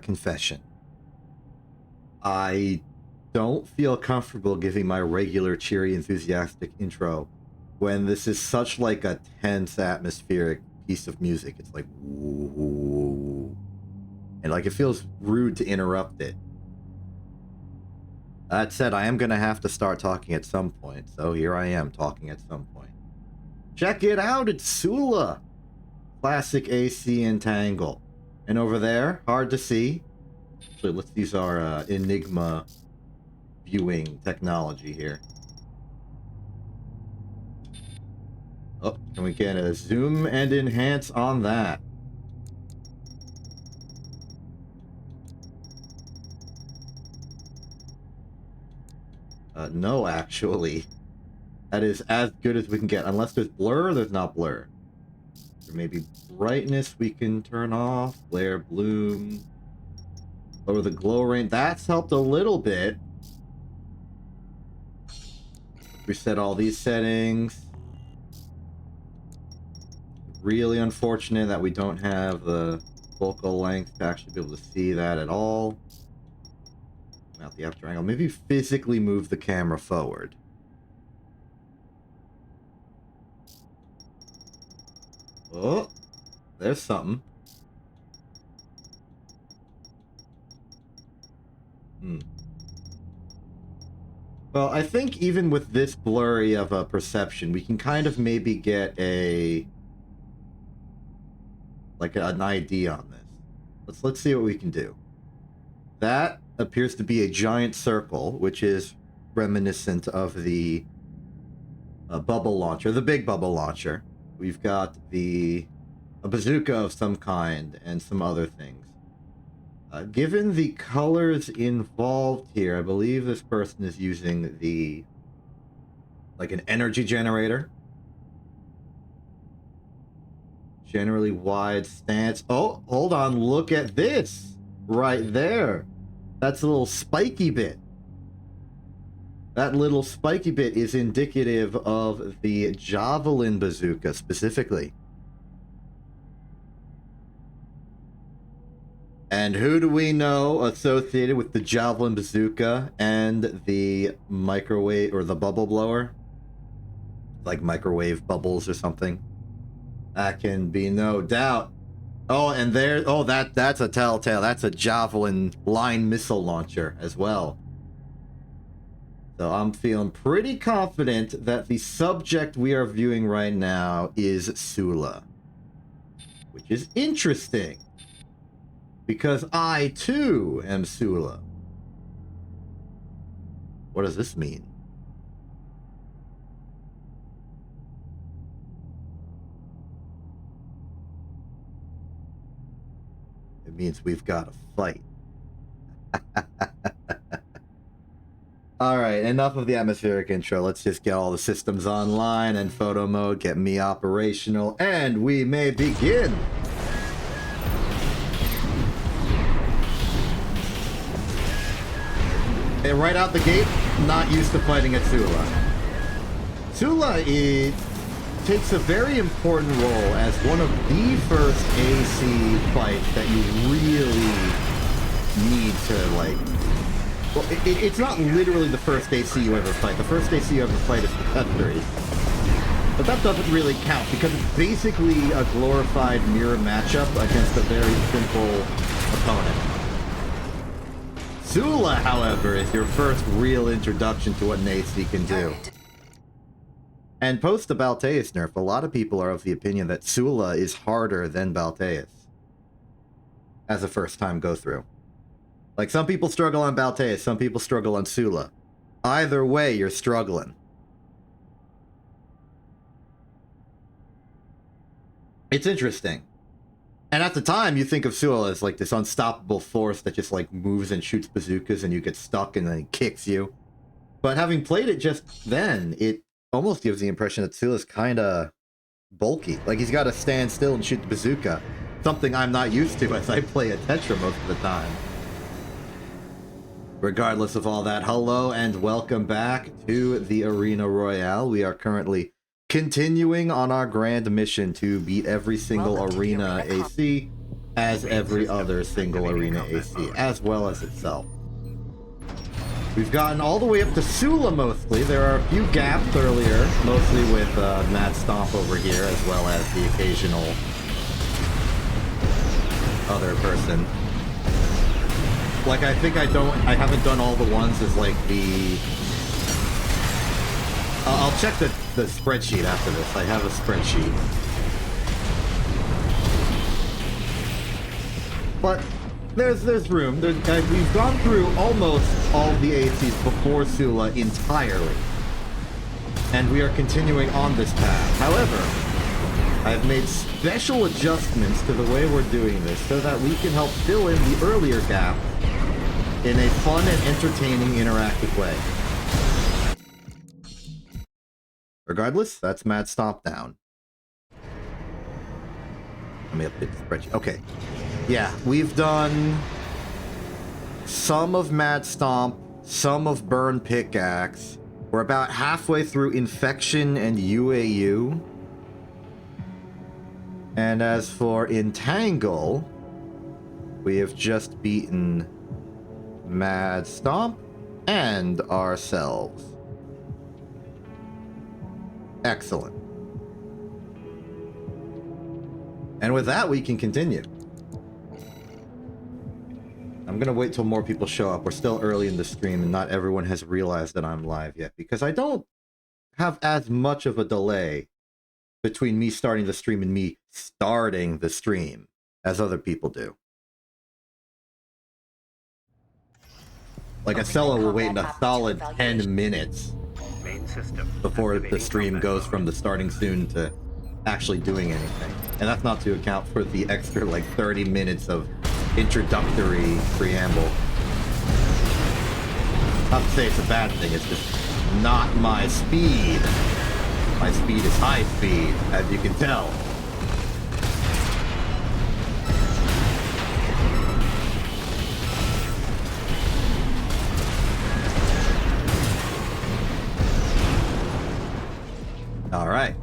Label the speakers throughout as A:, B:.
A: Confession. I don't feel comfortable giving my regular cheery, enthusiastic intro when this is such like a tense, atmospheric piece of music. It's like, woo, and like it feels rude to interrupt it. That said, I am gonna have to start talking at some point, so here I am talking at some point. Check it out, it's Sula! Classic AC Entangle. And over there, hard to see. So let's use our Enigma viewing technology here. Oh, can we get a zoom and enhance on that? No, actually. That is as good as we can get. Unless there's blur, there's not blur. There may be brightness we can turn off. Flare, bloom. Lower the glow range. That's helped a little bit. Reset all these settings. Really unfortunate that we don't have the focal length to actually be able to see that at all. Out the after angle. Maybe physically move the camera forward. Oh, there's something. Well, I think even with this blurry of a perception, we can kind of maybe get an idea on this. Let's see what we can do. That appears to be a giant circle, which is reminiscent of the bubble launcher, the big bubble launcher. We've got a bazooka of some kind and some other things. Given the colors involved here, I believe this person is using an energy generator. Generally wide stance. Oh, hold on, look at this right there. That's a little spiky bit. That little spiky bit is indicative of the javelin bazooka specifically. And who do we know associated with the javelin bazooka and the microwave or the bubble blower? Like microwave bubbles or something. That can be no doubt. Oh, and there, oh, that's a telltale. That's a javelin line missile launcher as well. So I'm feeling pretty confident that the subject we are viewing right now is Sula. Which is interesting. Because I, too, am Sula. What does this mean? It means we've got a fight. Alright, enough of the atmospheric intro. Let's just get all the systems online and photo mode, get me operational, and we may begin! And right out the gate, not used to fighting at Sula. Sula takes a very important role as one of the first AC fights that you really need to, like... Well, it's not literally the first AC you ever fight. The first AC you ever fight is the Cut-3. But that doesn't really count, because it's basically a glorified mirror matchup against a very simple opponent. Sula, however, is your first real introduction to what an AC can do. And post the Balteus nerf, a lot of people are of the opinion that Sula is harder than Balteus as a first-time go-through. Like, some people struggle on Balteus, some people struggle on Sula. Either way, you're struggling. It's interesting. And at the time, you think of Sula as like this unstoppable force that just like moves and shoots bazookas and you get stuck and then kicks you. But having played it just then, it almost gives the impression that Sula's kind of bulky. Like he's got to stand still and shoot the bazooka. Something I'm not used to as I play a Tetra most of the time. Regardless of all that, hello and welcome back to the Arena Royale. We are currently continuing on our grand mission to beat every single arena AC as every other single arena AC, as well as itself. We've gotten all the way up to Sula mostly. There are a few gaps earlier, mostly with Mad Stomp over here, as well as the occasional other person. Like, I think I haven't done all the ones as like the... I'll check the spreadsheet after this. I have a spreadsheet. But there's room. We've gone through almost all the ACs before Sula entirely. And we are continuing on this path. However, I've made special adjustments to the way we're doing this so that we can help fill in the earlier gaps in a fun and entertaining interactive way. Regardless, that's Mad Stomp down. Let me update the spreadsheet. Okay. Yeah, we've done some of Mad Stomp, some of Burn Pickaxe. We're about halfway through Infection and UAU. And as for Entangle, we have just beaten Mad Stomp and ourselves. Excellent. And with that, we can continue. I'm gonna wait till more people show up. We're still early in the stream, and not everyone has realized that I'm live yet, because I don't have as much of a delay between me starting the stream and me starting the stream as other people do. Like, Acela will wait a solid 10 minutes before the stream goes from the starting soon to actually doing anything. And that's not to account for the extra, like, 30 minutes of introductory preamble. Not to say it's a bad thing, it's just not my speed. My speed is high speed, as you can tell. All right.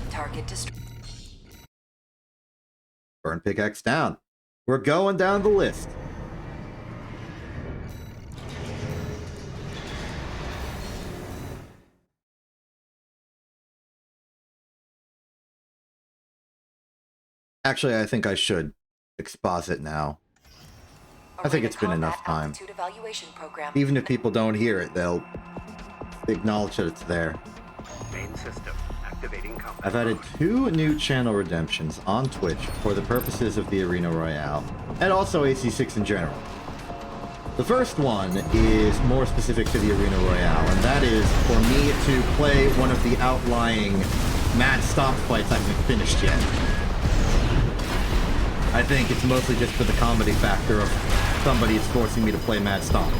A: Target destroyed. Burn Pickaxe down. We're going down the list. Actually, I think I should exposit now. I think it's been enough time. Even if people don't hear it, they'll acknowledge that it's there. Main system activating combat. I've added 2 new channel redemptions on Twitch for the purposes of the Arena Royale, and also AC6 in general. The first one is more specific to the Arena Royale, and that is for me to play one of the outlying Mad Stomp fights I haven't finished yet. I think it's mostly just for the comedy factor of somebody is forcing me to play Mad Stomp,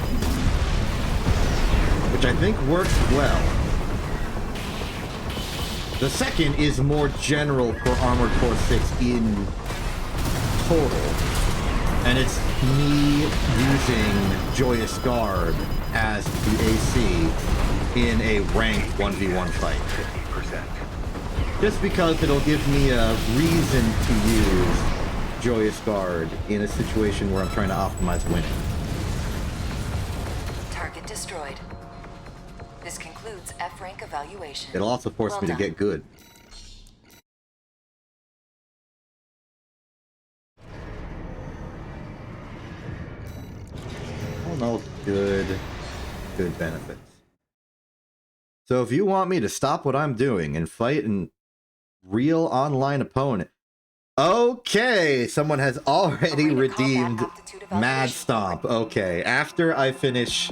A: which I think works well. The second is more general for Armored Core 6 in total, and it's me using Joyous Guard as the AC in a ranked 1v1 fight. Just because it'll give me a reason to use Joyous Guard in a situation where I'm trying to optimize winning. Target destroyed. This concludes F rank evaluation. It'll also force me to get good. All in all, good benefits. So if you want me to stop what I'm doing and fight a real online opponent, okay, someone has already redeemed Mad Stomp. Okay, after I finish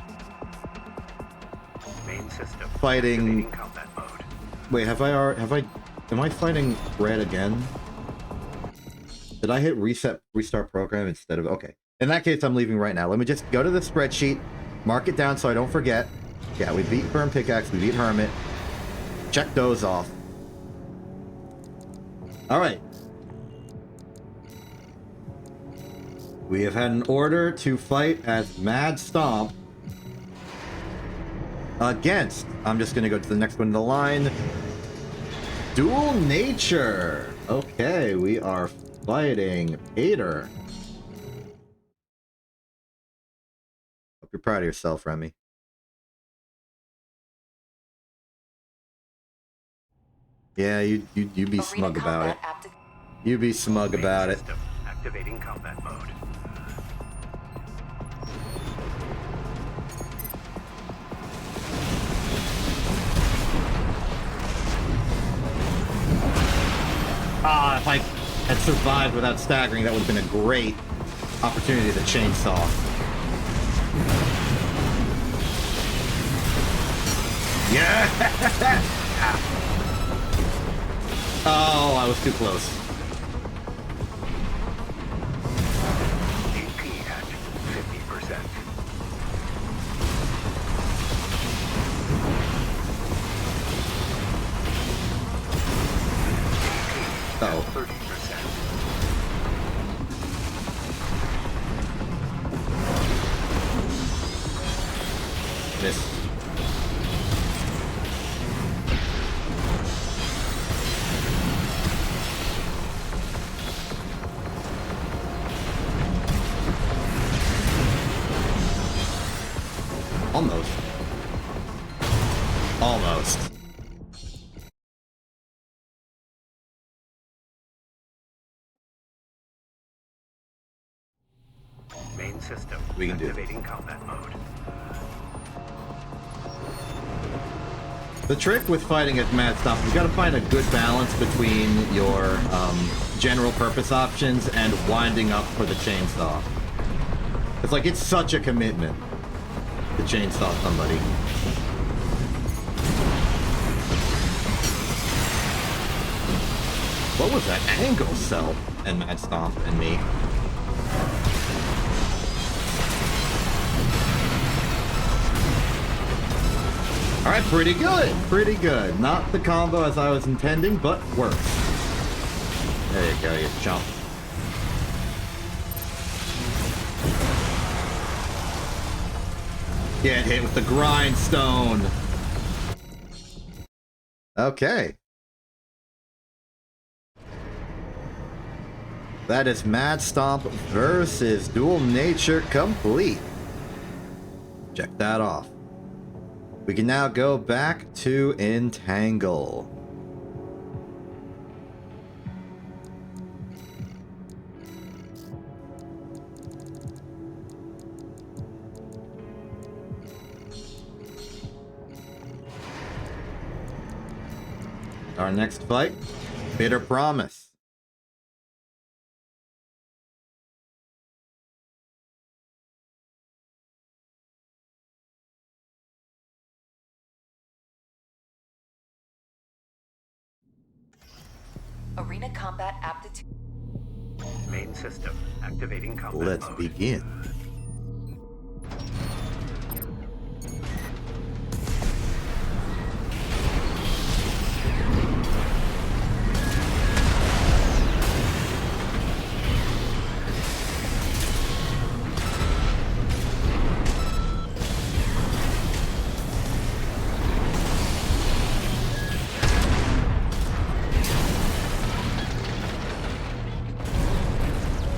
A: fighting... Wait, am I fighting Red again? Did I hit restart program instead of... Okay. In that case, I'm leaving right now. Let me just go to the spreadsheet, mark it down so I don't forget. Yeah, we beat Burn Pickaxe, we beat Hermit. Check those off. Alright. We have had an order to fight as Mad Stomp against, I'm just going to go to the next one in the line, Dual Nature. Okay, we are fighting Peter. Hope you're proud of yourself, Remy. Yeah, you be smug about it. You be smug about it.
B: Activating combat mode.
A: Ah, if I had survived without staggering, that would have been a great opportunity to chainsaw. Yeah! Oh, I was too close.
B: AP at 50%.
A: Uh-oh.
B: 30%.
A: Miss. Almost. Almost.
B: Main system.
A: We can do it.
B: Activating combat mode.
A: The trick with fighting at Mad Stop, you gotta find a good balance between your general purpose options and winding up for the chainsaw. It's like, it's such a commitment to chainsaw somebody. What was that angle, Cell and Mad Stomp and me? Alright, pretty good. Pretty good. Not the combo as I was intending, but works. There you go, you chump. Get hit with the grindstone. Okay. That is Mad Stomp versus Dual Nature complete. Check that off. We can now go back to Entangle. Our next fight, Bitter Promise.
C: Arena combat aptitude.
B: Main system. Activating combat
A: Let's
B: mode.
A: begin.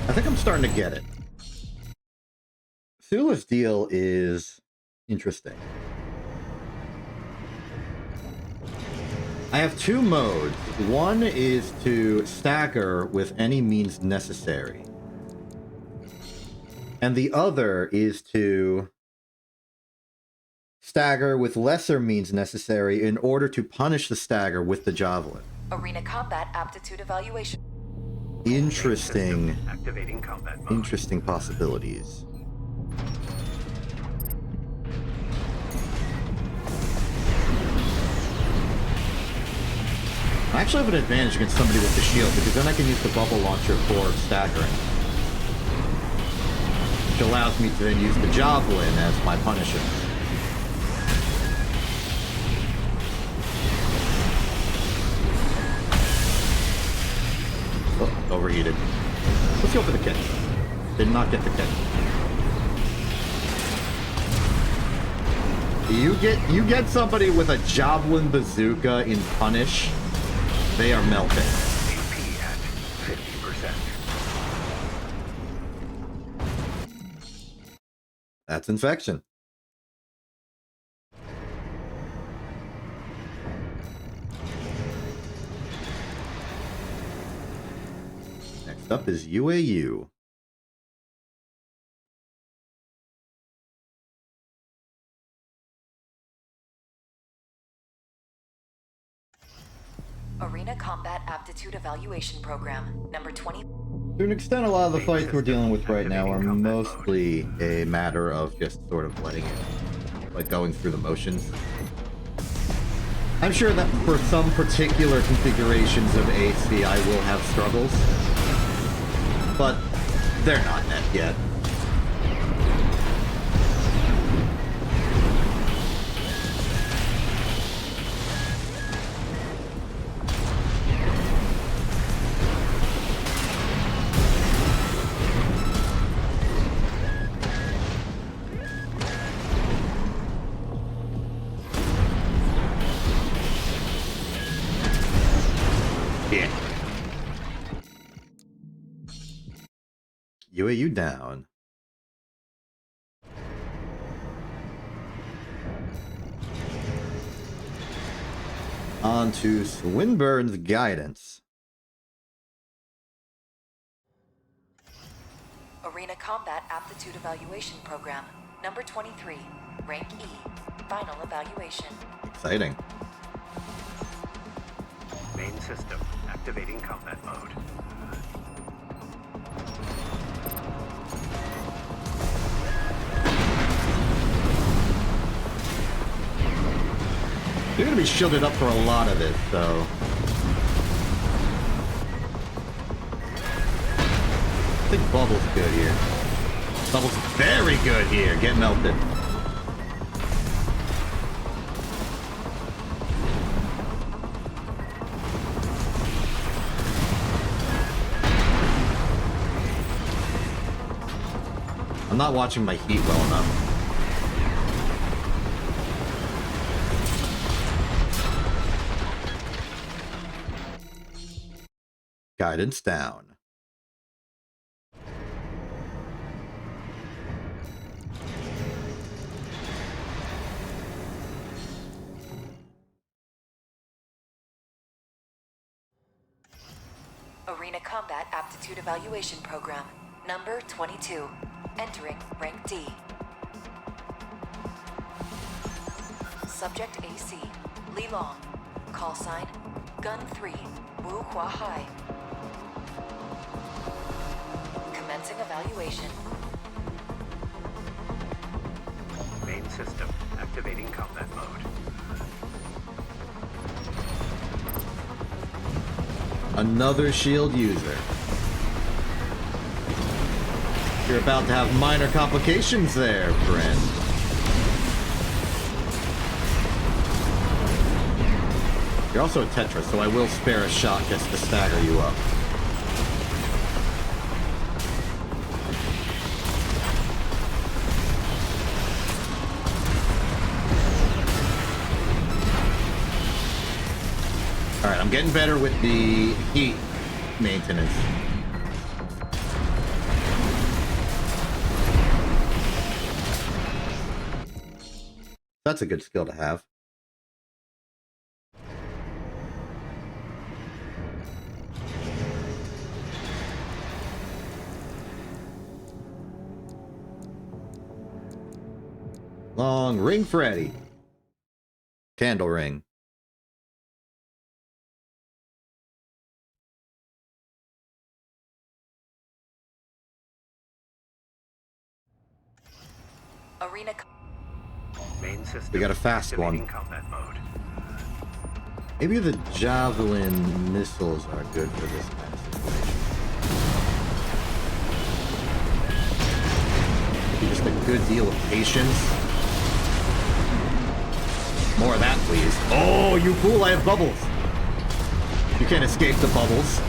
A: I think I'm starting to get it. Sula's deal is interesting. I have two modes. One is to stagger with any means necessary. And the other is to stagger with lesser means necessary in order to punish the stagger with the javelin.
C: Arena combat aptitude evaluation.
A: Interesting.
B: Activating combat mode.
A: Interesting possibilities. I actually have an advantage against somebody with the shield because then I can use the bubble launcher for staggering, which allows me to then use the javelin as my punisher. Oh, overheated. Let's go for the kick. Did not get the kick. You get somebody with a javelin bazooka in punish, they are melting.
B: AP at 50%.
A: That's infection. Next up is UAU.
C: Arena Combat Aptitude Evaluation Program, number 20.
A: To an extent, a lot of the fights we're dealing with right now are mostly a matter of just sort of letting it, like going through the motions. I'm sure that for some particular configurations of EXC, I will have struggles, but they're not net yet. UAU down. On to Swinburne's guidance.
C: Arena Combat Aptitude Evaluation Program, number 23, rank E, final evaluation.
A: Exciting.
B: Main system activating combat mode.
A: You're gonna be shielded up for a lot of it, so. I think Bubble's good here. Bubble's very good here. Get melted. I'm not watching my heat well enough. Guidance down.
C: Arena Combat Aptitude Evaluation Program, number 22, entering rank D. Subject AC, Li Long. Call sign, Gun 3, Wu Hua Hai. Commencing evaluation.
B: Main system activating combat mode.
A: Another shield user. You're about to have minor complications there, friend. You're also a Tetris, so I will spare a shot just to stagger you up. Alright, I'm getting better with the heat maintenance. That's a good skill to have. Long ring Freddy. Candle ring.
C: Arena.
B: Main system
A: We got a fast
B: activating
A: one.
B: combat mode.
A: Maybe the javelin missiles are good for this kind of situation. Maybe just a good deal of patience. More of that, please. Oh, you fool, I have bubbles. You can't escape the bubbles.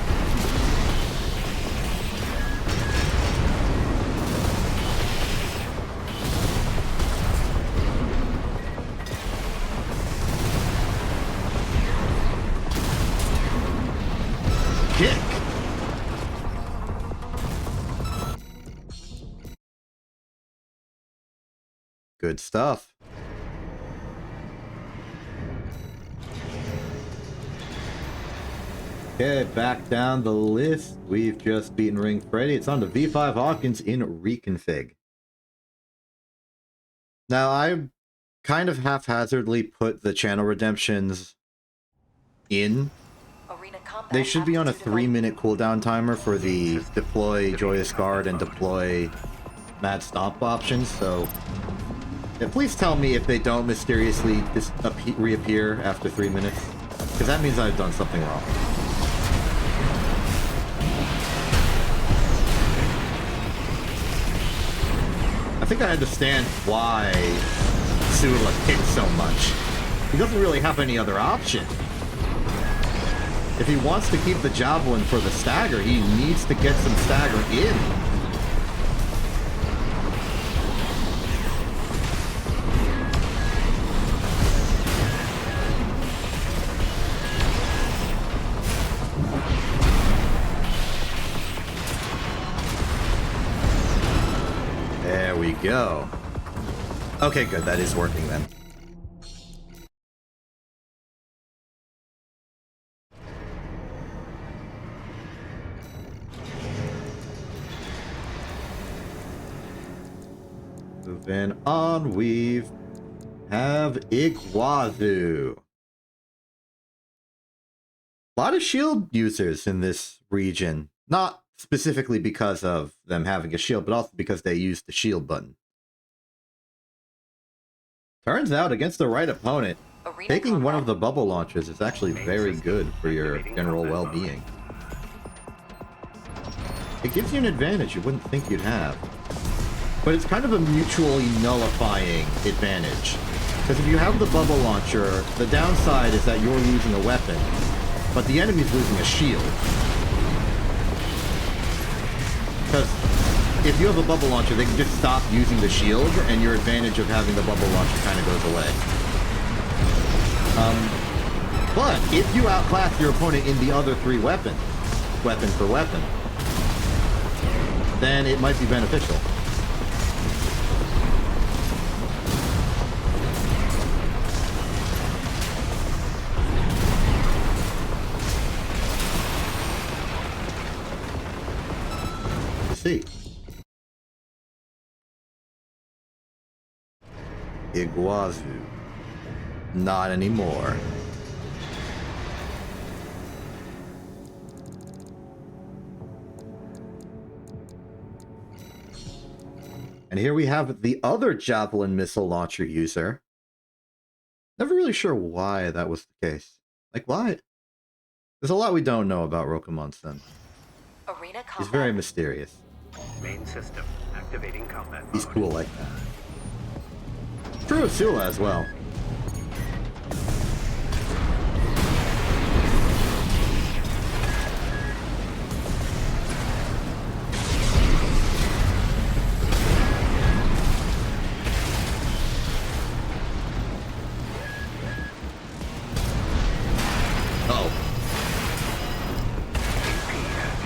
A: Good stuff. Okay, back down the list. We've just beaten Ring Freddy. It's on to V5 Hawkins in reconfig. Now, I kind of haphazardly put the channel redemptions in. They should be on a 3-minute cooldown timer for the deploy Joyous Guard and deploy Mad Stomp options, so yeah, please tell me if they don't mysteriously reappear after 3 minutes, because that means I've done something wrong. I think I understand why Sula kicks so much. He doesn't really have any other option. If he wants to keep the javelin for the stagger, he needs to get some stagger in. There we go. Okay, good. That is working then. Moving on, we have Iguazu. A lot of shield users in this region. Not specifically because of them having a shield, but also because they use the shield button. Turns out, against the right opponent, taking one of the bubble launchers is actually very good for your general well-being. It gives you an advantage you wouldn't think you'd have. But it's kind of a mutually nullifying advantage. Because if you have the bubble launcher, the downside is that you're losing a weapon, but the enemy's losing a shield. Because if you have a bubble launcher, they can just stop using the shield, and your advantage of having the bubble launcher kind of goes away. But if you outclass your opponent in the other 3 weapons, weapon for weapon, then it might be beneficial. See. Iguazu. Not anymore. And here we have the other Javelin missile launcher user. Never really sure why that was the case. Like, why? There's a lot we don't know about Rokumon-sen. He's very mysterious.
B: Main system activating combat mode.
A: He's cool like that. True of Sula as well.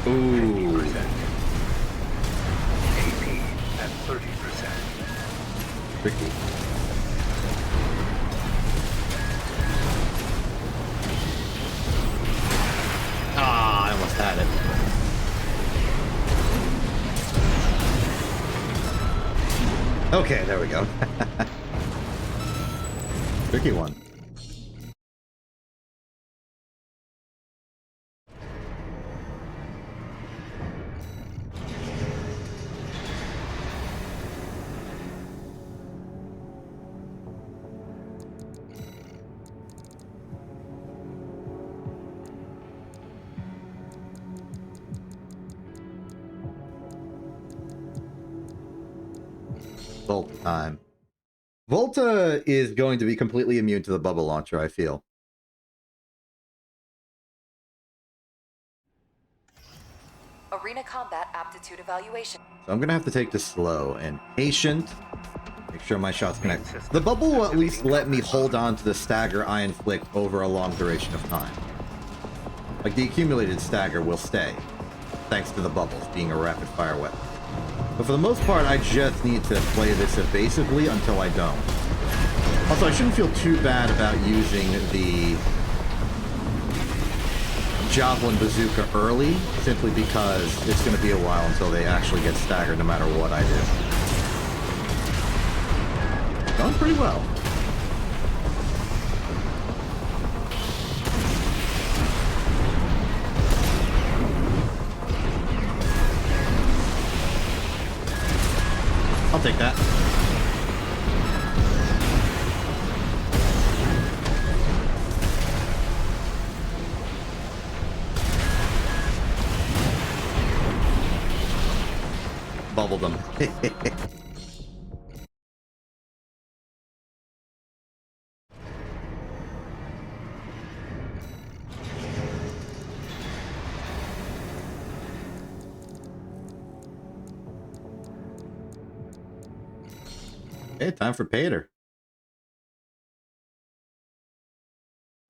A: Ooh.
B: AP at 30%.
A: Tricky. Ah, I almost had it. Okay, there we go. Tricky one. Volta time. Volta is going to be completely immune to the bubble launcher, I feel.
C: Arena combat aptitude evaluation.
A: So I'm going to have to take this slow and patient. Make sure my shots connect. The bubble will at least let me hold on to the stagger I inflict over a long duration of time. Like, the accumulated stagger will stay, thanks to the bubbles being a rapid-fire weapon. But for the most part, I just need to play this evasively until I don't. Also, I shouldn't feel too bad about using the Javelin Bazooka early, simply because it's going to be a while until they actually get staggered no matter what I do. Going pretty well. I'll take that. Bubbled them. Okay, time for Pater.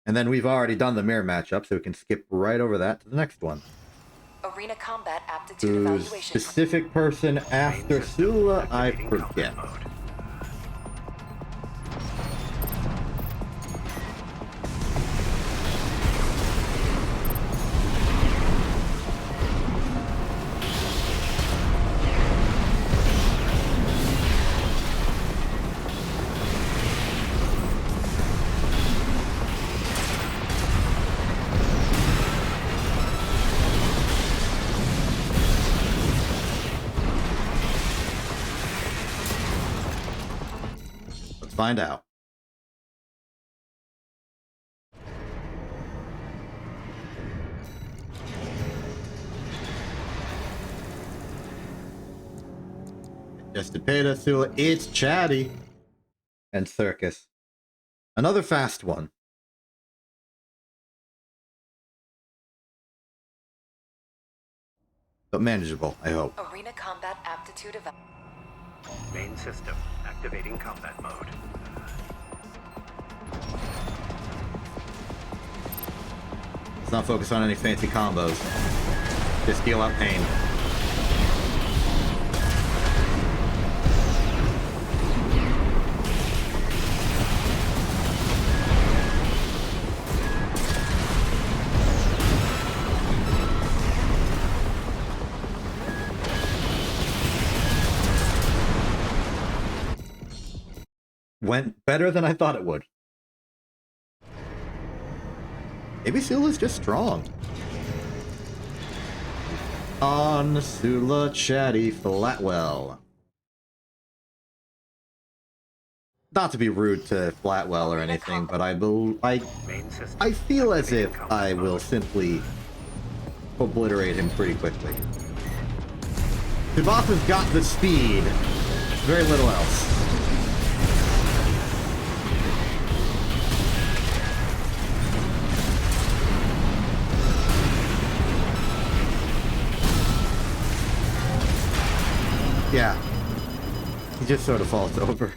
A: And then we've already done the mirror matchup, so we can skip right over that to the next one.
C: Arena combat aptitude
A: Whose
C: evaluation.
A: specific person after Sula, I forget. Find out. Estepeda, Sula, it's Chatty. And Circus. Another fast one. But manageable, I hope.
C: Arena combat aptitude evaluation.
B: Main system activating combat mode.
A: Let's not focus on any fancy combos. Just deal out pain. Went better than I thought it would. Maybe Sula's just strong. On Sula, Chatty, Flatwell. Not to be rude to Flatwell or anything, but I feel as if I will simply obliterate him pretty quickly. Tibatha's got the speed. Very little else. Yeah. He just sort of falls over.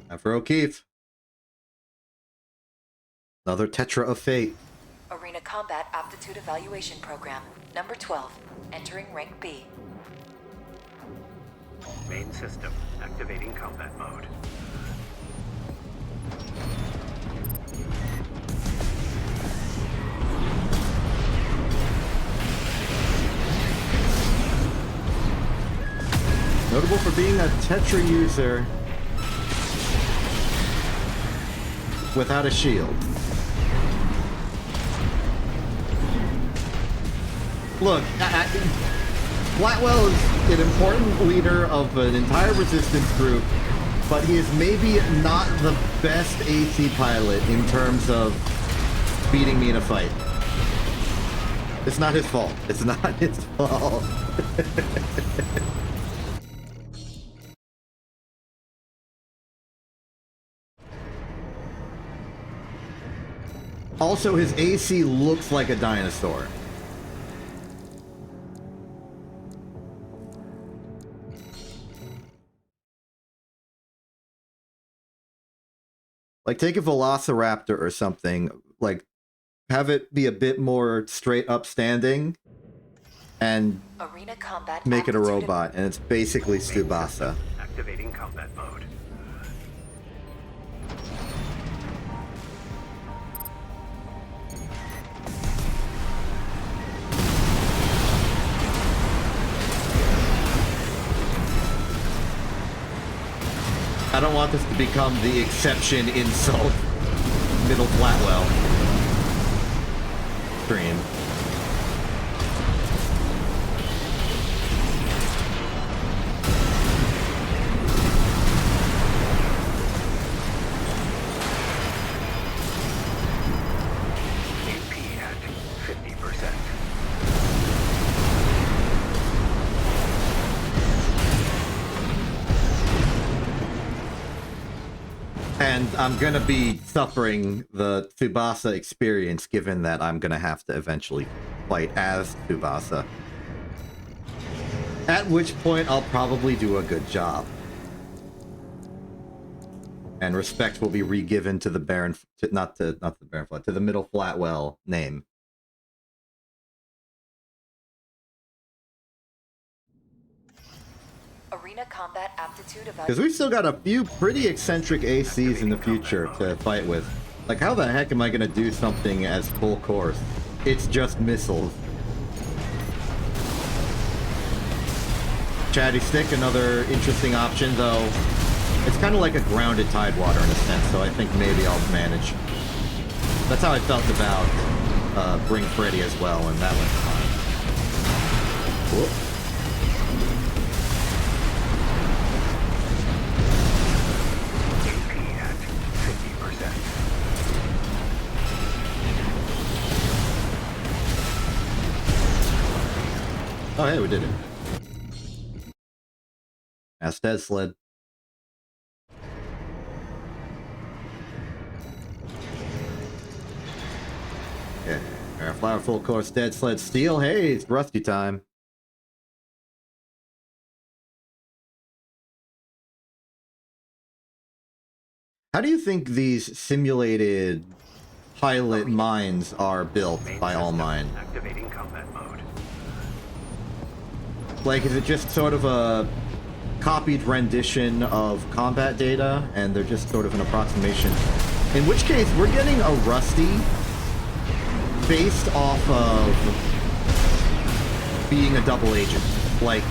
A: And for O'Keefe. Another Tetra of Fate.
C: Arena combat aptitude evaluation program. Number 12. Entering rank B.
B: Main system activating combat mode.
A: Notable for being a Tetra user without a shield. Look, Flatwell is an important leader of an entire resistance group, but he is maybe not the best AC pilot in terms of beating me in a fight. It's not his fault. It's not his fault. Also, his AC looks like a dinosaur. Like, take a Velociraptor or something, like, have it be a bit more straight upstanding, and
C: Arena combat
A: make it a
C: aptitude-
A: robot, and it's basically
B: Main system
A: Tsubasa.
B: activating combat mode.
A: I don't want this to become the exception insult middle Flatwell stream.
B: AP at 50%.
A: And I'm gonna be suffering the Tsubasa experience, given that I'm gonna have to eventually fight as Tsubasa. At which point, I'll probably do a good job. And respect will be re-given to the Baron, not the Baron Flat, to the Middle Flatwell name.
C: Arena combat aptitude
A: Because
C: evaluation.
A: we've still got a few pretty eccentric ACs in the future to fight with. Like, how the heck am I gonna do something as full course? It's just missiles. Chatty Stick, another interesting option, though. It's kind of like a grounded Tidewater in a sense, so I think maybe I'll manage. That's how I felt about Bring Freddy as well, and that went fine. Whoop.
B: AP at 50%.
A: Oh, hey, we did it. That's Dead Sled. Okay. Air Flower full course, Dead Sled, Steel. Hey, it's Rusty time. How do you think these simulated pilot mines are built
B: Main
A: by All
B: system
A: Mine?
B: activating combat mode.
A: Like, is it just sort of a copied rendition of combat data, and they're just sort of an approximation? In which case, we're getting a Rusty based off of being a double agent. Like,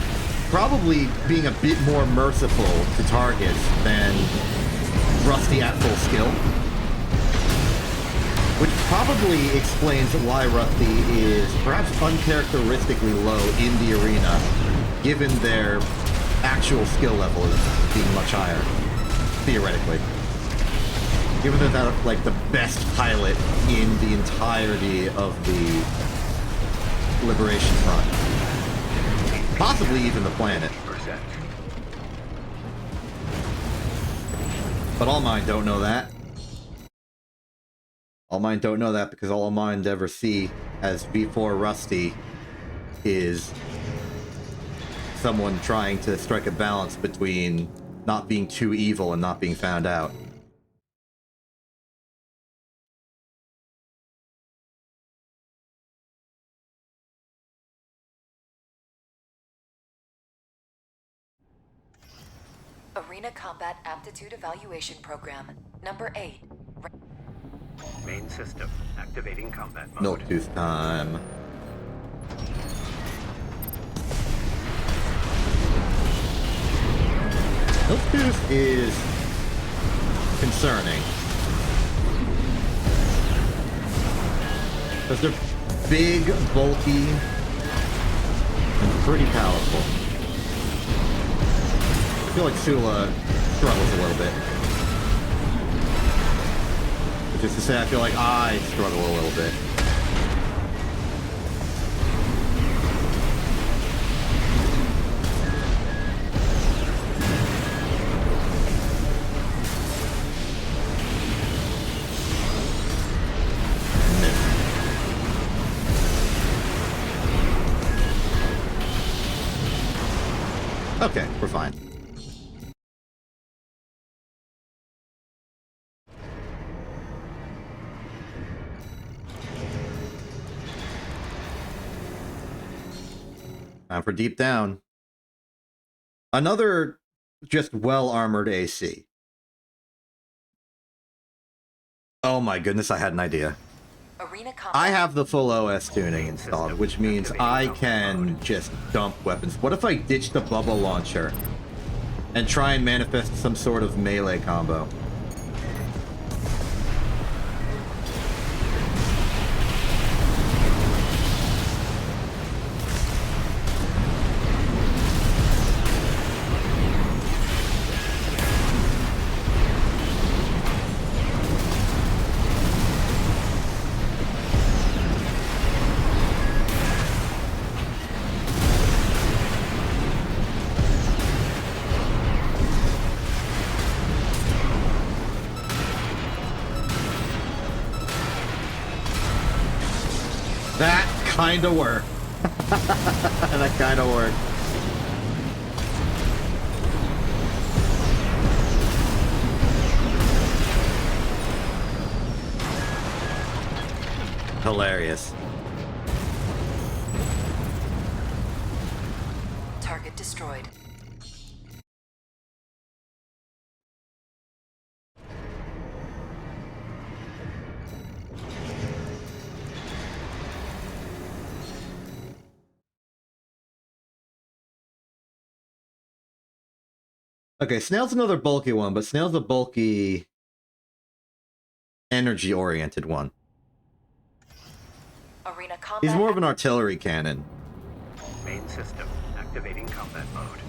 A: probably being a bit more merciful to targets than Rusty at full skill. Which probably explains why Rusty is perhaps uncharacteristically low in the arena, given their actual skill level is being much higher, theoretically. Given that they're like the best pilot in the entirety of the Liberation Front. Possibly even the planet.
B: 50%.
A: But All Mine don't know that. All Mine don't know that because All Mine ever see as V4 Rusty is someone trying to strike a balance between not being too evil and not being found out.
C: Arena combat aptitude evaluation program. Number 8.
B: Main system activating combat mode.
A: Milktooth time. Milktooth is concerning. Because they're big, bulky, and pretty powerful. I feel like Sula struggles a little bit. Which is to say, I feel like I struggle a little bit. Okay, we're fine. Time for deep down. Another just well-armored AC. Oh my goodness, I had an idea.
C: Arena combat.
A: I have the full OS tuning installed, which means I can just dump weapons. What if I ditch the bubble launcher and try and manifest some sort of melee combo? That kinda worked. That kinda worked. Hilarious.
C: Target destroyed.
A: Okay, Snail's another bulky one, but Snail's a bulky, energy-oriented one.
C: Arena combat.
A: He's more of an artillery cannon.
B: Main system activating combat mode.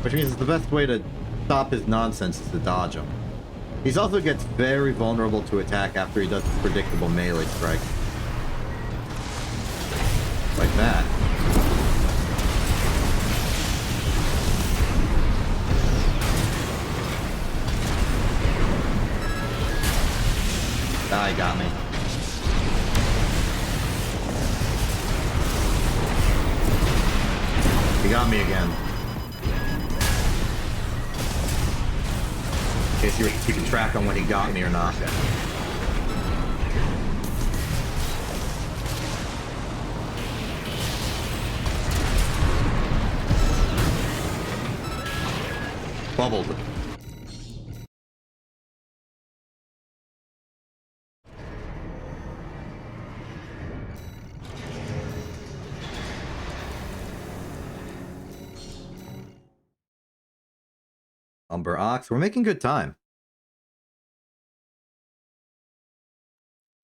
A: Which means the best way to stop his nonsense is to dodge him. He also gets very vulnerable to attack after he does his predictable melee strike. Like that. Ah, he got me. He got me again. In case you were keeping track on when he got me or not. Bubbled. Umber Ox. We're making good time.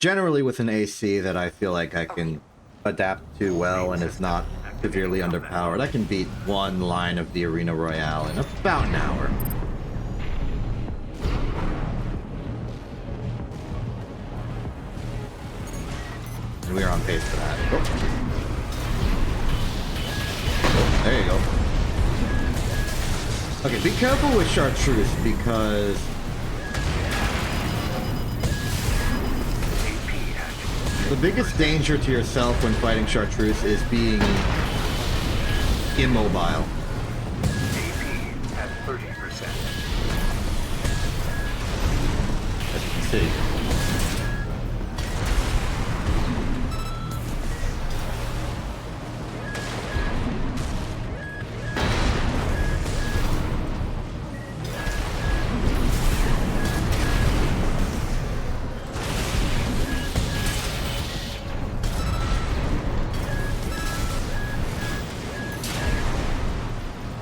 A: Generally with an AC that I feel like I can adapt to well and is not severely underpowered, I can beat one line of the Arena Royale in about an hour. And we are on pace for that. Oh. Oh, there you go. Okay, be careful with Chartreuse because the biggest danger to yourself when fighting Chartreuse is being immobile.
B: AP at 30%.
A: As you can see.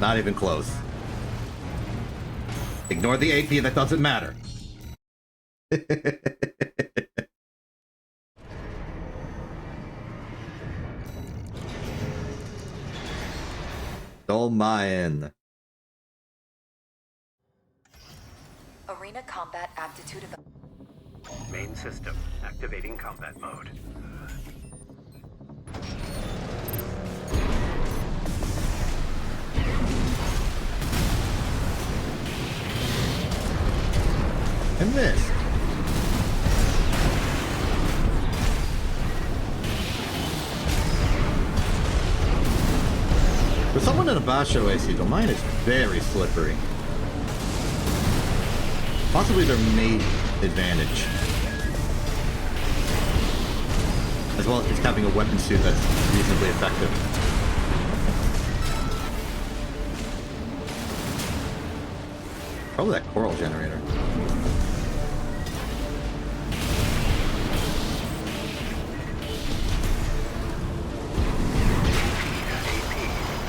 A: Not even close. Ignore the AP, that doesn't matter. Dolmayan.
C: Arena combat aptitude of.
B: Main system activating combat mode.
A: And missed. For someone in a Basho AC, Dolmayan is very slippery. Possibly their main advantage. as well as having a weapon suit that's reasonably effective. Probably that coral generator.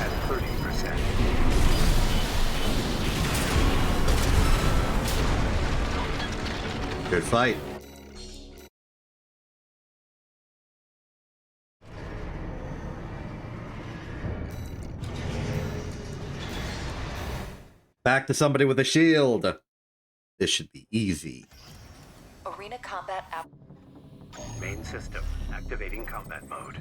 B: At 30%.
A: Good fight. Back to somebody with a shield. This should be easy.
C: Arena combat app.
B: Main system activating combat mode.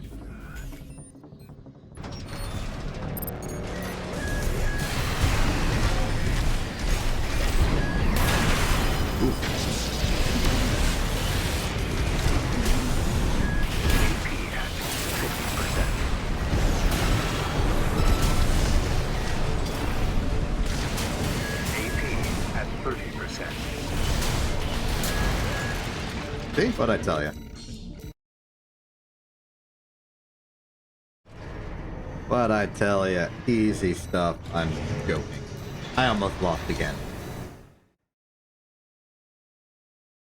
B: AP at 50%. AP at 30%.
A: See what I tell you. What I tell you, easy stuff. I'm joking. I almost lost again.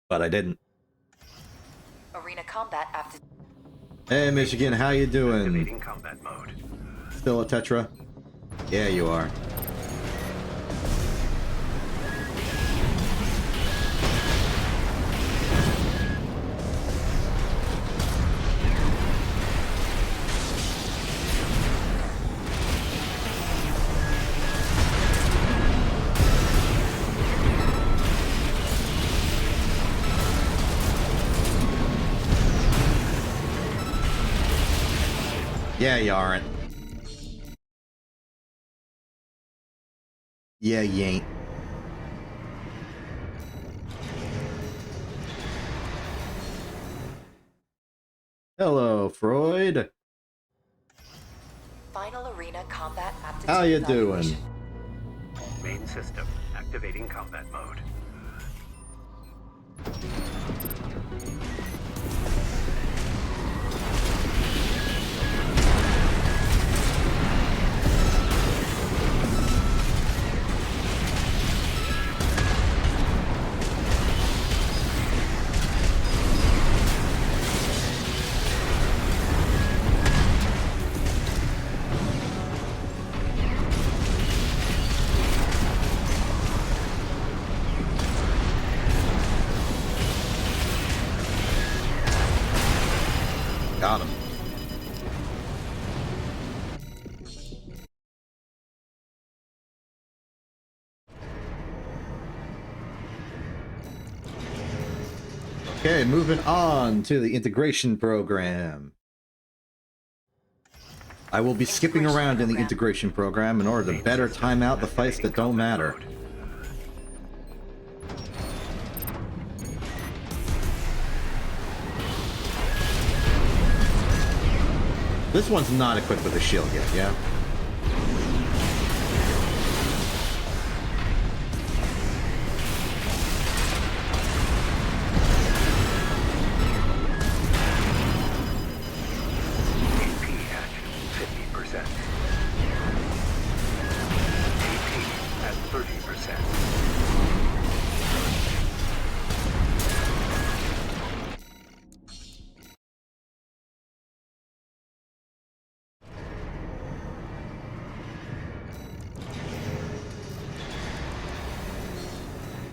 A: But I didn't.
C: Arena combat after.
A: Hey Michigan, how you doing?
B: Activating combat mode.
A: Still a Tetra? Yeah, you are. Yeah, you aren't. Yeah, you ain't. Hello, Freud.
C: Final arena combat aptitude.
A: How you
C: evaluation.
A: doing?
B: Main system activating combat mode.
A: Got him. Okay, moving on to the integration program. I will be skipping around in the integration program in order to better time out the fights that don't matter. This one's not equipped with a shield yet, yeah?
B: AP at 50%. AP at 30%.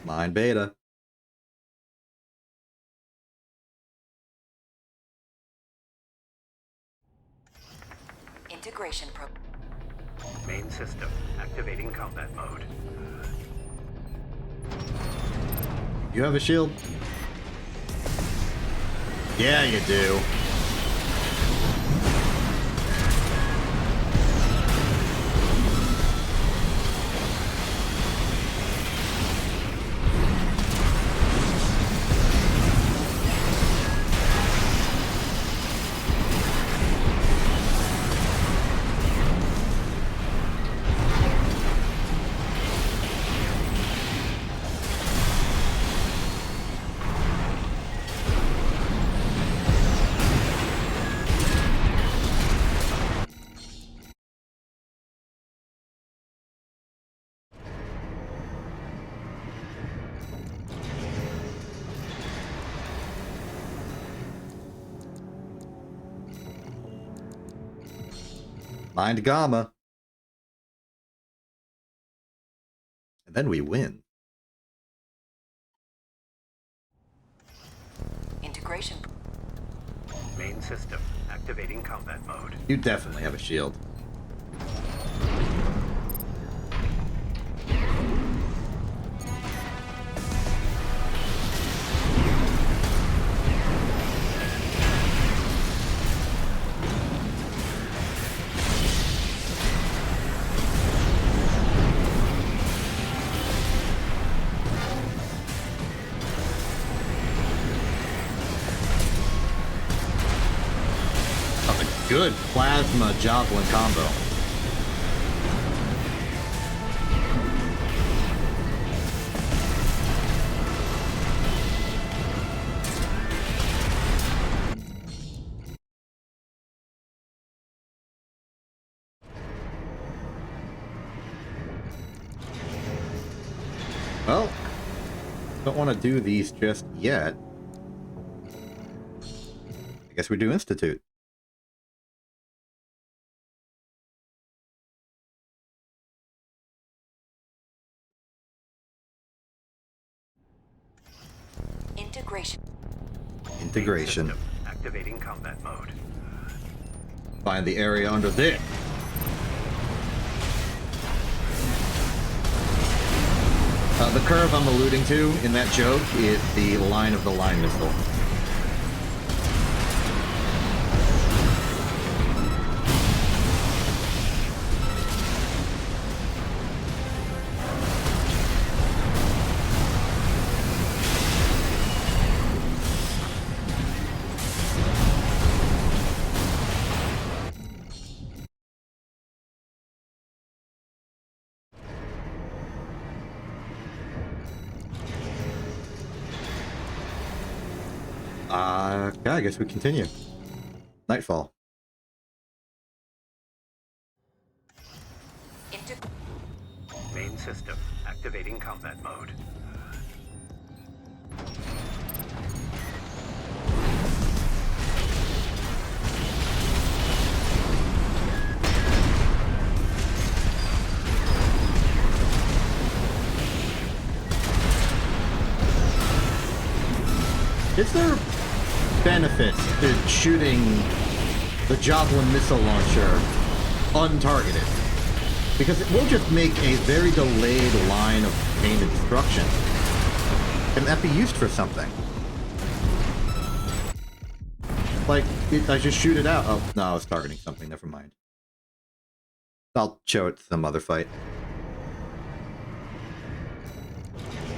A: Mine beta.
C: Integration pro.
B: Main system activating combat mode.
A: You have a shield? Yeah, you do. Mind Gamma. And then we win.
C: Integration.
B: Main system activating combat mode.
A: You definitely have a shield. Good plasma javelin combo. Well, don't want to do these just yet. I guess we do Institute.
C: Integration.
A: Integration.
B: Main system activating combat mode.
A: Find the area under there. The curve I'm alluding to in that joke is the line of the line missile. Yeah, I guess we continue. Nightfall.
B: Main system activating combat mode.
A: Is there benefits to shooting the Javelin missile launcher untargeted? Because it will just make a very delayed line of aim and destruction. Can that be used for something? Like, I just shoot it out. Oh, no, I was targeting something. Never mind. I'll show it some other fight.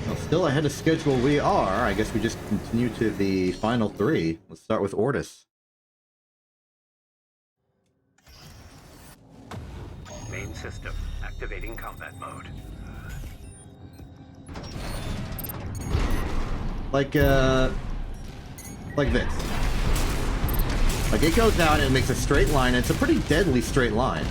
A: Well, still ahead of schedule we are. I guess we just continue to the final three. Let's start with Ortis.
B: Main system activating combat mode.
A: Like this. Like, it goes down and it makes a straight line. It's a pretty deadly straight line.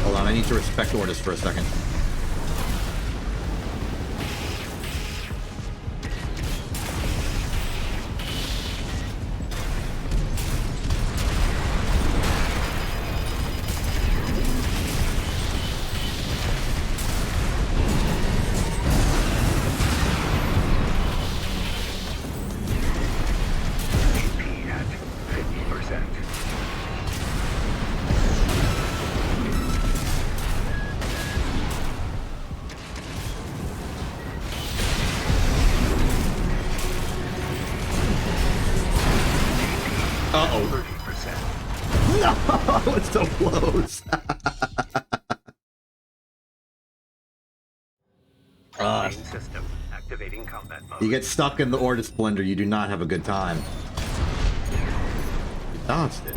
A: Hold on, I need to respect Ortis for a second. Oh, it's so close.
B: Main system activating combat mode.
A: You get stuck in the Ortis blender, you do not have a good time. You dodged it.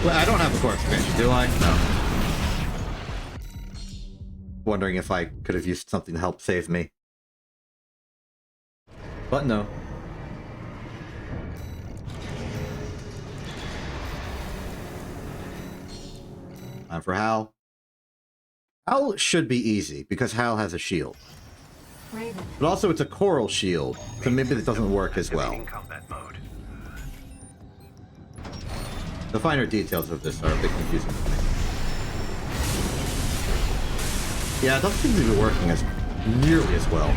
A: Well, I don't have a core expansion, do I? No. Wondering if I could have used something to help save me. But no. Time for Hal. Hal should be easy, because Hal has a shield.
C: Raven.
A: But also it's a coral shield, so maybe it doesn't work as well.
B: Combat mode.
A: The finer details of this are a bit confusing to me. Yeah, it doesn't seem to be working as nearly as well.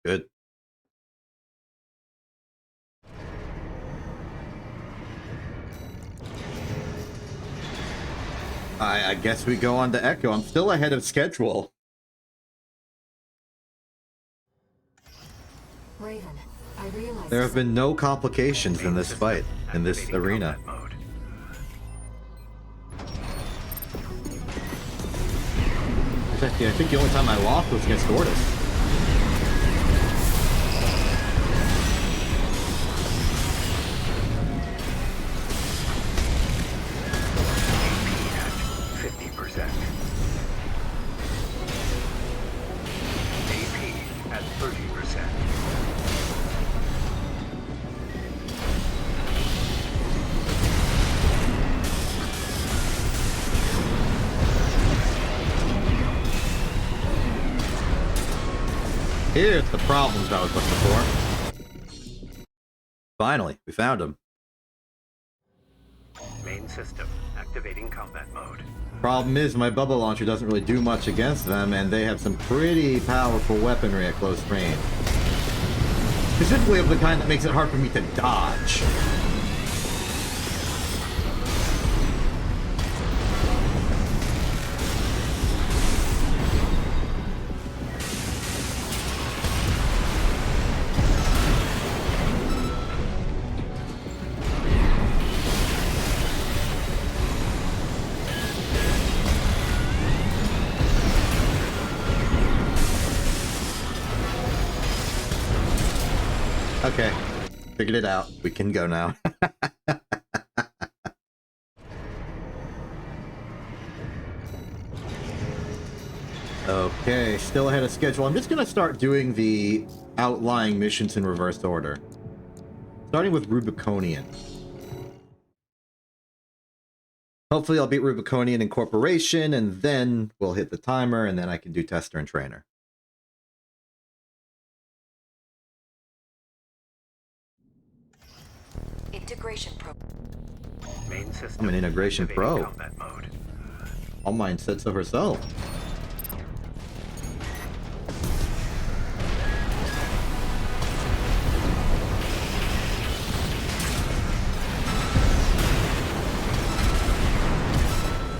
A: Good. I guess we go on to Echo. I'm still ahead of schedule.
C: Raven, I realize
A: There have been no complications in this fight, in this arena. I think the only time I lost was against Ordis. Here's the problems I was looking for. Finally, we found him.
B: Main system activating combat mode.
A: Problem is, my bubble launcher doesn't really do much against them, and they have some pretty powerful weaponry at close range. Specifically of the kind that makes it hard for me to dodge. Okay, figured it out. We can go now. Okay, still ahead of schedule. I'm just gonna start doing the outlying missions in reverse order. Starting with Rubiconian. Hopefully I'll beat Rubiconian in Corporation, and then we'll hit the timer, and then I can do Tester and Trainer.
C: Integration pro.
B: Main system
A: I'm an integration pro.
B: combat mode.
A: All mine said so herself.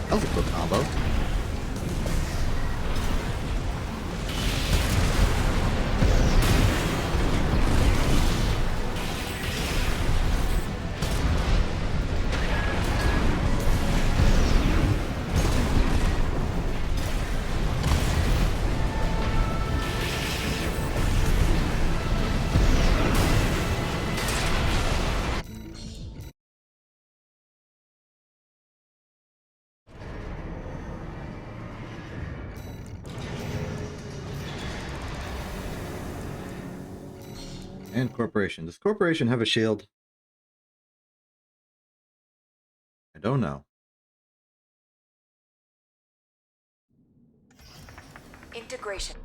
A: That was a quick combo. And Corporation. Does Corporation have a shield? I don't know.
C: Integration.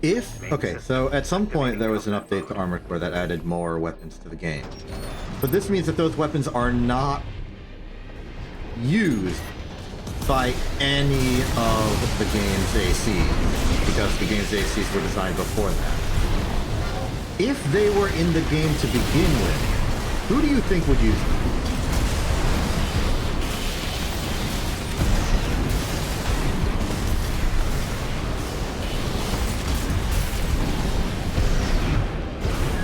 A: Okay, so at some point there was an update to Armored Core that added more weapons to the game. But this means that those weapons are not used by any of the game's ACs, because the game's ACs were designed before that. If they were in the game to begin with, who do you think would use them?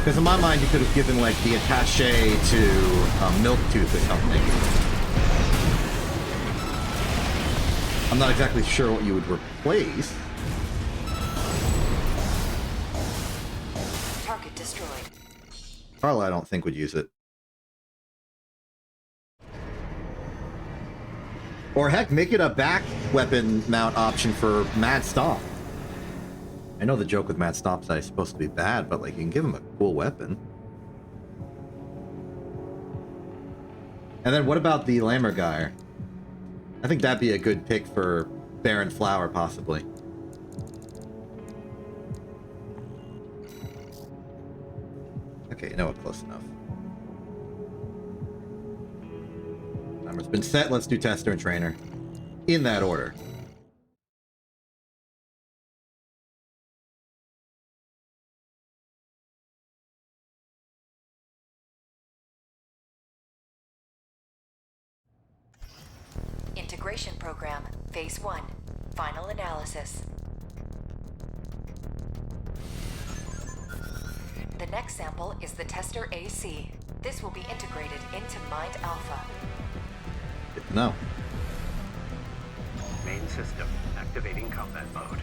A: Because in my mind, you could have given, like, the attaché to Milktooth or something. I'm not exactly sure what you would replace.
C: Target destroyed.
A: Carla, I don't think, would use it. Or heck, make it a back weapon mount option for Mad Stomp. I know the joke with Mad Stomp is that he's supposed to be bad, but like you can give him a cool weapon. And then what about the Lammergeier? I think that'd be a good pick for Baron Flower, possibly. Okay, you know what? Close enough. Timer's been set. Let's do Tester and Trainer. In that order.
C: Integration program, phase 1. Final analysis. The next sample is the Tester AC. This will be integrated into Mind Alpha.
A: Good to know.
B: Main system activating combat mode.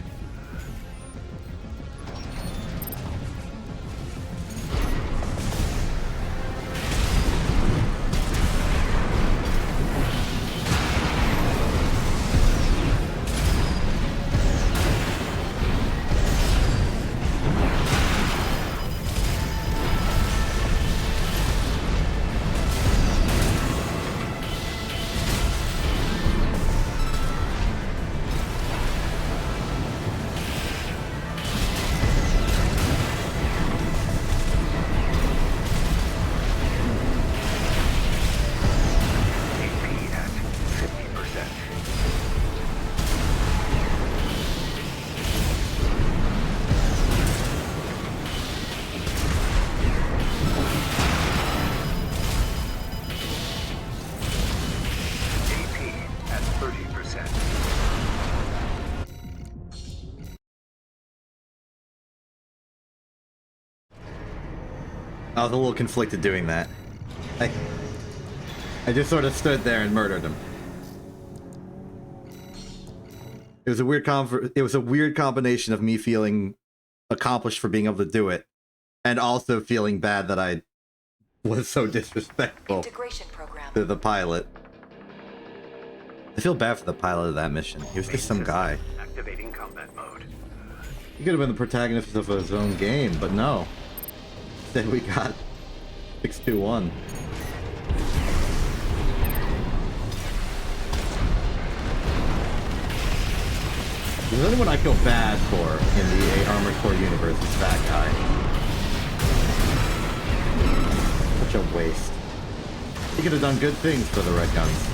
A: I was a little conflicted doing that. I just sort of stood there and murdered him. It was a weird combination of me feeling accomplished for being able to do it, and also feeling bad that I was so disrespectful to the pilot. I feel bad for the pilot of that mission. He was just some guy.
B: Activating combat mode.
A: He could have been the protagonist of his own game, but no. Instead we got 621. The only one I feel bad for in the Armored Core universe is that guy. Such a waste. He could have done good things for the Red Guns.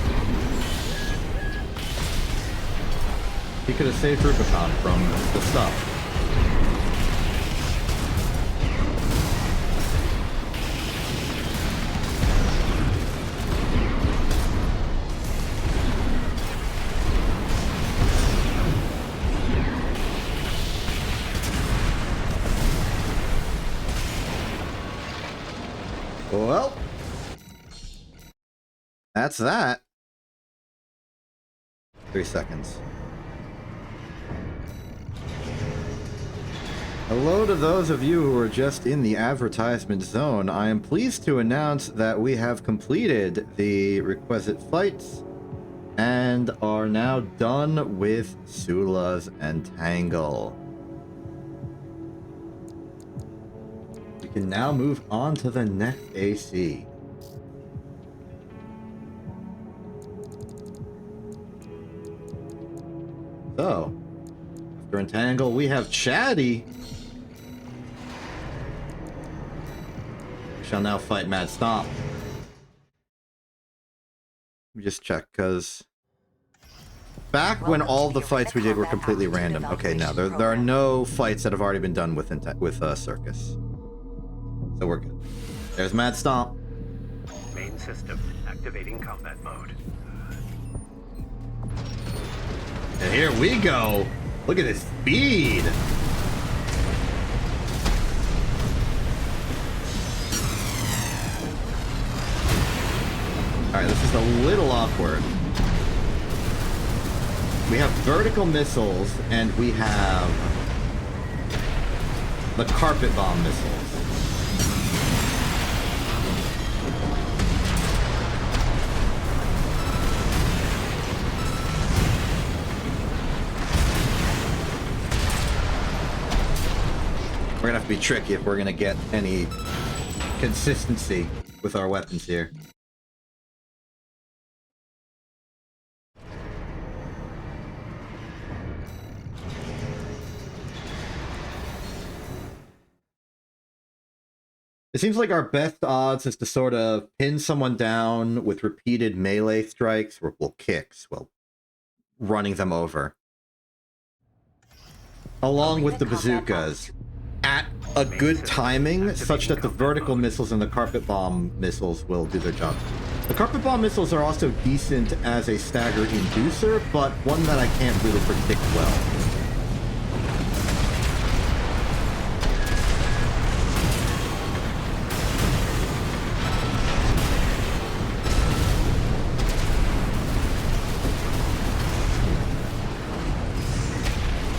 A: He could have saved Rubicon from the stuff. Well, that's that. 3 seconds. Hello to those of you who are just in the advertisement zone. I am pleased to announce that we have completed the requisite fights and are now done with Sula's Entangle. We can now move on to the next AC. So, after Entangle, we have Chatty. We shall now fight Mad Stomp. Let me just check, because back when all the fights we did were completely random. Okay, now there are no fights that have already been done with Circus. So we're good. There's Mad Stomp.
B: Main system activating combat mode.
A: And here we go. Look at this speed. Alright, this is a little awkward. We have vertical missiles, and we have the carpet bomb missiles. We're gonna have to be tricky if we're gonna get any consistency with our weapons here. It seems like our best odds is to sort of pin someone down with repeated melee strikes, or well, kicks, well, running them over. Along with the bazookas, at a good timing, such that the vertical missiles and the carpet bomb missiles will do their job. The carpet bomb missiles are also decent as a stagger inducer, but one that I can't really predict well.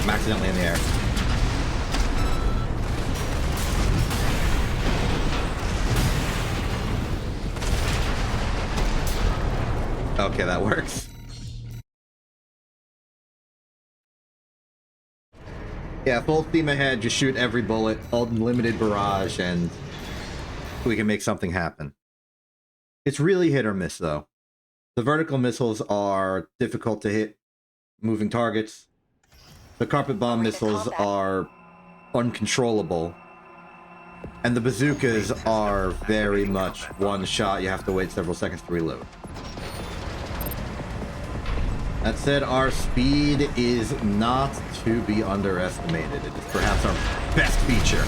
A: I'm accidentally in the air. Okay, that works. Yeah, full steam ahead, just shoot every bullet, unlimited barrage, and we can make something happen. It's really hit or miss, though. The vertical missiles are difficult to hit moving targets. The carpet bomb missiles are uncontrollable. And the bazookas are very much one shot. You have to wait several seconds to reload. That said, our speed is not to be underestimated. It is perhaps our best feature.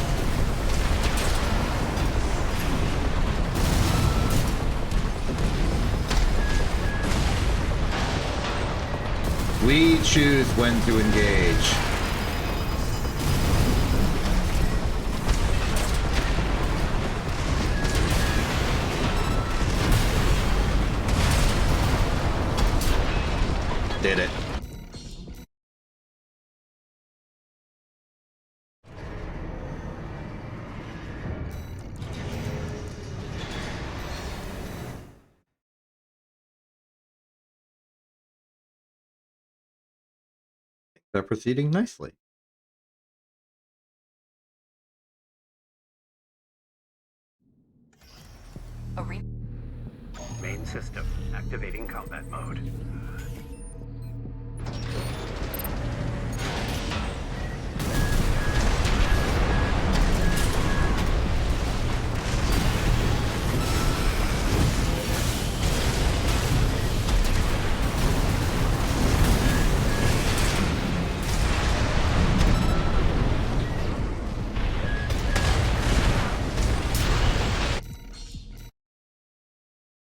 A: We choose when to engage. Did it. They're proceeding nicely.
B: Main system activating combat mode.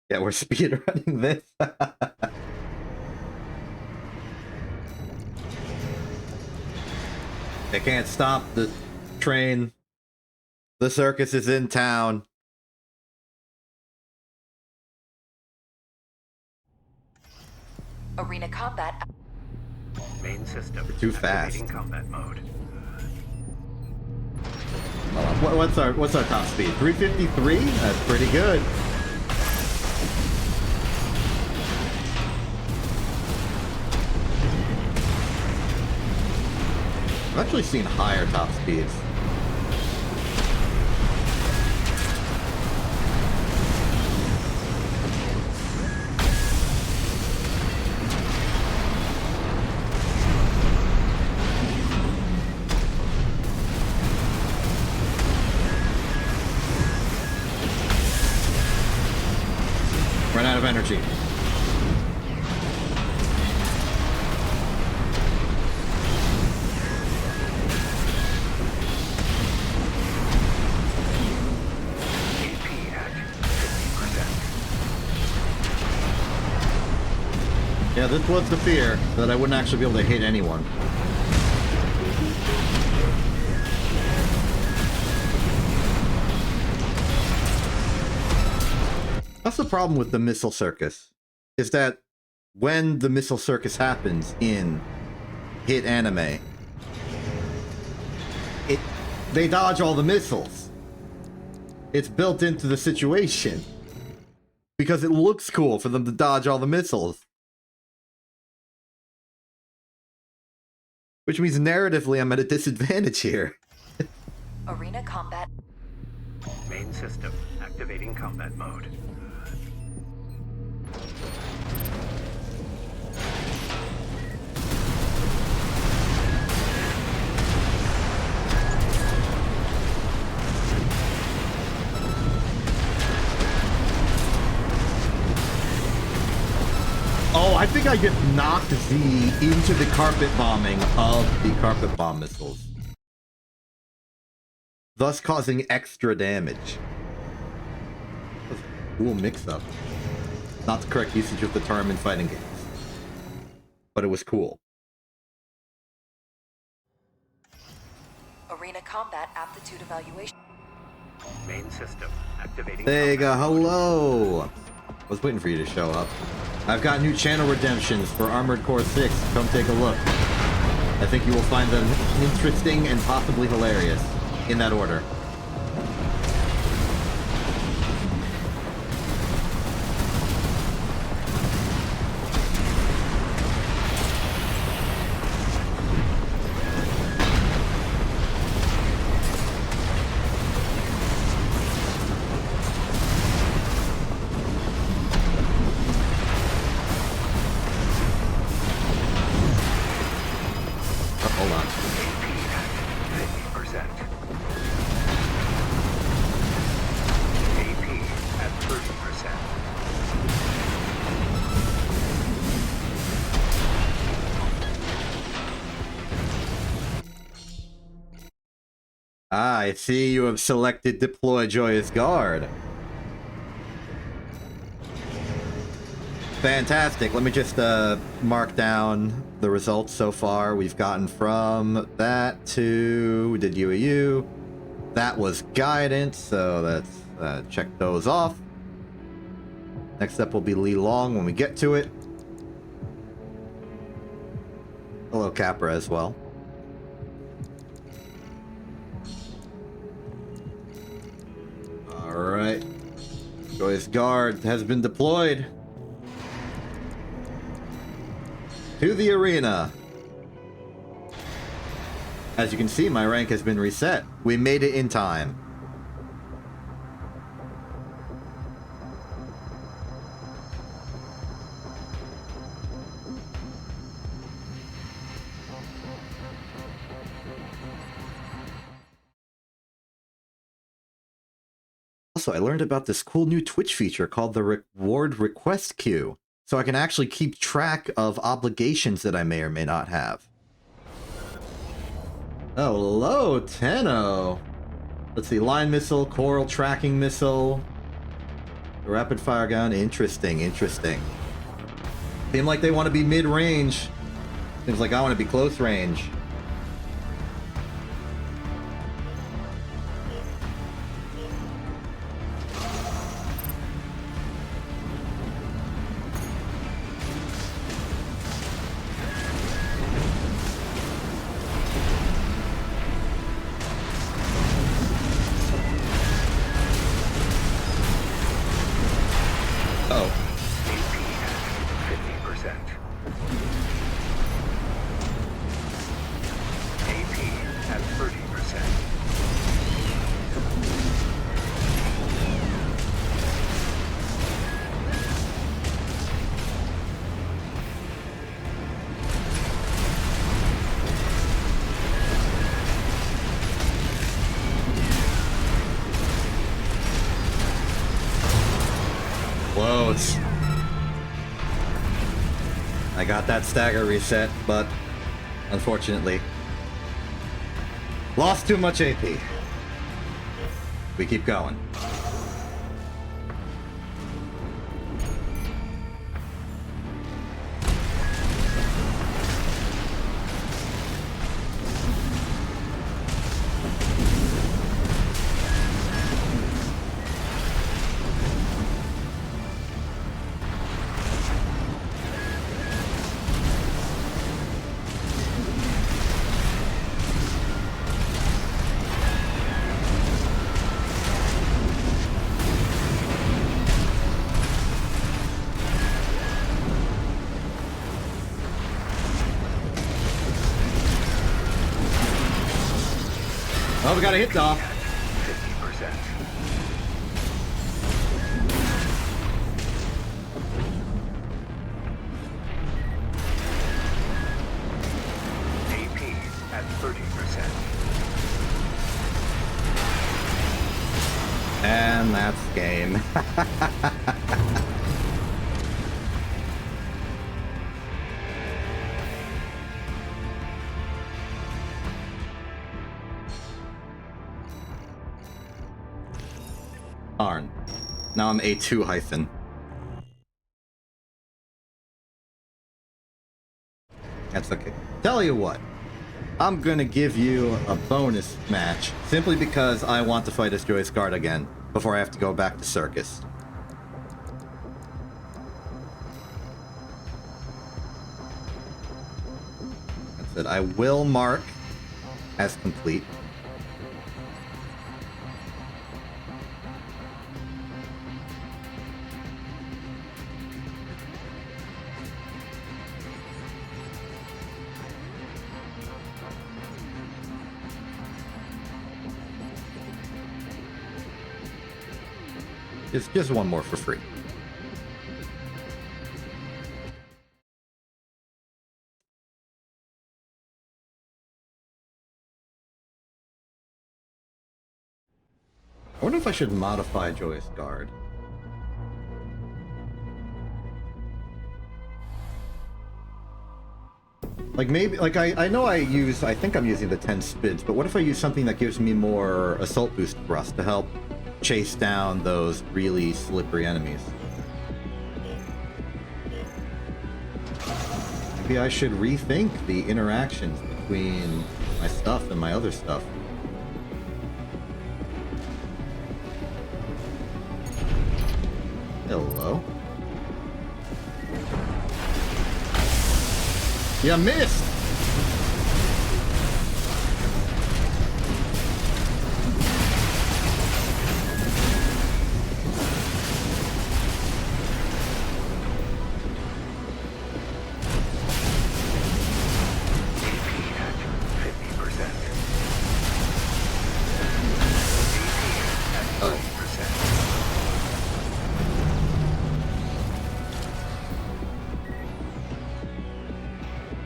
A: Yeah, we're speedrunning this. They can't stop the train. The circus is in town.
C: Arena combat.
B: Main system
A: Too fast.
B: activating combat mode.
A: What's our top speed? 353? That's pretty good. I've actually seen higher top speeds. Run out of energy. Yeah, this was the fear, that I wouldn't actually be able to hit anyone. That's the problem with the missile circus, is that when the missile circus happens in hit anime, they dodge all the missiles. It's built into the situation because it looks cool for them to dodge all the missiles. Which means narratively I'm at a disadvantage here.
C: Arena combat.
B: Main system activating combat mode.
A: Oh, I think I get knocked Z into the carpet bombing of the carpet bomb missiles, thus causing extra damage. That's a cool mix-up. Not the correct usage of the term in fighting games, but it was cool.
C: Arena combat aptitude evaluation.
B: Main system activating.
A: There you go.
B: combat mode.
A: Hello. I was waiting for you to show up. I've got new channel redemptions for Armored Core 6. Come take a look. I think you will find them interesting and possibly hilarious. In that order. Hold on.
B: 50%. AP at 30%.
A: Ah, I see you have selected Deploy Joyous Guard. Fantastic. Let me just mark down the results so far. We've gotten from that to... We did UAU. That was guidance, so let's check those off. Next up will be Lee Long when we get to it. Hello, Capra, as well. Alright. Joyous Guard has been deployed to the arena. As you can see, my rank has been reset. We made it in time. Also, I learned about this cool new Twitch feature called the Reward Request Queue, so I can actually keep track of obligations that I may or may not have. Oh, hello, Tenno. Let's see, line missile, coral tracking missile, rapid fire gun. Interesting, interesting. Seem like they want to be mid-range. Seems like I want to be close range. Close. I got that stagger reset, but unfortunately lost too much AP. We keep going. Oh, we got a hit off.
B: 50%. AP at 30%.
A: And that's game. Darn. Now I'm A2 hyphen. That's okay. Tell you what. I'm gonna give you a bonus match simply because I want to fight as Joyce Guard again before I have to go back to Circus. That's it. I will mark as complete. It's just one more for free. I wonder if I should modify Joyous Guard. Like maybe, like I know I think I'm using the 10 spids, but what if I use something that gives me more assault boost thrust to help chase down those really slippery enemies? Maybe I should rethink the interactions between my stuff and my other stuff. Hello. You missed!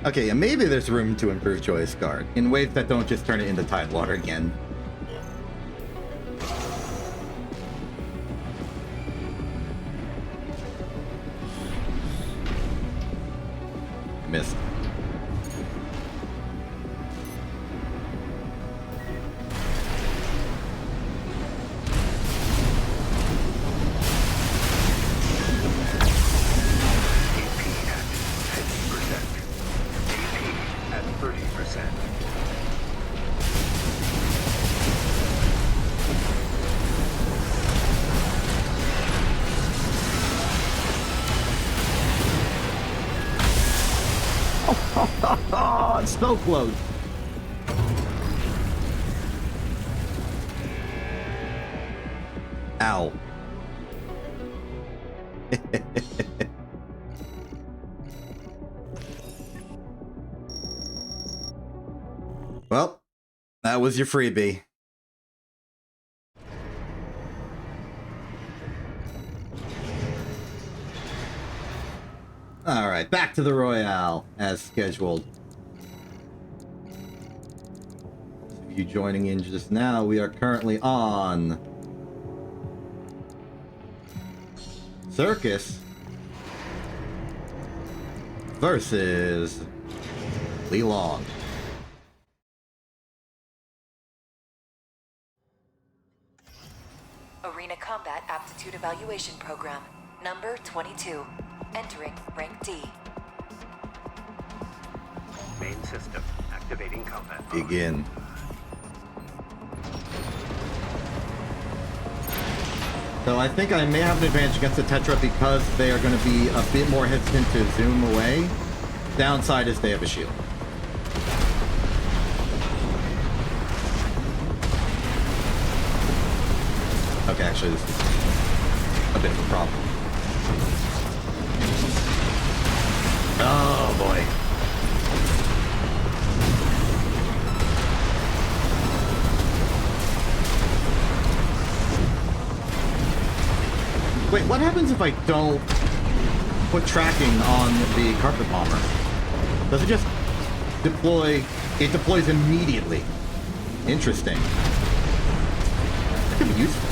A: Okay, and maybe there's room to improve Joyous Guard in ways that don't just turn it into Tidewater again. I missed. Oh, it's so close. Ow. Well, that was your freebie. Alright, back to the Royale, as scheduled. If you joining in just now, we are currently on Circus versus Lee Long.
C: Arena Combat Aptitude Evaluation Program, number 22. Entering rank D.
B: Main system activating combat mode.
A: Begin. So I think I may have an advantage against the Tetra because they are going to be a bit more hesitant to zoom away. Downside is they have a shield. Okay, actually this is a bit of a problem. Oh boy. what happens if I don't put tracking on the carpet bomber? Does it just deploy? It deploys immediately. Interesting. That could be useful.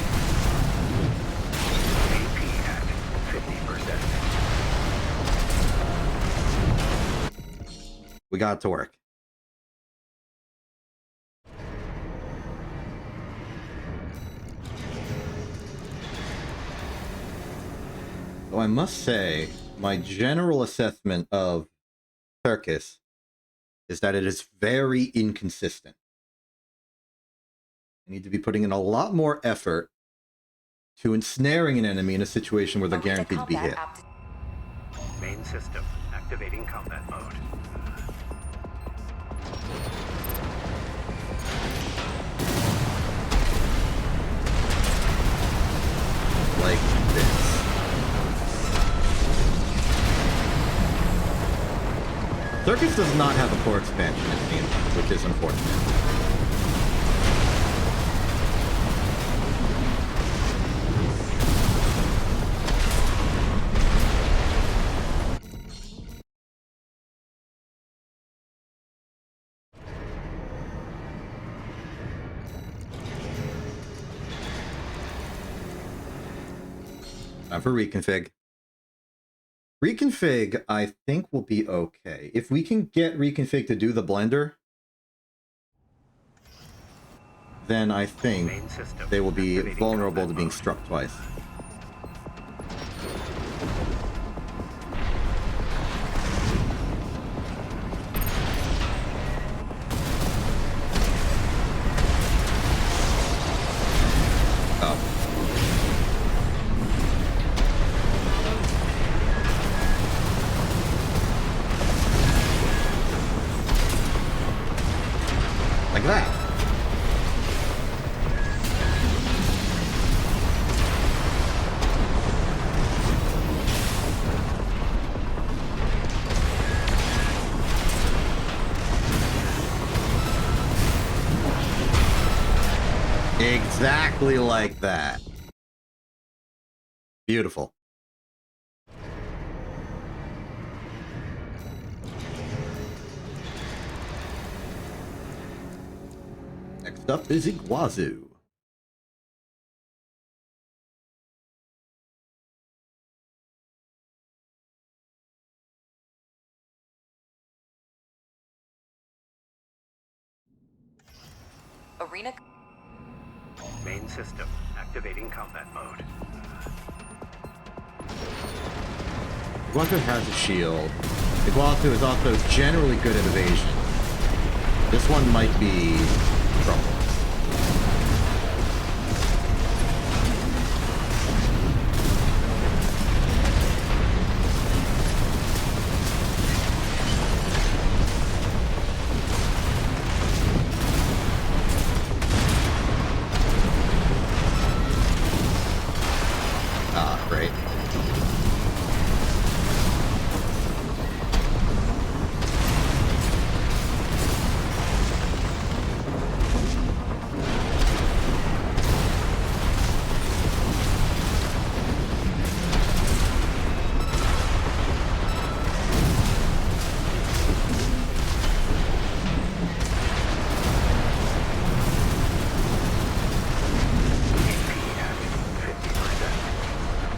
B: AP at 50%.
A: We got it to work. So I must say, my general assessment of Turkish is that it is very inconsistent. I need to be putting in a lot more effort to ensnaring an enemy in a situation where they're guaranteed to be hit.
B: Main system activating combat mode.
A: Like this. Circus does not have a core expansion, it seems, which is unfortunate. Time for reconfig. Reconfig, I think, will be okay. If we can get reconfig to do the blender, then I think they will be vulnerable to being struck twice. Like that. Exactly like that. Beautiful. Next up is Iguazu.
C: Arena.
B: Main system activating combat mode.
A: Iguazu has a shield. Iguazu is also generally good at evasion. This one might be trouble. Ah, great.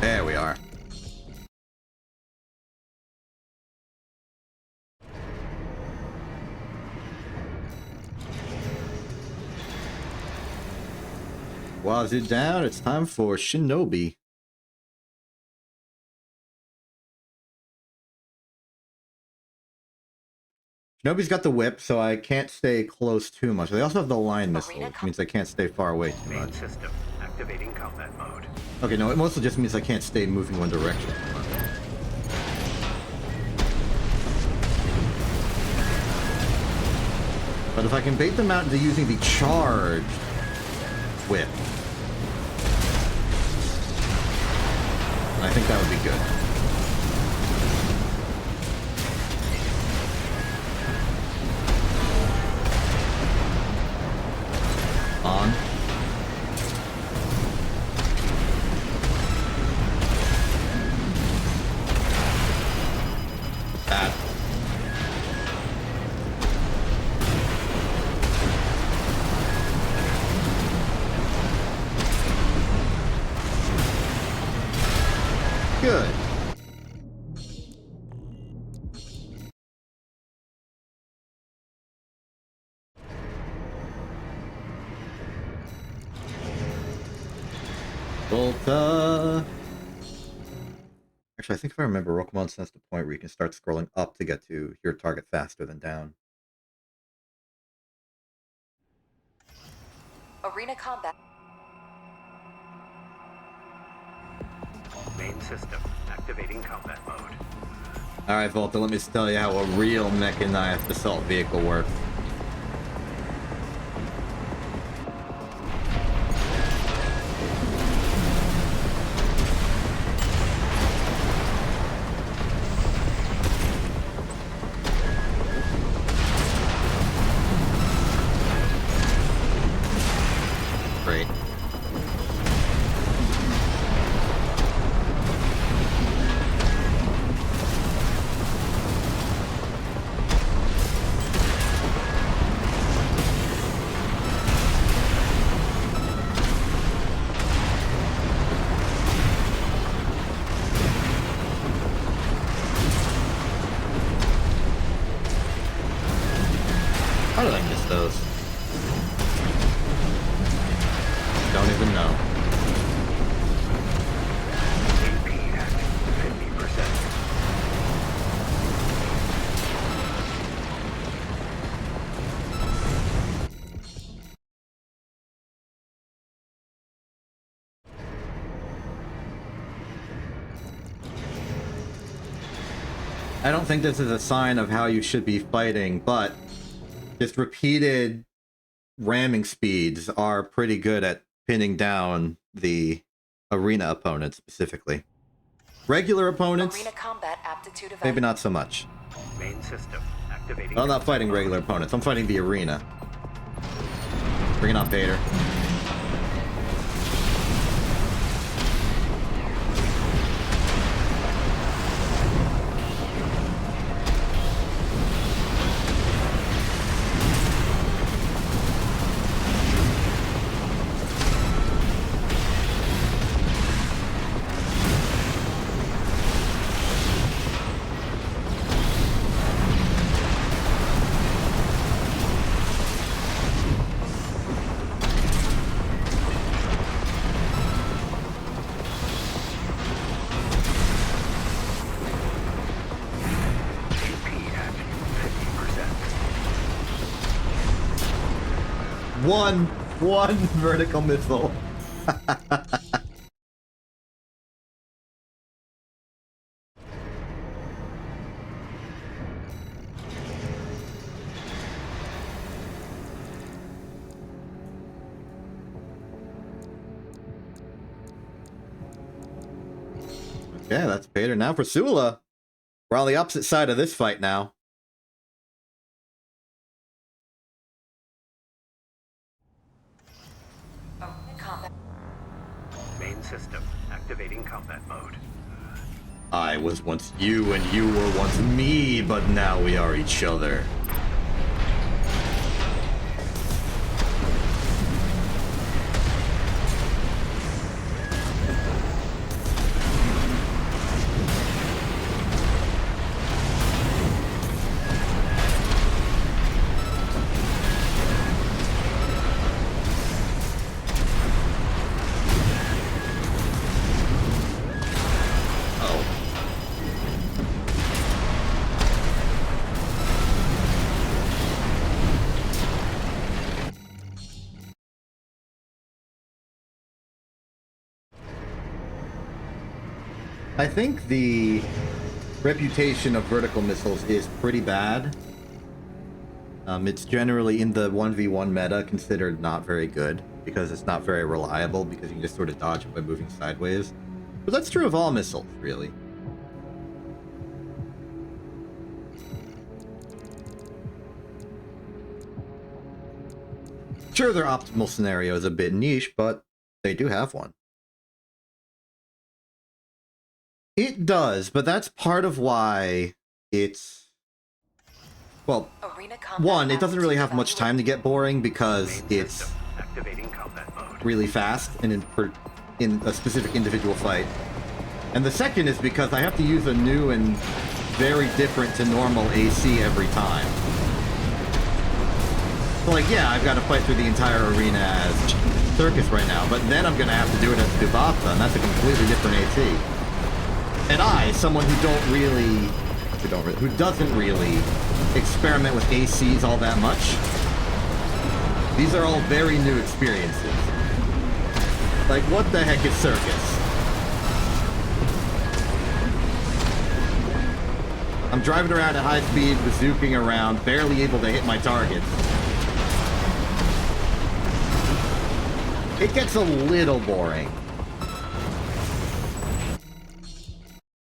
A: There we are. Wazoo down, it's time for Shinobi. Shinobi's got the whip, so I can't stay close too much. They also have the line missile, which means I can't stay far away too
B: Main
A: much.
B: system activating combat mode.
A: Okay, no, it mostly just means I can't stay moving one direction too much. But if I can bait them out into using the charged whip, I think that would be good. On. Volta. Actually, I think if I remember, Rokomon sensed a point where you can start scrolling up to get to your target faster than down.
C: Arena combat.
B: Main system activating combat mode.
A: Alright, Volta, let me just tell you how a real mechanized assault vehicle works. Great. How did I miss those? Don't even know.
B: AP at 50%.
A: I don't think this is a sign of how you should be fighting, but just repeated ramming speeds are pretty good at pinning down the arena opponents specifically. Regular opponents,
C: Arena combat aptitude
A: maybe
C: evaluation.
A: not so much.
B: Main system activating.
A: I'm not
B: combat
A: fighting
B: mode.
A: regular opponents, I'm fighting the arena. Bring it on, Vader.
B: AP at 50%.
A: One vertical missile. Okay, that's Vader. Now for Sula. We're on the opposite side of this fight now.
C: Arena combat.
B: Main system activating combat mode.
A: I was once you and you were once me, but now we are each other. I think the reputation of vertical missiles is pretty bad. It's generally in the 1v1 meta considered not very good because it's not very reliable because you can just sort of dodge it by moving sideways. But that's true of all missiles, really. Sure, their optimal scenario is a bit niche, but they do have one. It does, but that's part of why it's... Well,
C: Arena combat
A: one, it doesn't really have
C: aptitude
A: much time to get boring because
B: Main
A: it's
B: system activating combat mode.
A: really fast and in a specific individual fight. And the second is because I have to use a new and very different to normal AC every time. So like, yeah, I've got to fight through the entire arena as circus right now, but then I'm gonna have to do it at Tsubasa, and that's a completely different AT. And I, someone who doesn't really experiment with ACs all that much, these are all very new experiences. Like, what the heck is circus? I'm driving around at high speed, bazooking around, barely able to hit my targets. It gets a little boring.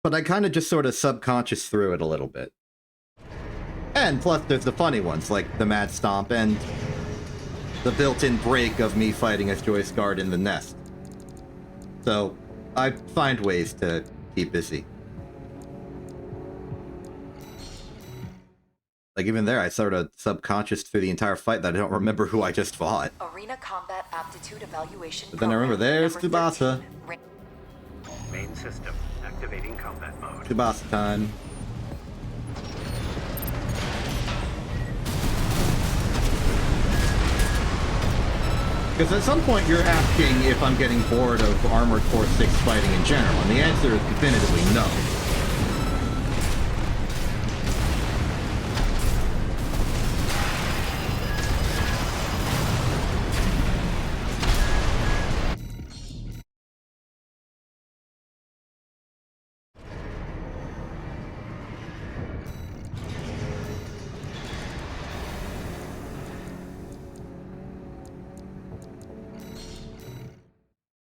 A: But I kind of just sort of subconscious through it a little bit. And plus there's the funny ones, like the Mad Stomp and the built-in break of me fighting as Joyce Guard in the nest. So, I find ways to keep busy. Like, even there, I sort of subconscious through the entire fight that I don't remember who I just fought.
C: Arena Combat Aptitude Evaluation.
A: But then I remember, there's Tsubasa.
B: Main system activating combat mode.
A: Tsubasa time. Because at some point you're asking if I'm getting bored of Armored Core 6 fighting in general, and the answer is definitively no.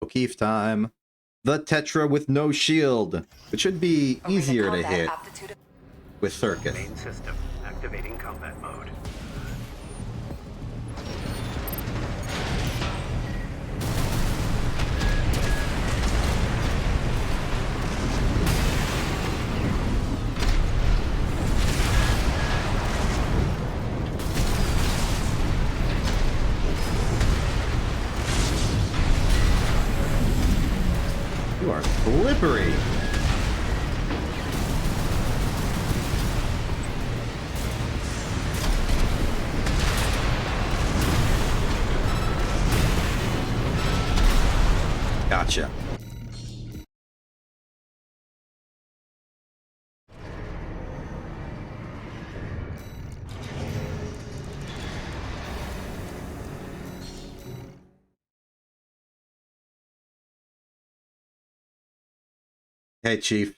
A: O'Keefe time. The Tetra with no shield, which should be easier to hit with Circus.
B: Main system activating combat mode.
A: You are slippery. Gotcha. Hey, Chief.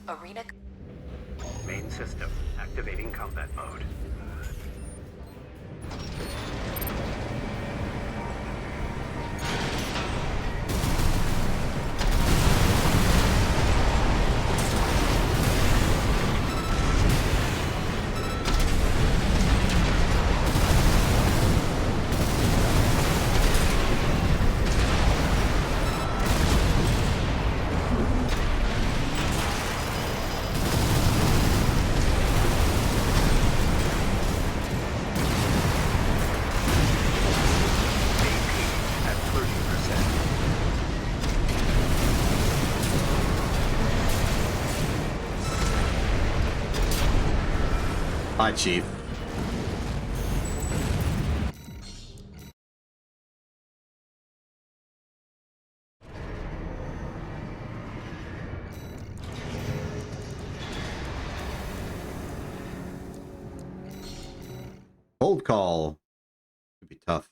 C: Arena.
B: Main system activating combat mode.
A: Hi, Chief. Cold call. Could be tough.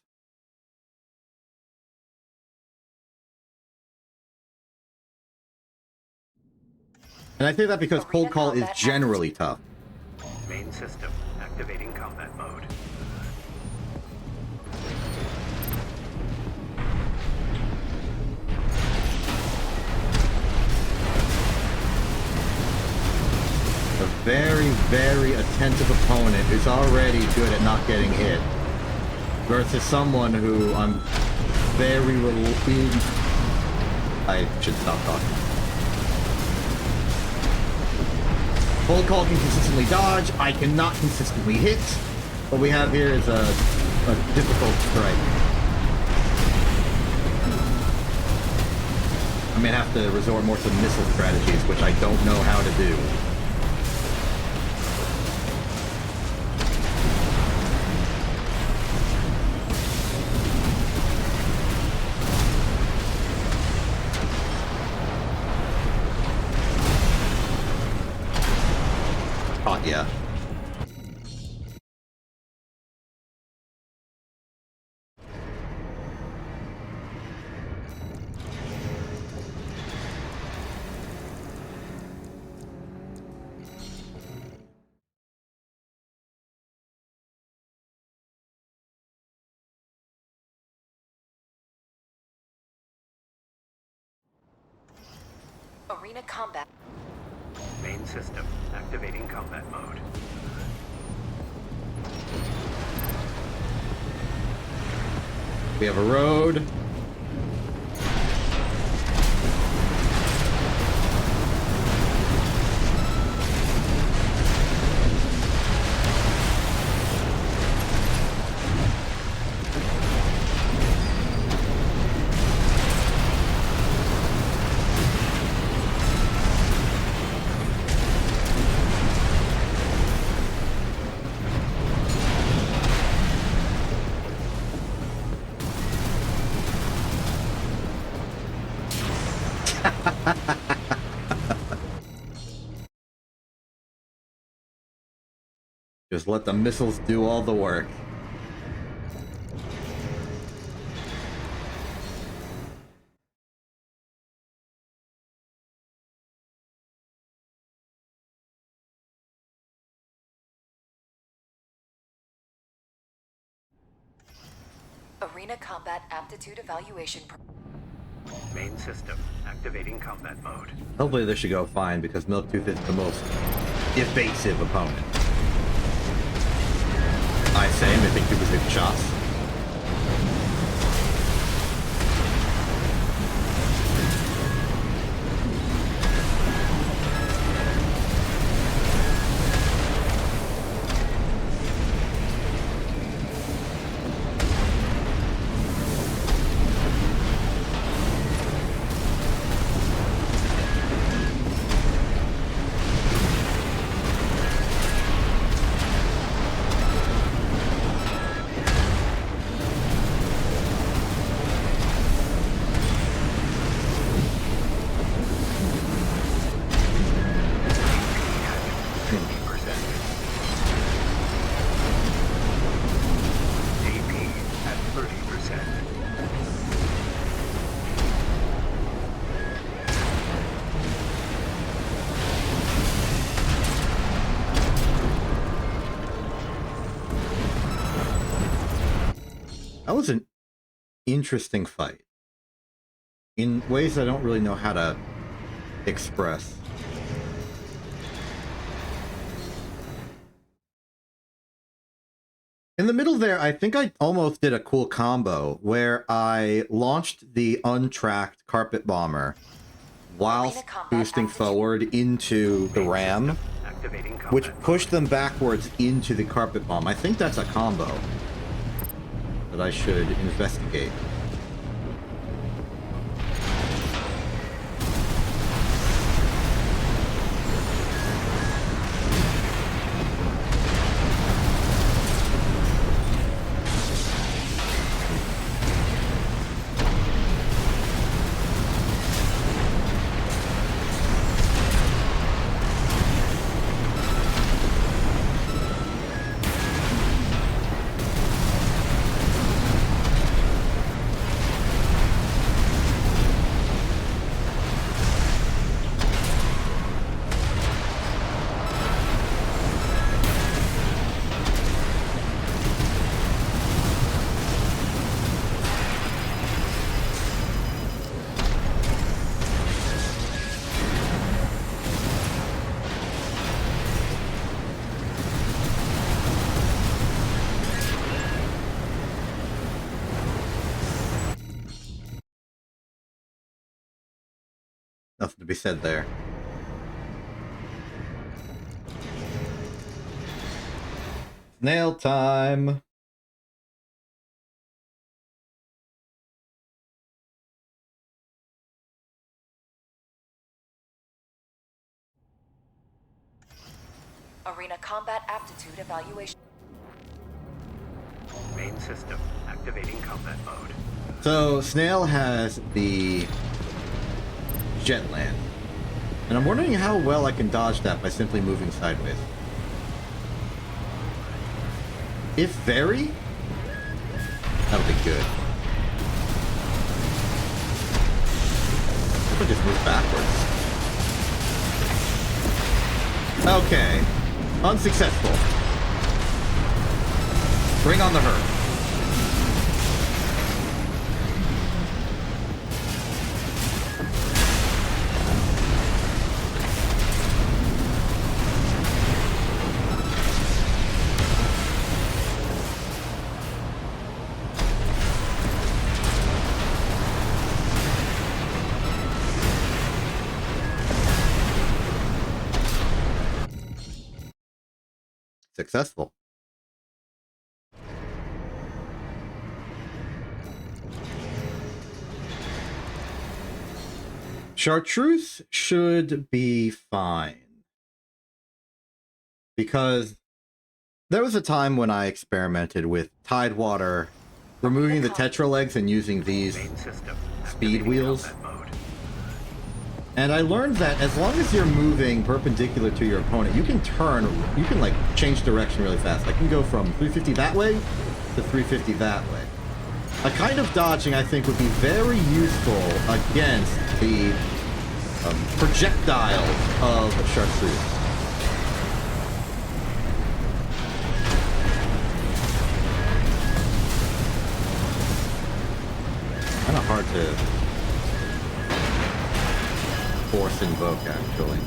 A: And I say that because cold call is generally tough.
B: Main system activating combat mode.
A: A very, very attentive opponent is already good at not getting hit. Versus someone who I'm very I should stop talking. Cold call can consistently dodge, I cannot consistently hit. What we have here is a difficult strike. I may have to resort more to missile strategies, which I don't know how to do.
C: Arena combat.
B: Main system activating combat mode.
A: We have a road. Just let the missiles do all the work.
C: Arena combat aptitude evaluation.
B: Main system activating combat mode.
A: Hopefully this should go fine because Milktooth is the most evasive opponent. I say, I think it was good shots. That was an interesting fight. In ways I don't really know how to express. In the middle there, I think I almost did a cool combo where I launched the untracked carpet bomber whilst boosting forward into the ram, which pushed them backwards into the carpet bomb. I think that's a combo that I should investigate. Nothing to be said there. Snail time.
C: Arena combat aptitude evaluation.
B: Main system activating combat mode.
A: So Snail has the Jetland, and I'm wondering how well I can dodge that by simply moving sideways. If very, that'll be good. If I just move backwards. Okay, unsuccessful. Bring on the herd. Successful. Chartreuse should be fine. Because there was a time when I experimented with Tidewater, removing the Tetra legs and using these
B: Main system.
A: speed
B: Activating
A: wheels.
B: combat mode.
A: And I learned that as long as you're moving perpendicular to your opponent, you can turn, you can like change direction really fast. I can go from 350 that way to 350 that way. A kind of dodging I think would be very useful against the projectile of Chartreuse. Kind of hard to force invoke, actually.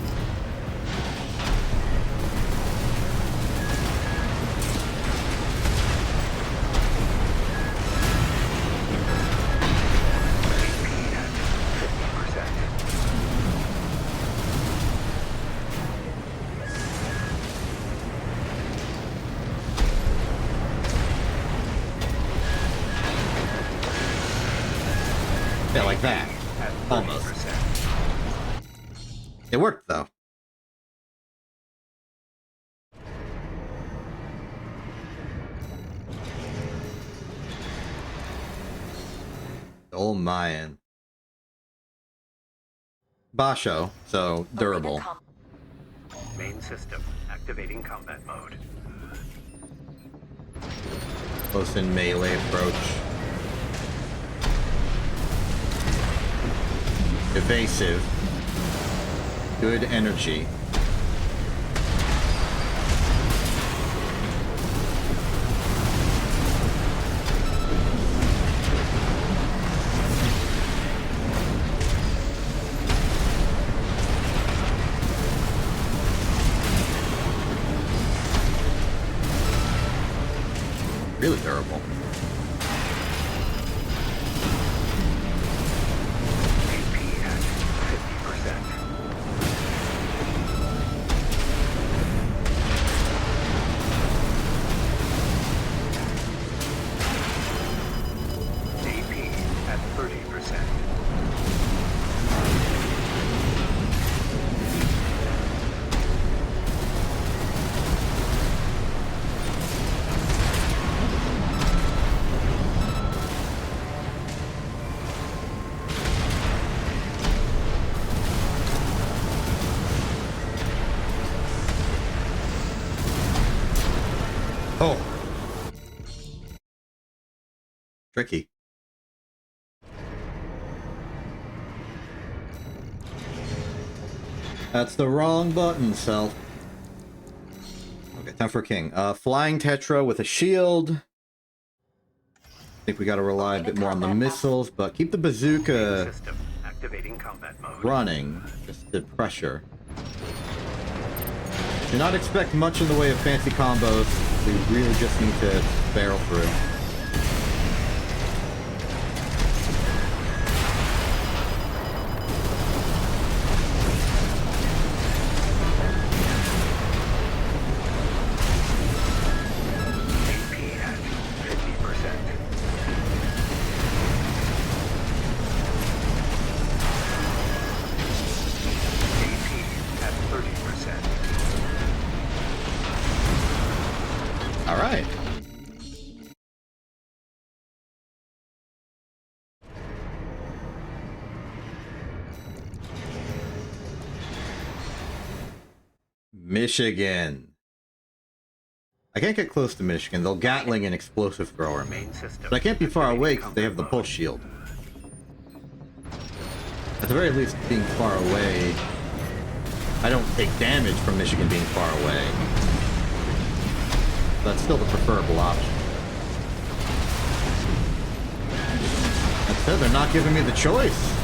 A: Yeah, like that. Almost. It worked, though. Old Mayan. Basho, so durable.
B: Main system. Activating combat mode.
A: Close in melee approach. Evasive. Good energy. Really durable.
B: AP at 50%. AP at 30%.
A: Oh. Tricky. That's the wrong button, Self. Okay, time for King. Flying Tetra with a shield. I think we gotta rely a bit more on the missiles, but keep the bazooka
B: System. Activating combat mode.
A: running, just the pressure. Do not expect much in the way of fancy combos. We really just need to barrel through.
B: AP at 50%. AP at 30%.
A: All right. Michigan. I can't get close to Michigan. They'll Gatling and explosive thrower me.
B: Main system.
A: But I can't be far
B: Activating
A: away because they have the
B: combat
A: pulse
B: mode.
A: shield. At the very least, being far away, I don't take damage from Michigan being far away. That's still the preferable option. That said, they're not giving me the choice.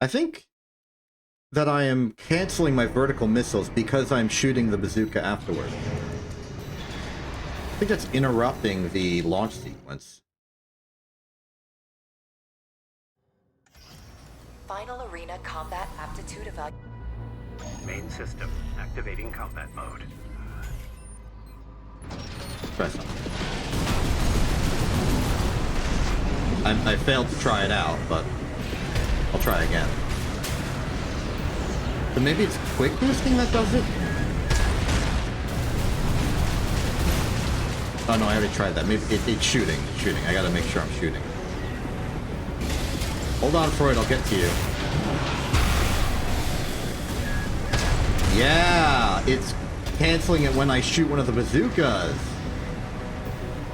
A: I think that I am canceling my vertical missiles because I'm shooting the bazooka afterward. I think that's interrupting the launch sequence.
C: Final arena combat aptitude evaluation.
B: Main system activating combat mode.
A: Try something. I failed to try it out, but I'll try again. So maybe it's quick boosting that does it? Oh no, I already tried that. Maybe it's shooting. It's shooting. I gotta make sure I'm shooting. Hold on, Freud, I'll get to you. Yeah, it's canceling it when I shoot one of the bazookas.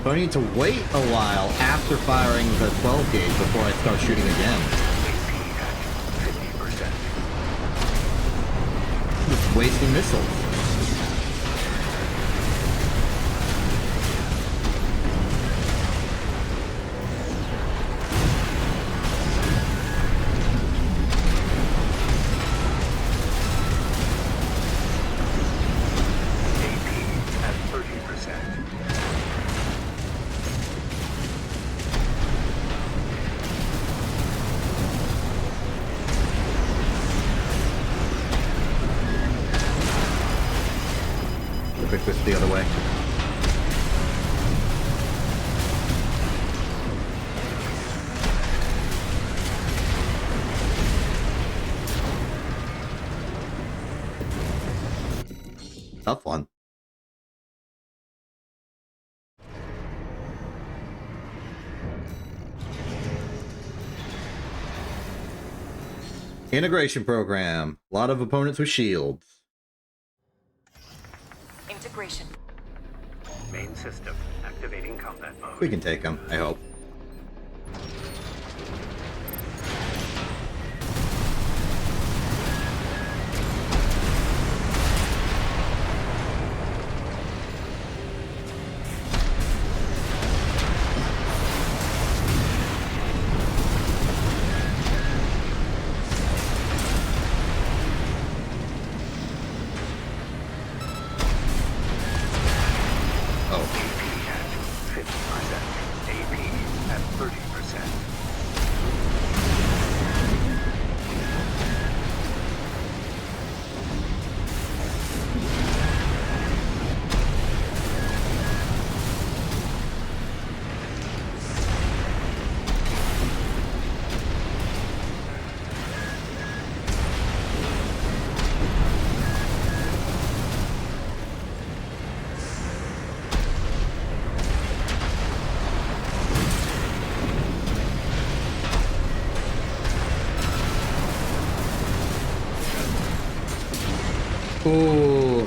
A: So I need to wait a while after firing the 12 gauge before I start shooting again.
B: AP at 50%.
A: Just wasting missiles.
B: AP at 30%.
A: Quick twist the other way. Tough one. Integration program. A lot of opponents with shields.
C: Integration.
B: Main system activating combat mode.
A: We can take them, I hope.
B: AP at 50%. AP at 30%.
A: Ooh,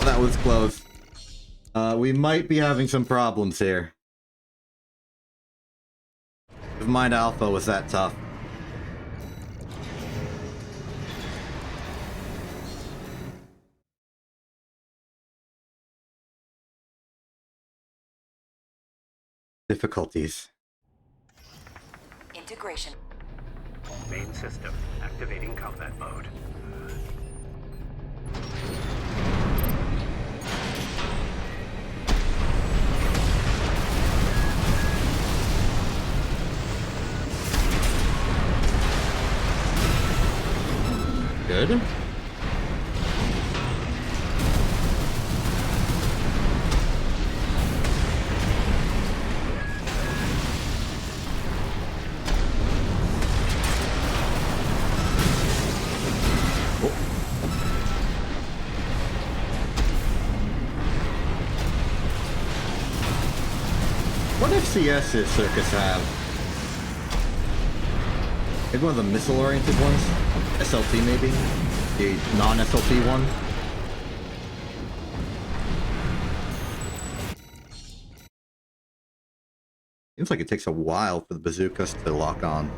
A: that was close. We might be having some problems here. If Mind Alpha was that tough. Difficulties.
C: Integration.
B: Main system activating combat mode.
A: Good. What FCSs Circus have? Maybe one of the missile-oriented ones? SLT maybe? The non-SLT one? Seems like it takes a while for the bazookas to lock on.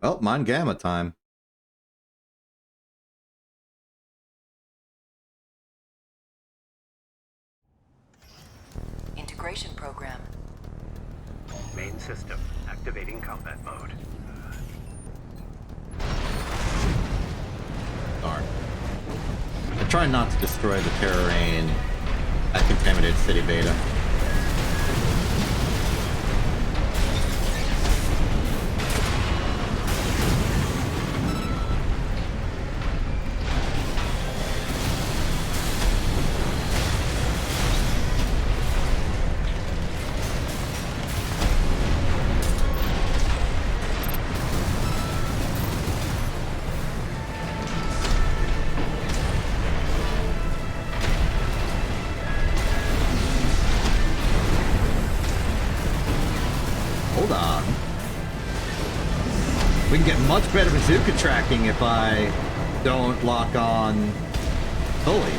A: Oh, Mind Gamma time.
C: program.
B: Main system activating combat mode.
A: Darn. I try not to destroy the terrain at Contaminated City Beta. We can get much better bazooka tracking if I don't lock on fully.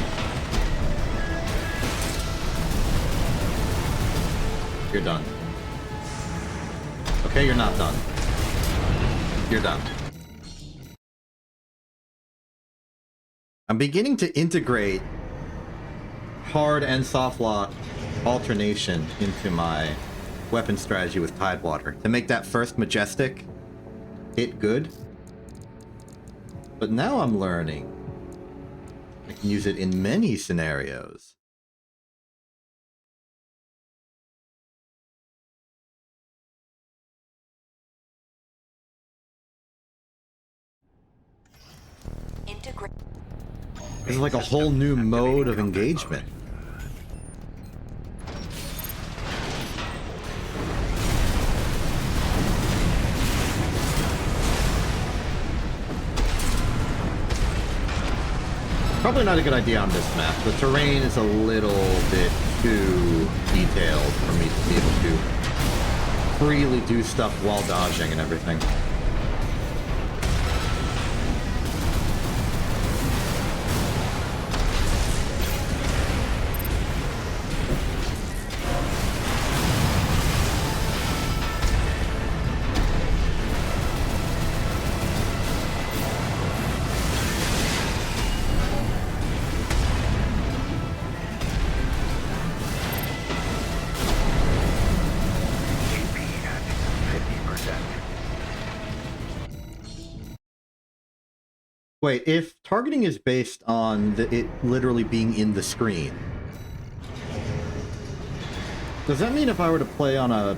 A: You're done. Okay, you're not done. You're done. I'm beginning to integrate hard and soft lock alternation into my weapon strategy with Tidewater to make that first Majestic hit good. But now I'm learning I can use it in many scenarios. This is like a whole new mode of engagement. Probably not a good idea on this map. The terrain is a little bit too detailed for me to be able to freely do stuff while dodging and everything. Wait, if targeting is based on it literally being in the screen, does that mean if I were to play on a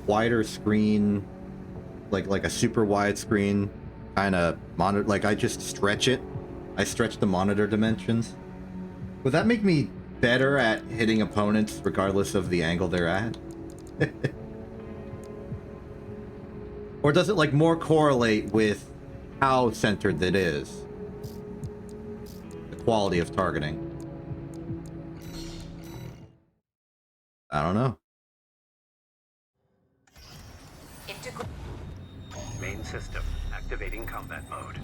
A: wider screen, like a super wide screen, kind of monitor, like I just stretch it, I stretch the monitor dimensions, would that make me better at hitting opponents regardless of the angle they're at? Or does it like more correlate with how centered it is? Quality of targeting. I don't know.
B: Main system activating combat mode.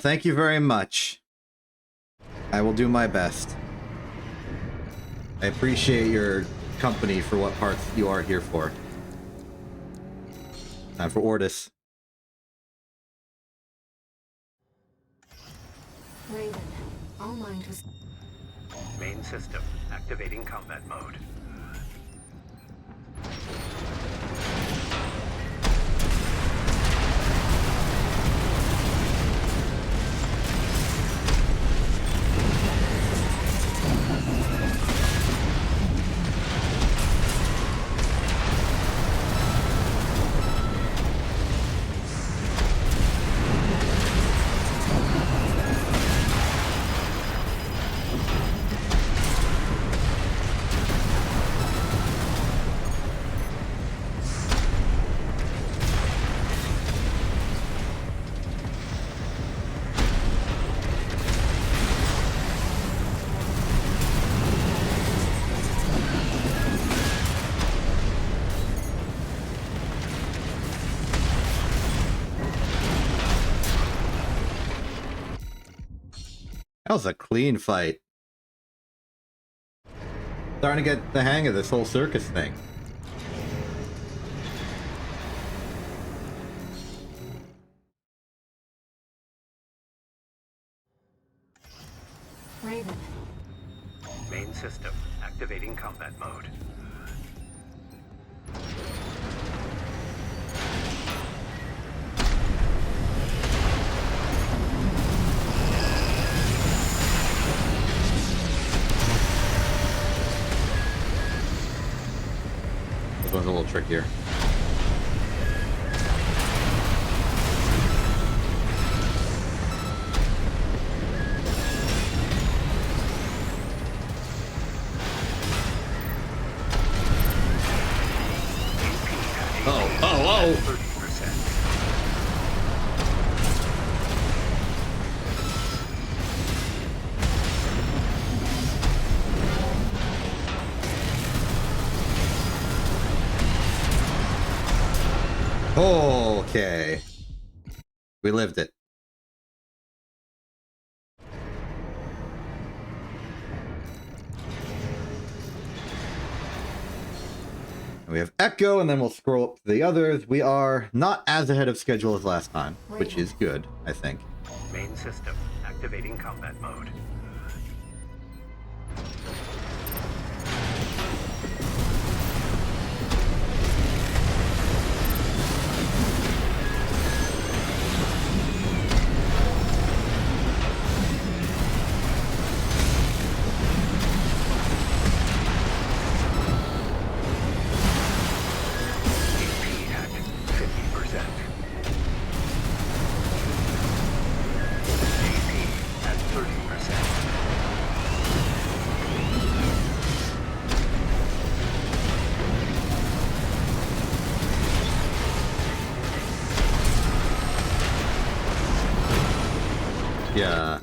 A: Thank you very much. I will do my best. I appreciate your company for what parts you are here for. Time for Ordis.
D: Raven, all mind was...
B: Main system activating combat mode.
A: That was a clean fight. Starting to get the hang of this whole circus thing.
D: Raven,
B: Main system activating combat mode.
A: This one's a little trickier. Oh!
B: 30%.
A: Okay. We lived it. And we have Echo, and then we'll scroll up to the others. We are not as ahead of schedule as last time, which is good, I think.
B: Main system activating combat mode. AP at 50%. AP at 30%.
A: Yeah.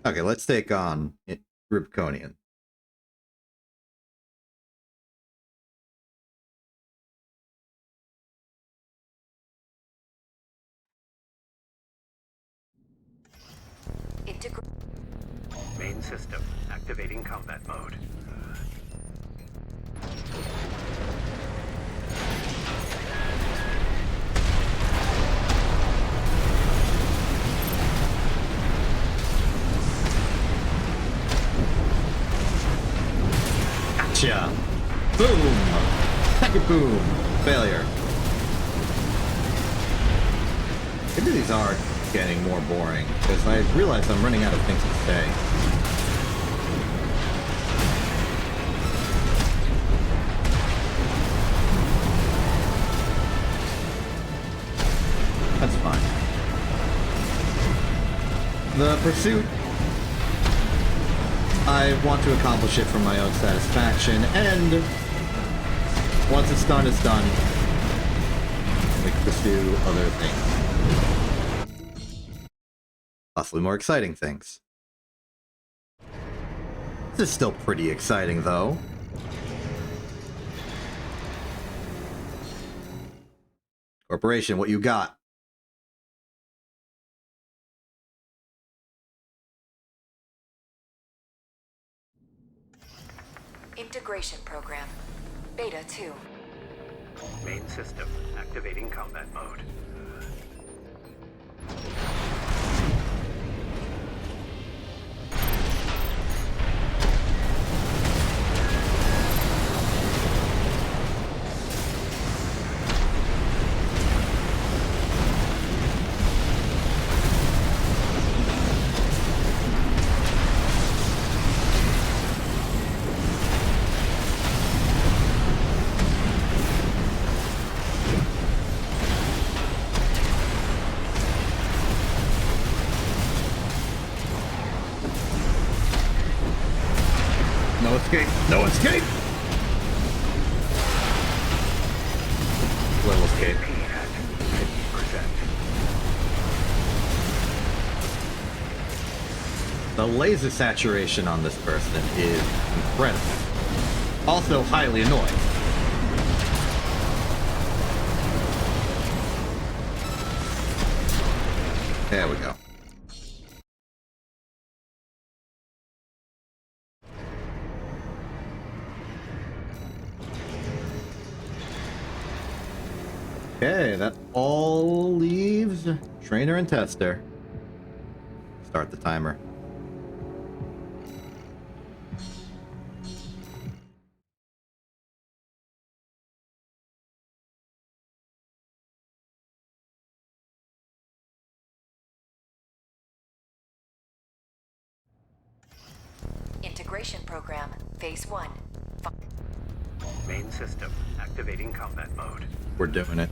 A: Okay, let's take on Rubiconian.
B: Main system activating combat mode.
A: Gotcha! Boom! Second boom! Failure. Maybe these are getting more boring, because I realize I'm running out of things to say. That's fine. The pursuit, I want to accomplish it for my own satisfaction, and once it's done, it's done. We can pursue other things. Possibly more exciting things. This is still pretty exciting, though. Corporation, what you got?
C: Integration program. Beta 2.
B: Main system activating combat mode.
A: No escape! No escape! Little escape.
B: AP at 50%.
A: The laser saturation on this person is incredible. Also highly annoying. There we go. Okay, that all leaves trainer and tester. Start the timer.
C: Integration program, phase 1.
B: Main system activating combat mode.
A: We're doing it.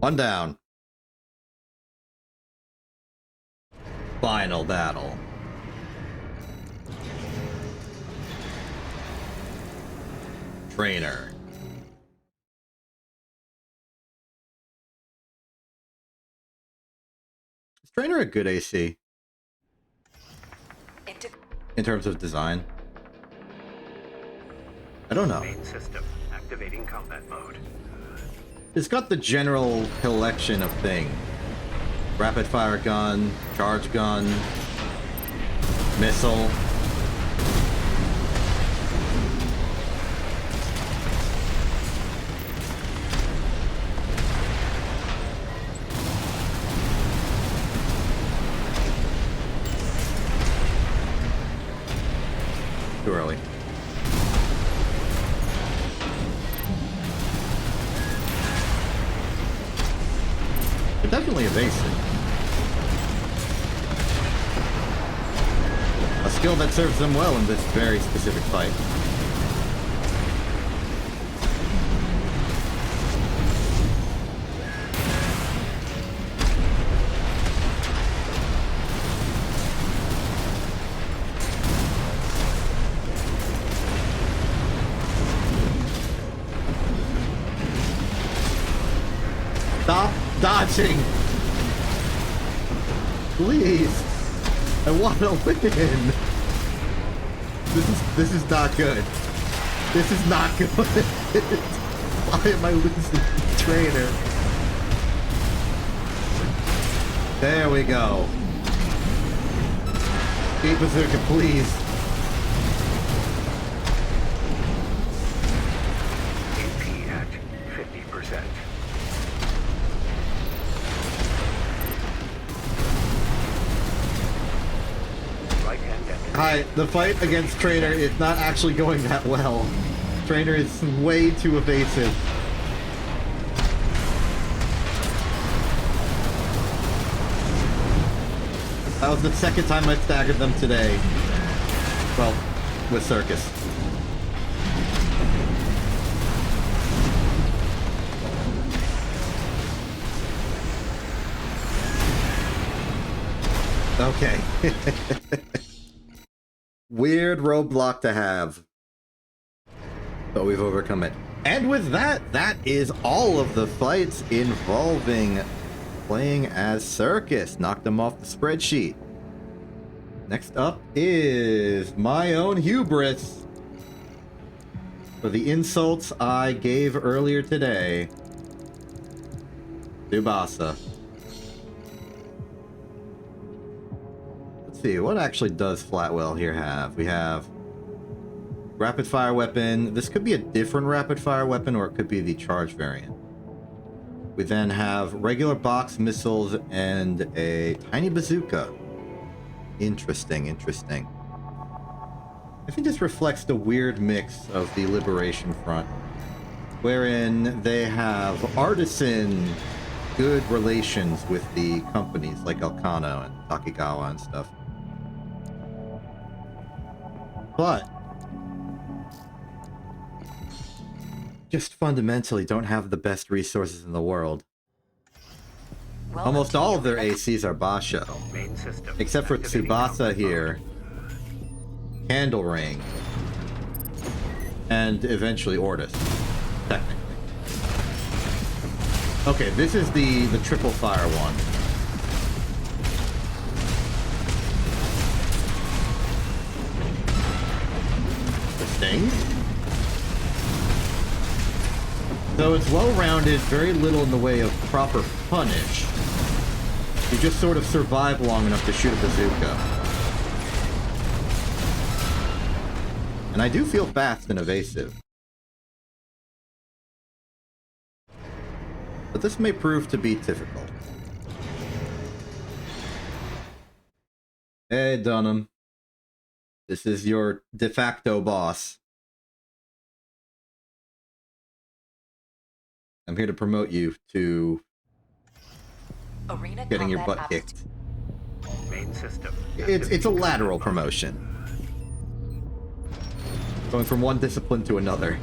A: One down. Final battle. Trainer. Is Trainer a good AC? In terms of design? I don't know.
B: Main system activating combat mode.
A: It's got the general collection of things. Rapid fire gun, charge gun, missile. Too early. They're definitely evasive. A skill that serves them well in this very specific fight. Stop dodging! Please! I want to win! This is not good. This is not good. Why am I losing the trainer? There we go. Beat Bazooka, please.
B: AP at 50%.
A: Hi, the fight against Trainer is not actually going that well. Trainer is way too evasive. That was the second time I've staggered them today. Well, with Circus. Okay. Weird roadblock to have. But we've overcome it. And with that, that is all of the fights involving playing as Circus. Knocked them off the spreadsheet. Next up is my own hubris for the insults I gave earlier today. Tsubasa. Let's see, what actually does Flatwell here have? We have Rapid fire weapon. This could be a different rapid fire weapon, or it could be the charge variant. We then have regular box missiles and a tiny bazooka. Interesting, interesting. I think this reflects the weird mix of the Liberation Front, wherein they have artisan good relations with the companies like Elcano and Takigawa and stuff. But just fundamentally don't have the best resources in the world. Almost all of their ACs are Basho.
B: Main system.
A: Except for
B: Activating
A: Tsubasa
B: combat
A: here, Candle Ring, and eventually Ortis, technically. Okay, this is the triple fire one. The Sting? So it's well-rounded, very little in the way of proper punish. You just sort of survive long enough to shoot a bazooka. And I do feel fast and evasive. But this may prove to be difficult. Hey, Dunham. This is your de facto boss. I'm here to promote you to
C: Arena
A: getting your
C: combat
A: butt kicked.
B: Main system.
A: It's a lateral
B: Activating
A: promotion. Going from one discipline to another.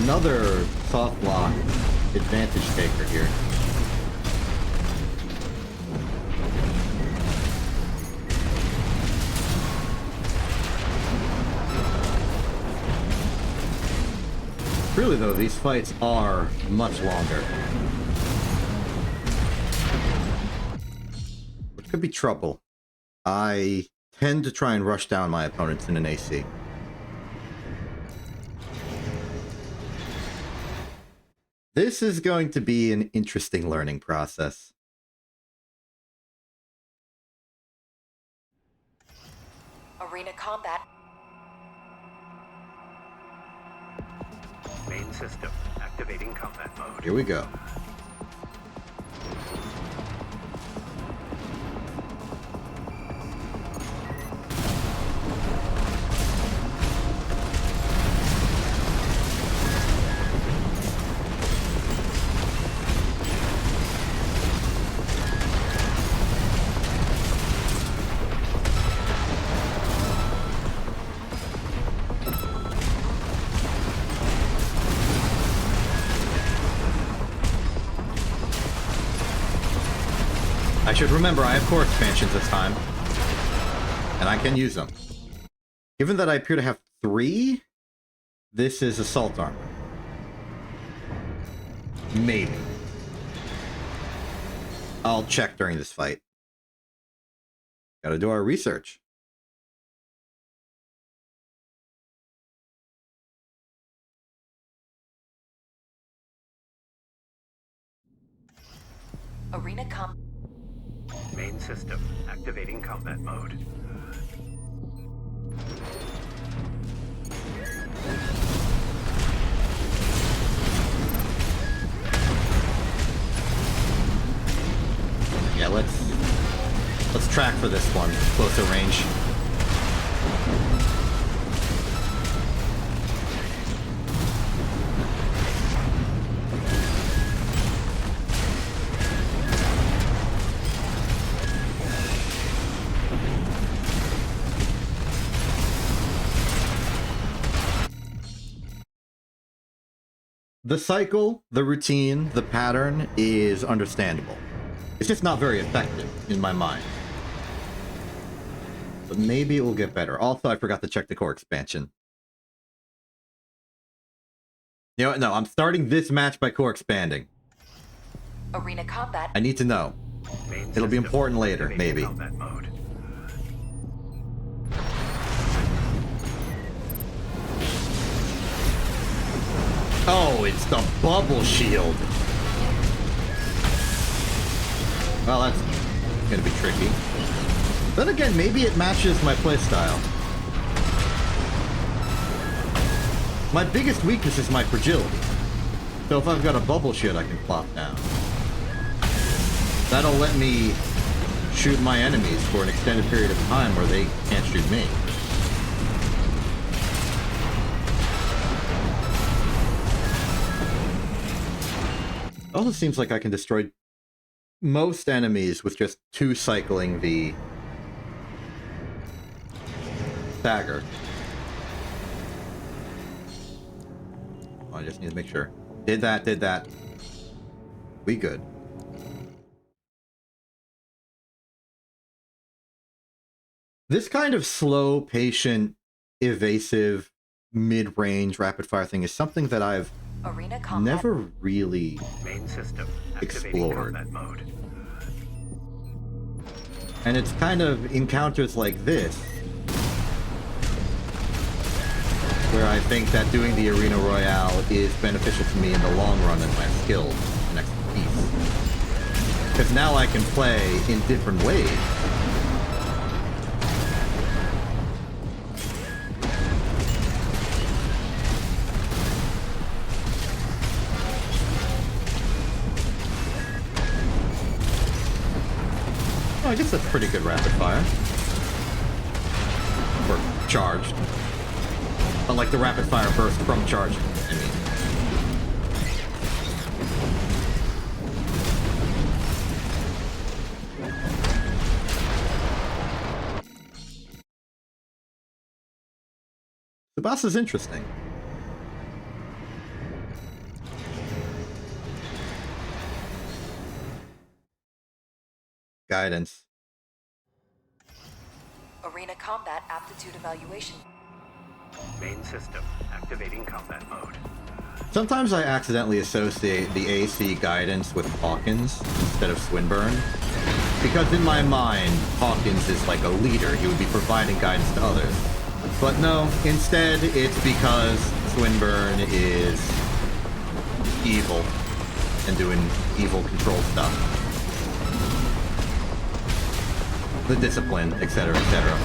A: Another soft lock advantage taker here. Really though, these fights are much longer. Which could be trouble. I tend to try and rush down my opponents in an AC. This is going to be an interesting learning process.
C: Arena combat.
B: Main system. Activating combat mode.
A: Here we go. I should remember I have core expansions this time, and I can use them. Given that I appear to have 3, this is assault armor. Maybe. I'll check during this fight. Gotta do our research.
C: Arena com.
B: Main system. Activating combat mode.
A: Yeah, let's track for this one. Closer range. The cycle, the routine, the pattern is understandable. It's just not very effective in my mind. But maybe it will get better. Also, I forgot to check the core expansion. You know what? No, I'm starting this match by core expanding.
C: Arena combat.
A: I need to know.
B: Main
A: It'll be
B: system
A: important later,
B: activating
A: maybe.
B: combat mode.
A: Oh, it's the bubble shield. Well, that's gonna be tricky. Then again, maybe it matches my playstyle. My biggest weakness is my fragility. So if I've got a bubble shield I can plop down, that'll let me shoot my enemies for an extended period of time where they can't shoot me. Also seems like I can destroy most enemies with just 2 cycling the dagger. Oh, I just need to make sure. Did that. We good. This kind of slow, patient, evasive, mid-range rapid-fire thing is something that I've
C: Arena combat.
A: never really
B: Main system activating
A: explored.
B: combat mode.
A: And it's kind of encounters like this where I think that doing the Arena Royale is beneficial to me in the long run in my skills and expertise. Because now I can play in different ways. Oh, I guess that's pretty good rapid fire. Or charged. Unlike the rapid fire burst from charging, I mean. The boss is interesting. Guidance.
C: Arena combat aptitude evaluation.
B: Main system activating combat mode.
A: Sometimes I accidentally associate the AC guidance with Hawkins instead of Swinburne. Because in my mind, Hawkins is like a leader. He would be providing guidance to others. But no, instead it's because Swinburne is evil and doing evil control stuff. The discipline, etc., etc.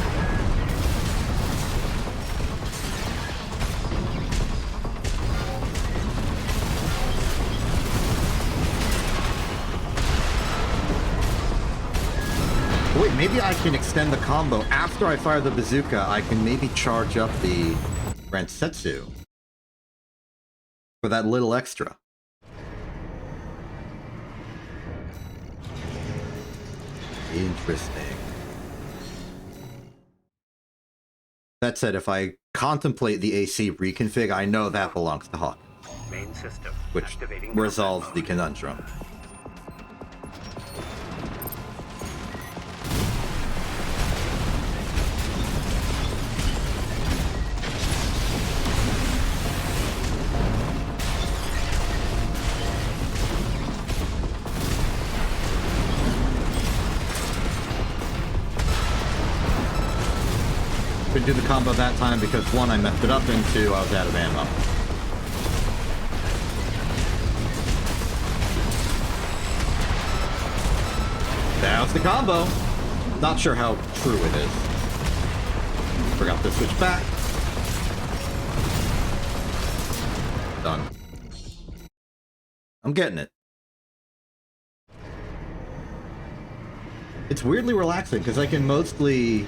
A: Wait, maybe I can extend the combo. After I fire the bazooka, I can maybe charge up the Ransetsu for that little extra. Interesting. That said, if I contemplate the AC reconfig, I know that belongs to Hawk,
B: Main system
A: which
B: activating
A: resolves
B: combat
A: the
B: mode.
A: conundrum. Couldn't do the combo that time because 1, I messed it up, and 2, I was out of ammo. That's the combo. Not sure how true it is. Forgot to switch back. Done. I'm getting it. It's weirdly relaxing because I can mostly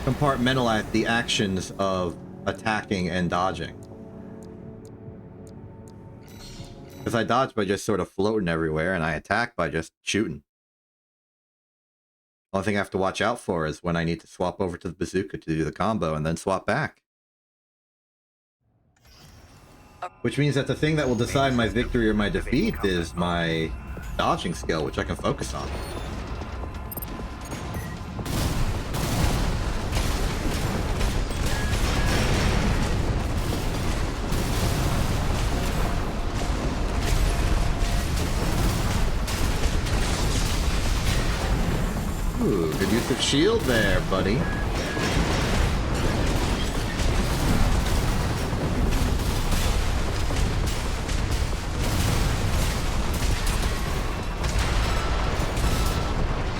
A: compartmentalize the actions of attacking and dodging. Because I dodge by just sort of floating everywhere, and I attack by just shooting. Only thing I have to watch out for is when I need to swap over to the bazooka to do the combo and then swap back. Which means that the thing that will decide my victory or my defeat is my dodging skill, which I can focus on. Massive shield there, buddy.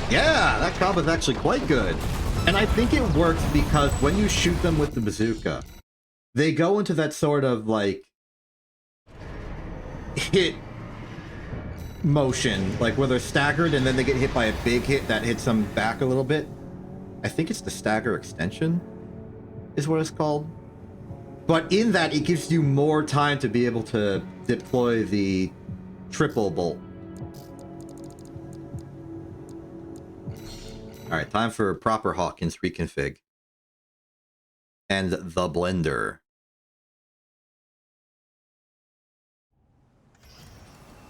A: Yeah, that combo is actually quite good. And I think it works because when you shoot them with the bazooka, they go into that sort of, like, hit motion, like where they're staggered and then they get hit by a big hit that hits them back a little bit. I think it's the stagger extension is what it's called. But in that, it gives you more time to be able to deploy the triple bolt. Alright, time for proper Hawkins reconfig. And the blender.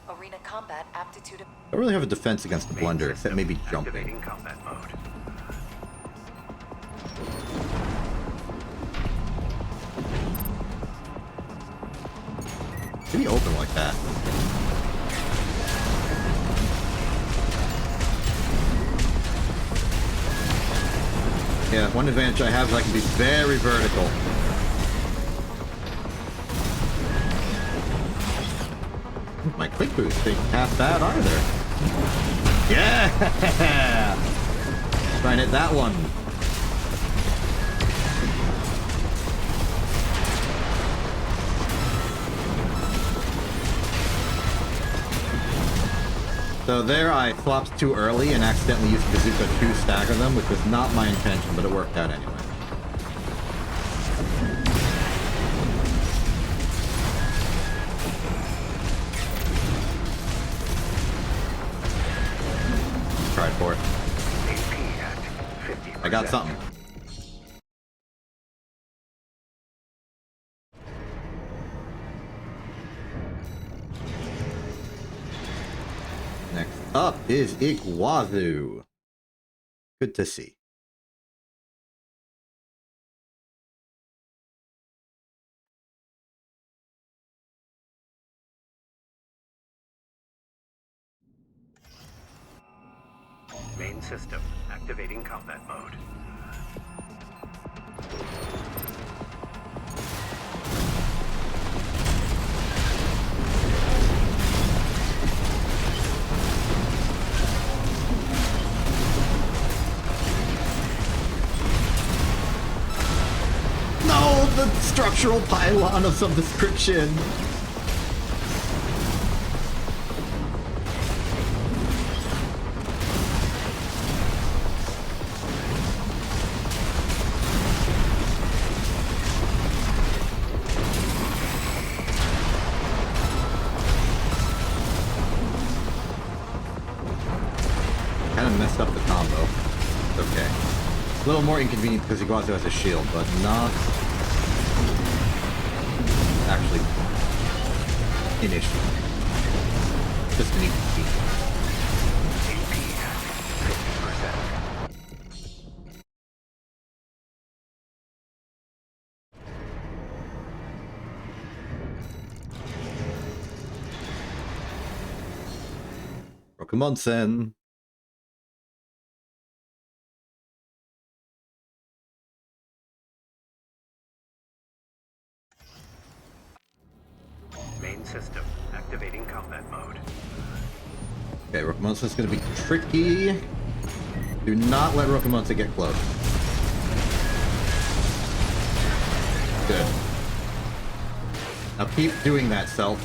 C: Arena combat aptitude.
A: I don't really have a defense against the
B: Main
A: blender,
B: system
A: except maybe jumping.
B: activating combat mode.
A: Maybe open like that. Yeah, one advantage I have is I can be very vertical. My quick boost ain't half bad either. Yeah! Try and hit that one. So there I flopped too early and accidentally used Bazooka to stagger them, which was not my intention, but it worked out anyway. Tried for it.
B: AP at 50%.
A: I got something. Next up is Iguazu. Good to see.
B: Main system activating combat mode.
A: No, the structural pylon of some description. Kind of messed up the combo. It's okay. A little more inconvenient because Iguazu has a shield, but not actually an issue. Just an inconvenience.
B: AP at 50%.
A: Rokumonsen.
B: Main system activating combat mode.
A: Okay, Rokumonsen's gonna be tricky. Do not let Rokumonsen get close. Good. Now keep doing that, Self.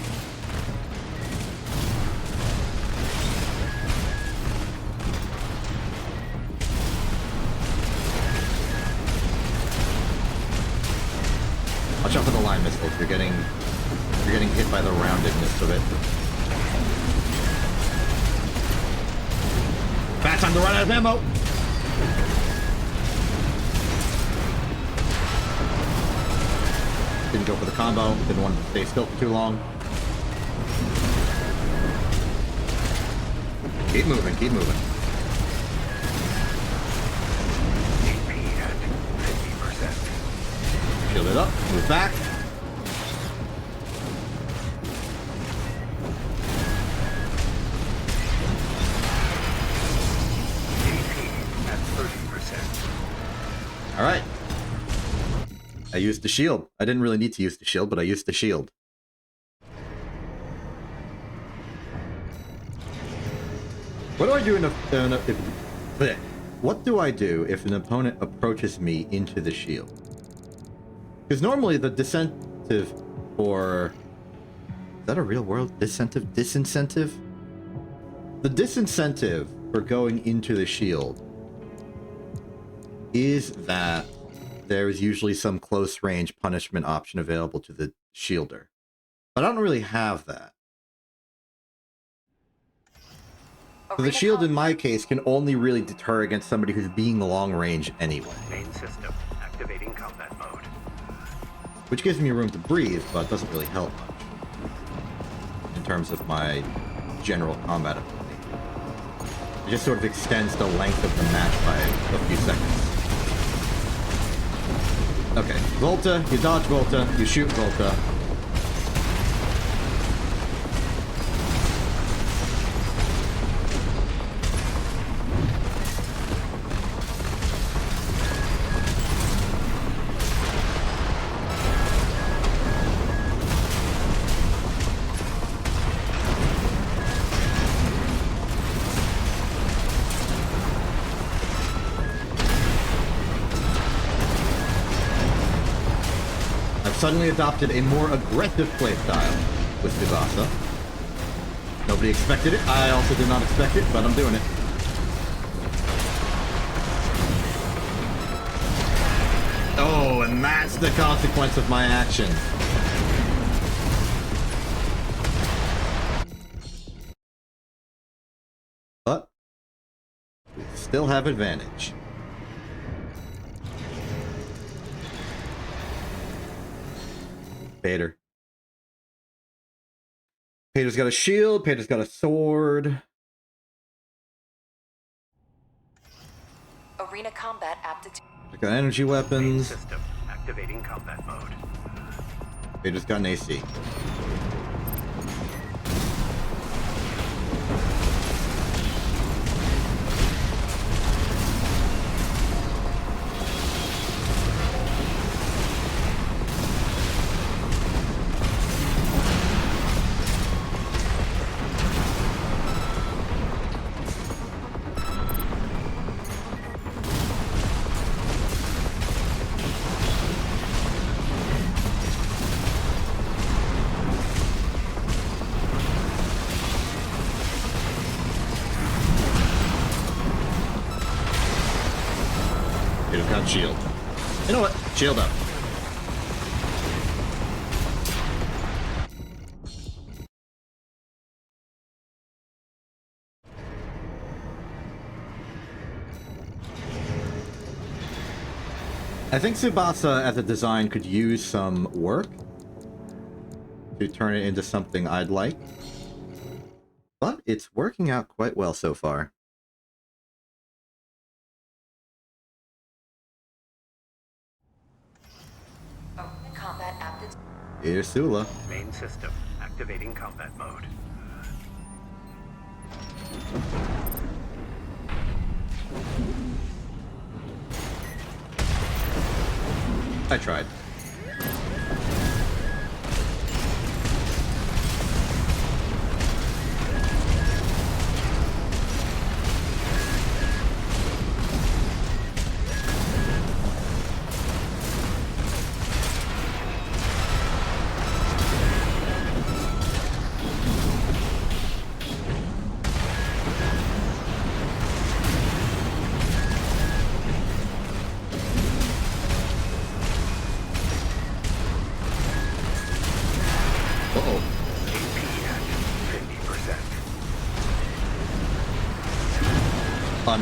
A: Watch out for the line missiles. You're getting hit by the roundedness of it. Bad time to run out of ammo! Didn't go for the combo. Didn't want to stay still for too long. Keep moving, keep moving.
B: AP at 50%.
A: Shield it up, move back.
B: AP at 30%.
A: Alright. I used the shield. I didn't really need to use the shield, but I used the shield. What do I do what do I do if an opponent approaches me into the shield? Because normally the disincentive for... Is that a real world disincentive? The disincentive for going into the shield is that there is usually some close range punishment option available to the shielder. But I don't really have that. So the shield in my case can only really deter against somebody who's being long range anyway.
B: Main system activating combat mode.
A: Which gives me room to breathe, but doesn't really help much in terms of my general combat ability. It just sort of extends the length of the match by a few seconds. Okay, Volta, you dodge Volta, you shoot Volta. Suddenly adopted a more aggressive playstyle with Tsubasa. Nobody expected it. I also did not expect it, but I'm doing it. Oh, and that's the consequence of my action. But we still have advantage. Pater. Pater's got a shield. Pater's got a sword.
C: Arena combat aptitude.
A: Pater's got energy weapons.
B: Main system activating combat mode.
A: Pater's got an AC. Shield. You know what? Shield up. I think Tsubasa as a design could use some work to turn it into something I'd like. But it's working out quite well so far.
C: Combat aptitude.
A: Here's Sula.
B: Main system activating combat mode.
A: I tried.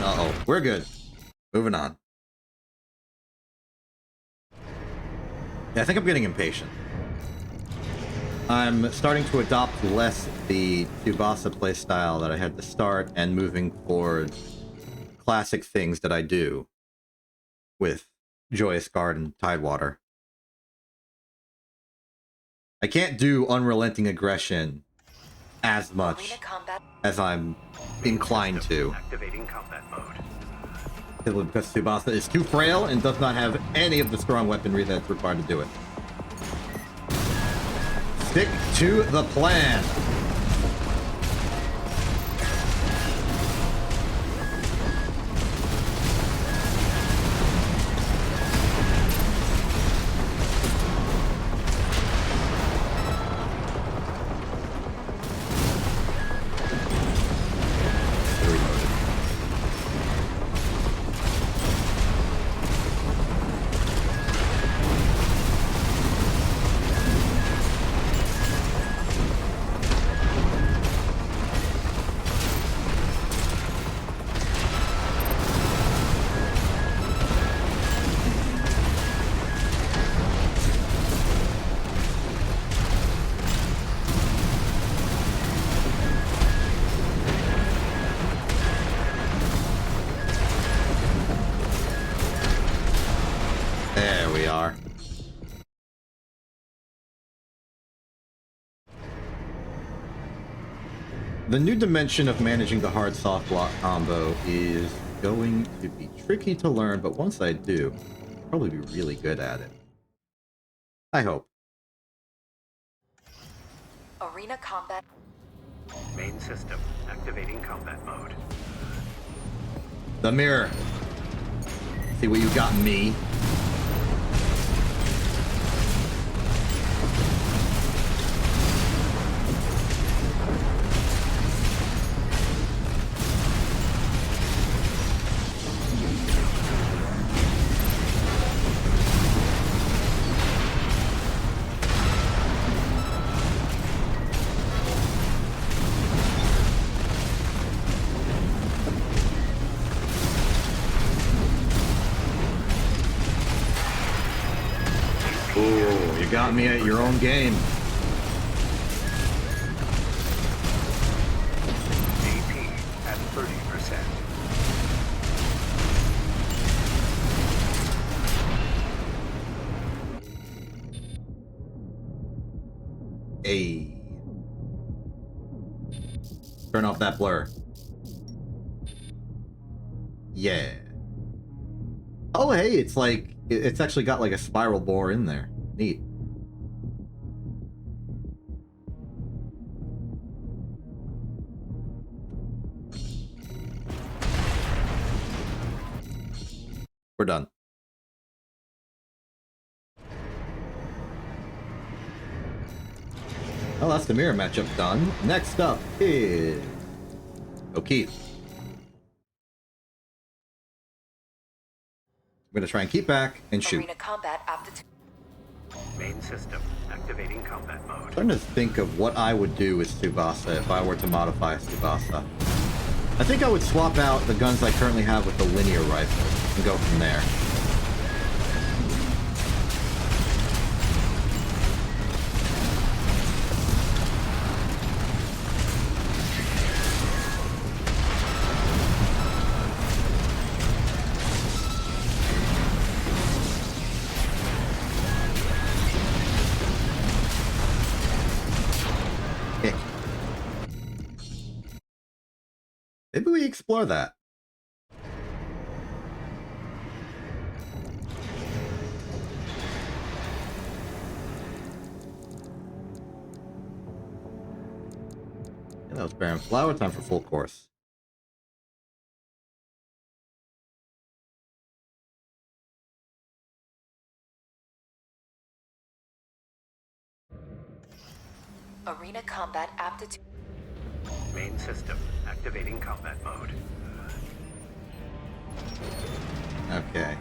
A: Uh-oh. We're good. Moving on. Yeah, I think I'm getting impatient. I'm starting to adopt less the Tsubasa playstyle that I had to start and moving forward classic things that I do with Joyous Guard and Tidewater. I can't do unrelenting aggression as much as I'm inclined to.
B: Activating combat mode.
A: Simply because Tsubasa is too frail and does not have any of the strong weaponry that's required to do it. Stick to the plan. There we are. The new dimension of managing the hard-soft block combo is going to be tricky to learn, but once I do, I'll probably be really good at it. I hope.
C: Arena combat.
B: Main system activating combat mode.
A: The mirror. See what you got, me. Ooh, you got me at your own game.
B: AP at 30%.
A: Hey. Turn off that blur. Yeah. Oh, hey, it's like, it's actually got like a spiral bore in there. Neat. We're done. Well, that's the mirror matchup done. Next up is O'Keefe. I'm gonna try and keep back and shoot.
C: Arena combat aptitude.
B: Main system activating combat mode.
A: I'm trying to think of what I would do with Tsubasa if I were to modify Tsubasa. I think I would swap out the guns I currently have with the linear rifle and go from there. Maybe we explore that. Yeah, that was Baron Flower. Time for full course.
C: Arena combat aptitude.
B: Main system activating combat mode.
A: Okay.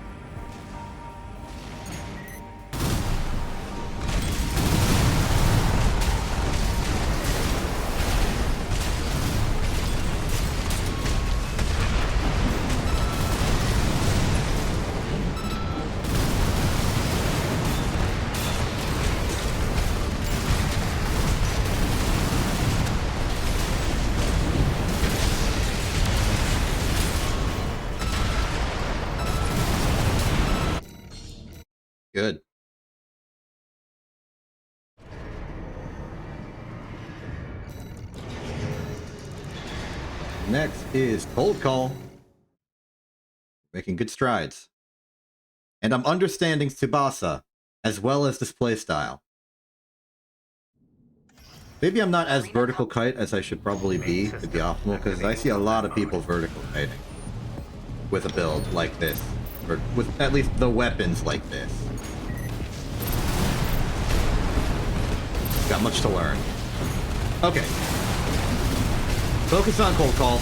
A: Good. Next is Cold Call. Making good strides. And I'm understanding Tsubasa, as well as this playstyle. Maybe I'm not as vertical kite as I should probably be to be optimal, because I see a lot of people vertical kiting with a build like this, or with at least the weapons like this. Got much to learn. Okay. Focus on cold call.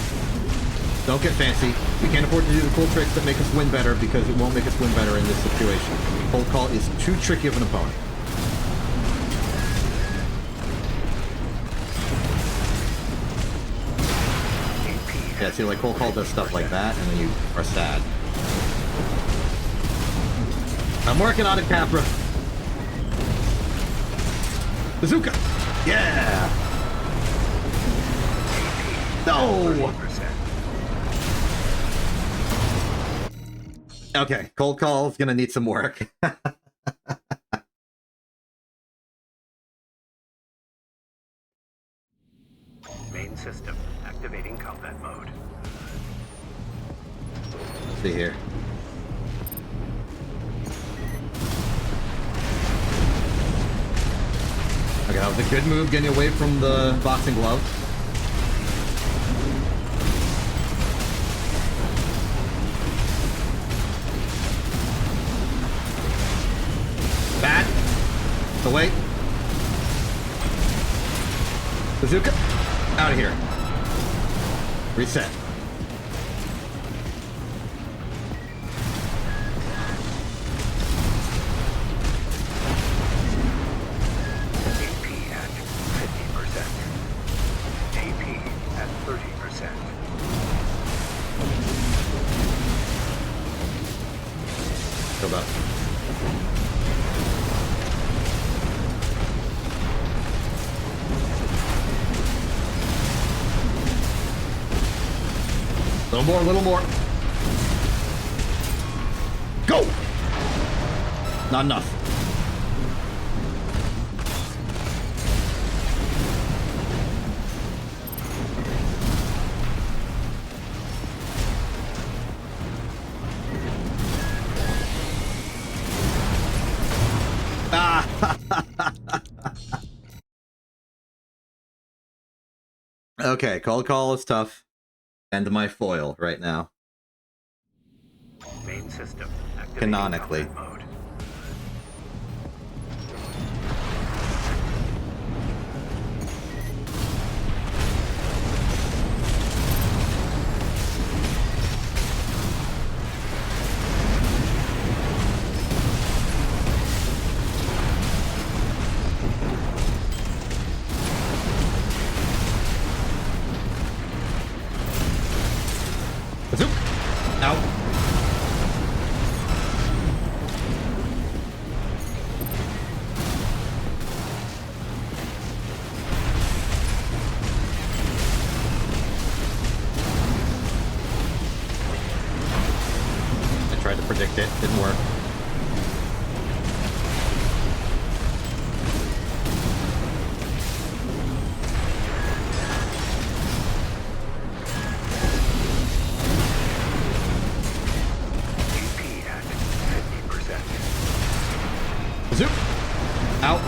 A: Don't get fancy. We can't afford to do the cool tricks that make us win better, because it won't make us win better in this situation. Cold call is too tricky of an opponent. Yeah, see, like, cold call does stuff like that, and then you are sad. I'm working on it, Capra. Bazooka! Yeah! No! Okay, cold call is gonna need some work.
B: Main system activating combat mode.
A: Let's see here. Okay, that was a good move, getting away from the boxing glove. Bad. So wait. Bazooka. Out of here. Reset.
B: AP at 50%. AP at 30%.
A: Go up. A little more. Go! Not enough. Ah! Okay, cold call is tough. And my foil right now.
B: Main system activating
A: Canonically.
B: combat mode.
A: Out. I tried to predict it, didn't work. Zoop! Out.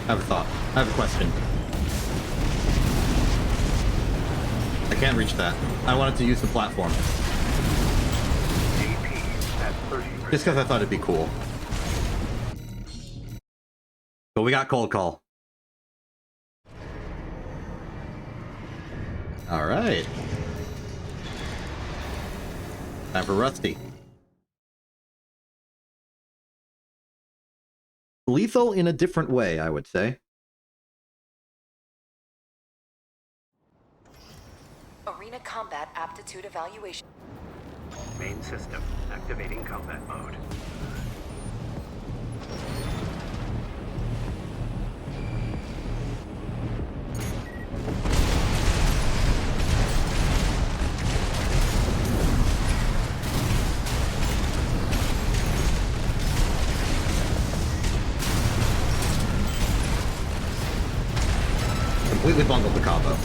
A: I have a thought. I have a question. I can't reach that. I wanted to use the platform. Just because I thought it'd be cool. But we got cold call. Alright. Time for Rusty. Lethal in a different way, I would say.
C: Arena Combat Aptitude Evaluation.
B: Main system activating combat mode.
A: Completely bungled the combo.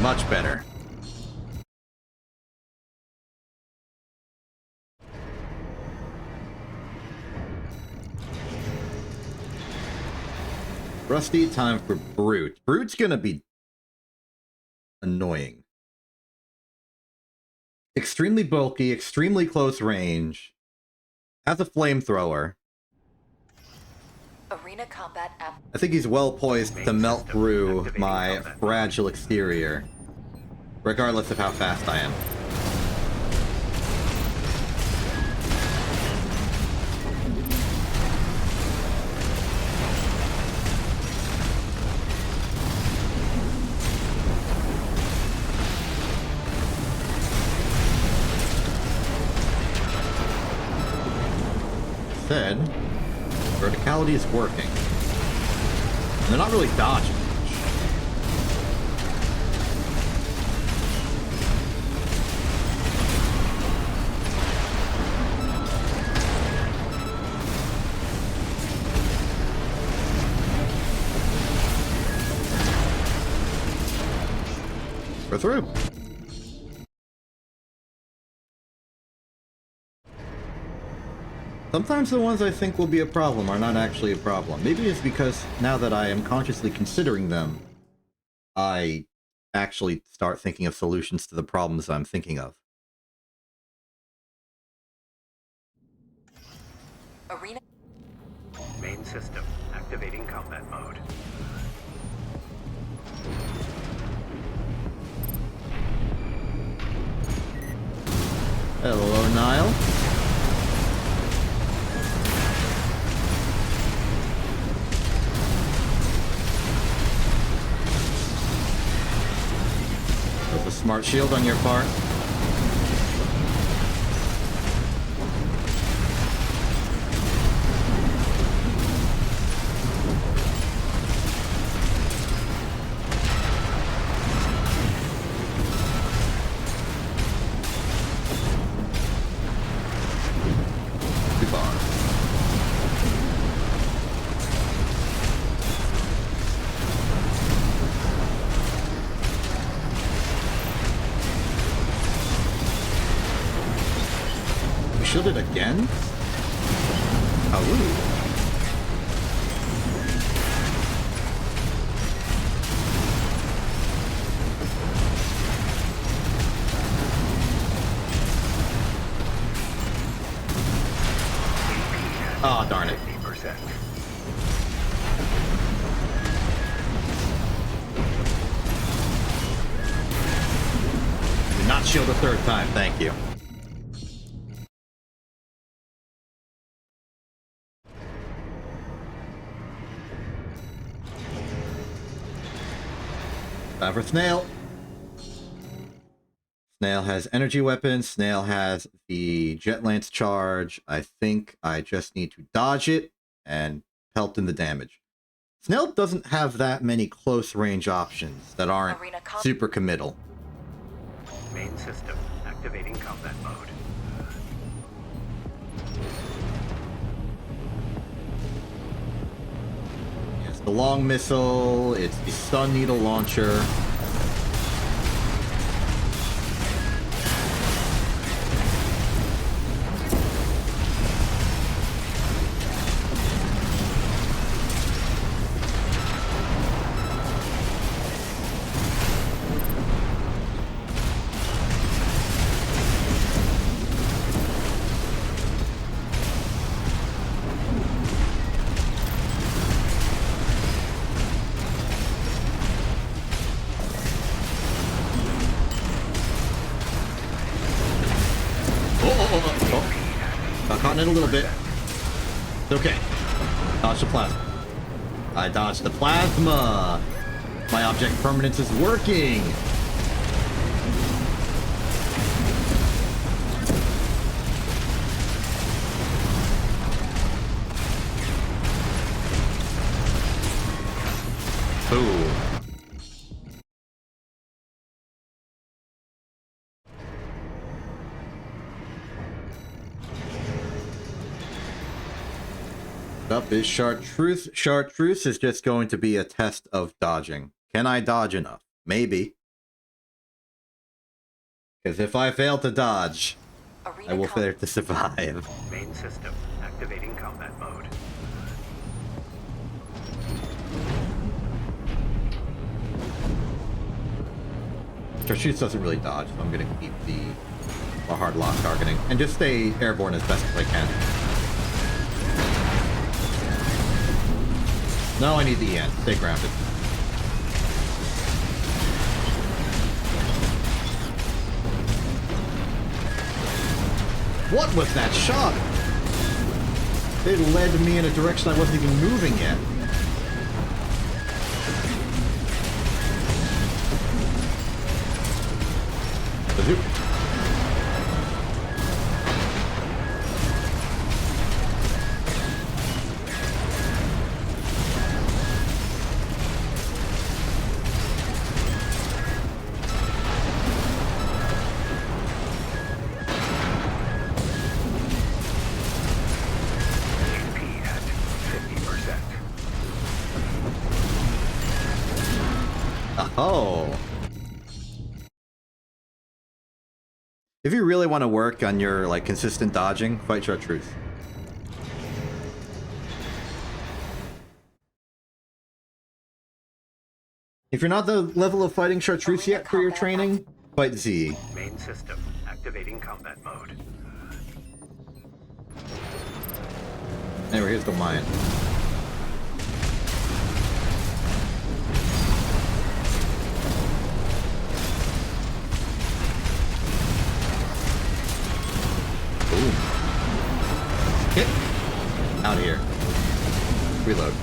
A: Much better. Rusty, time for Brute. Brute's gonna be annoying. Extremely bulky, extremely close range. Has a flamethrower.
C: Arena combat app.
A: I think he's well poised to melt through my fragile exterior, regardless of how fast I am. Said, verticality is working. And they're not really dodging much. We're through. Sometimes the ones I think will be a problem are not actually a problem. Maybe it's because now that I am consciously considering them, I actually start thinking of solutions to the problems I'm thinking of.
C: Arena.
B: Main system activating combat mode.
A: Hello, Nile. With a smart shield on your part. Shielded again? Oh. Oh, darn it.
B: 50%.
A: Do not shield a third time, thank you. Time for Snail. Snail has energy weapons. Snail has the Jet Lance charge. I think I just need to dodge it and pelt in the damage. Snail doesn't have that many close range options that aren't super committal.
B: Main system activating combat mode.
A: It's the long missile. It's the stun needle launcher. Got caught in it a little bit. It's okay. Dodge the plasma. I dodged the plasma. My object permanence is working. Ooh. Up is Chartreuse. Chartreuse is just going to be a test of dodging. Can I dodge enough? Maybe. Because if I fail to dodge,
C: Arena
A: I will
C: com-
A: fail to survive.
B: Main system activating combat mode.
A: Chartreuse doesn't really dodge, so I'm gonna keep the hard lock targeting and just stay airborne as best as I can. No, I need the EN. Stay grounded. What was that shot? It led me in a direction I wasn't even moving yet. Bazooka.
B: HP at 50%.
A: Oh. If you really want to work on your like consistent dodging, fight Chartreuse. If you're not the level of fighting Chartreuse yet for your training, fight Z.
B: Main system activating combat mode.
A: Anyway, here's the mine. Boom. Hit. Out of here. Reload.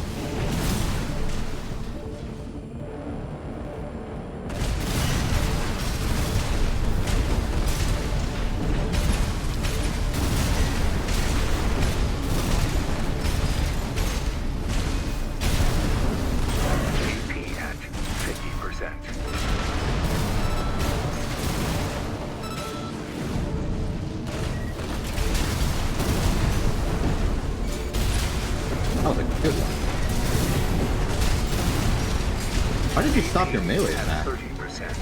B: HP at 50%.
A: That was a good one. Why did you stop your melee
B: At
A: attack?
B: 30%.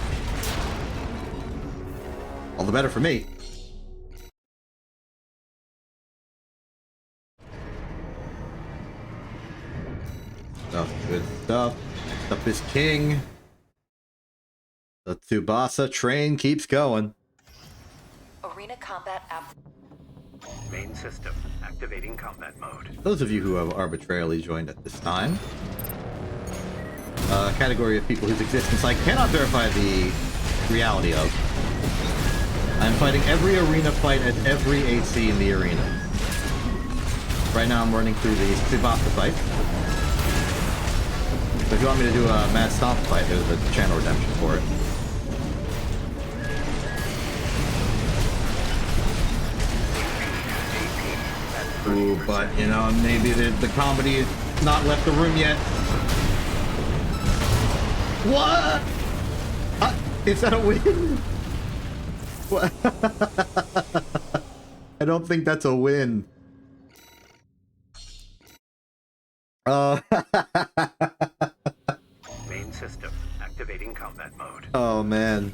A: All the better for me. Stuff, good stuff. Next up is King. The Tsubasa train keeps going.
C: Arena combat app.
B: Main system activating combat mode.
A: Those of you who have arbitrarily joined at this time, a category of people whose existence I cannot verify the reality of. I'm fighting every arena fight at every AC in the arena. Right now I'm running through the Tsubasa fight. So if you want me to do a Mad Stomp fight, there's a channel redemption for it. Ooh, but, you know, maybe the comedy has not left the room yet. What? Is that a win? What? I don't think that's a win.
B: Main system activating combat mode.
A: Oh, man.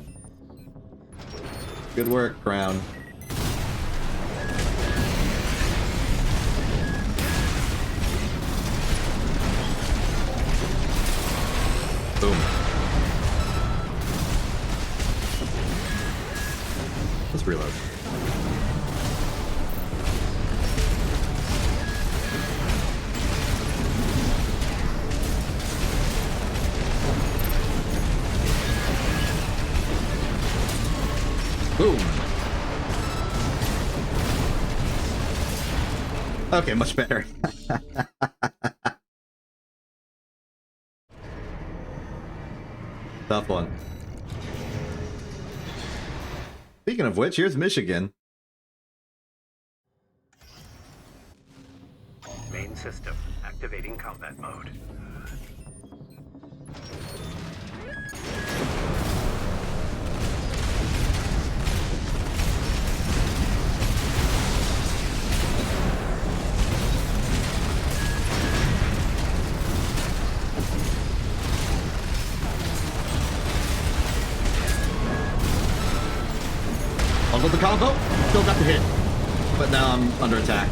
A: Good work, Crown. Boom. Let's reload. Boom. Okay, much better. Tough one. Speaking of which, here's Michigan.
B: Main system activating combat mode.
A: Uncle the combo. Still got the hit. But now I'm under attack.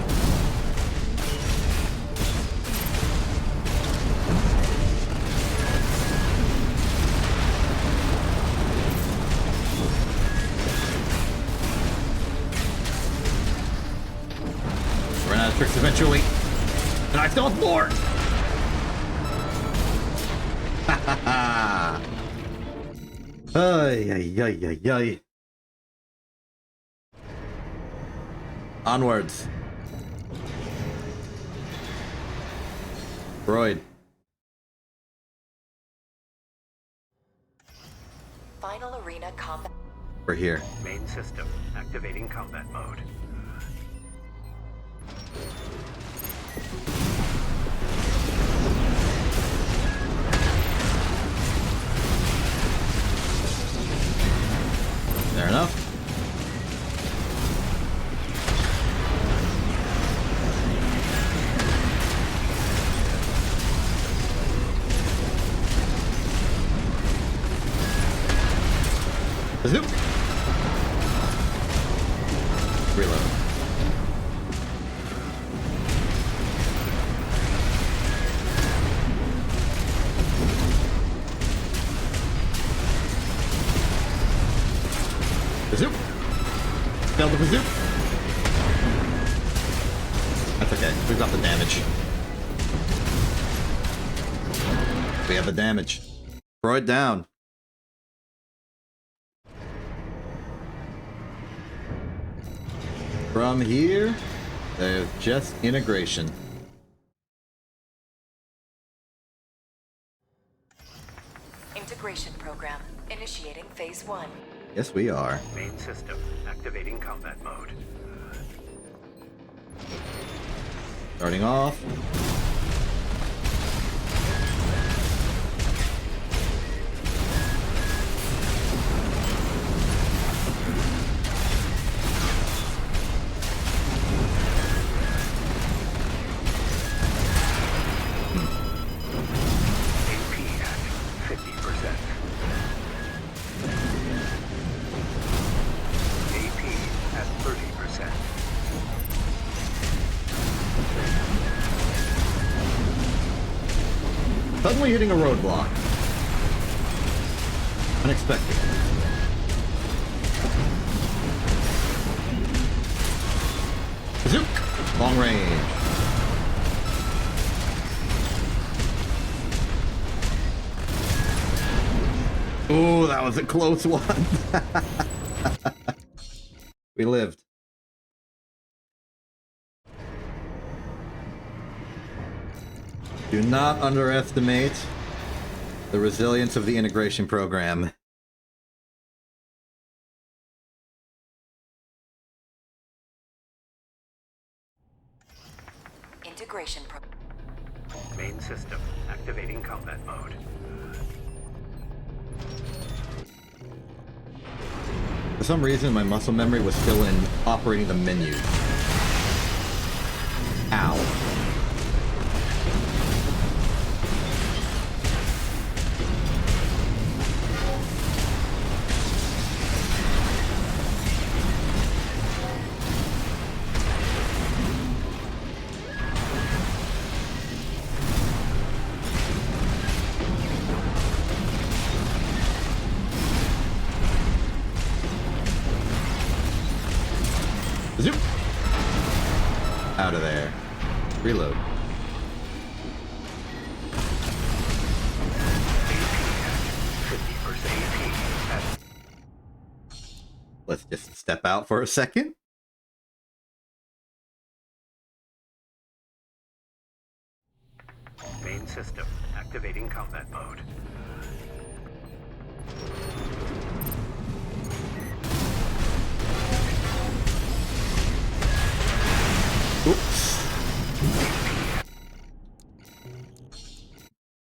A: Run out of tricks eventually. And I still have more! Ha ha ha! Ay, ay, ay, ay, ay. Onwards. Freud.
C: Final arena combat.
A: We're here.
B: Main system activating combat mode.
A: Fair enough. Zoop. Reload. Zoop. Failed the bazoo. That's okay. We've got the damage. We have the damage. Throw it down. From here, there's just integration.
C: Integration program. Initiating phase 1.
A: Yes, we are.
B: Main system activating combat mode.
A: Starting off.
B: AP at 50%. AP at 30%.
A: Suddenly hitting a roadblock. Unexpected. Zook! Long range. Ooh, that was a close one. We lived. Do not underestimate the resilience of the integration program.
C: Integration program.
B: Main system activating combat mode.
A: For some reason, my muscle memory was still in operating the menu. Ow. Zoop! Out of there. Reload. Let's just step out for a second.
B: Main system activating combat mode.
A: Oops.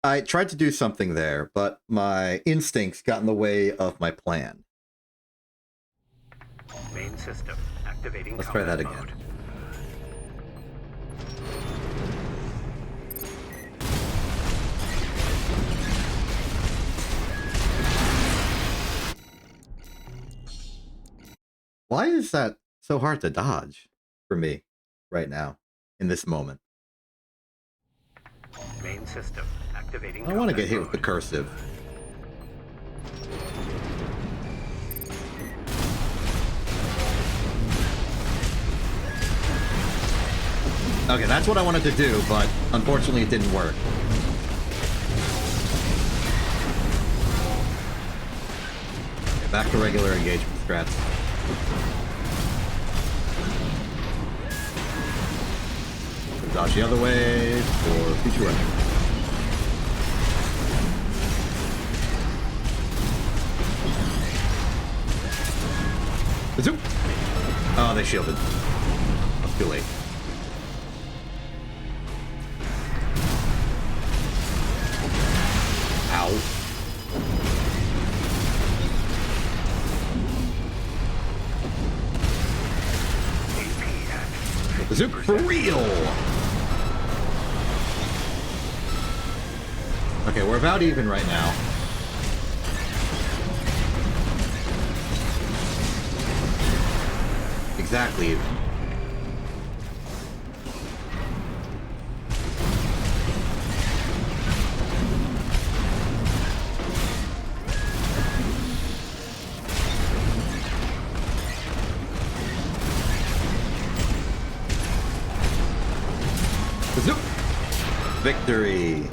A: I tried to do something there, but my instincts got in the way of my plan.
B: Main system activating
A: Let's try that
B: combat
A: again.
B: mode.
A: Why is that so hard to dodge for me right now in this moment?
B: Main system activating.
A: I don't want to
B: combat
A: get hit with
B: mode.
A: the cursive. Okay, that's what I wanted to do, but unfortunately it didn't work. Okay, back to regular engagement strats. Dodge the other way for future running. Zoop! Oh, they shielded. That's too late. Ow. Zoop for real! Okay, we're about even right now. Exactly even. Zoop! Victory!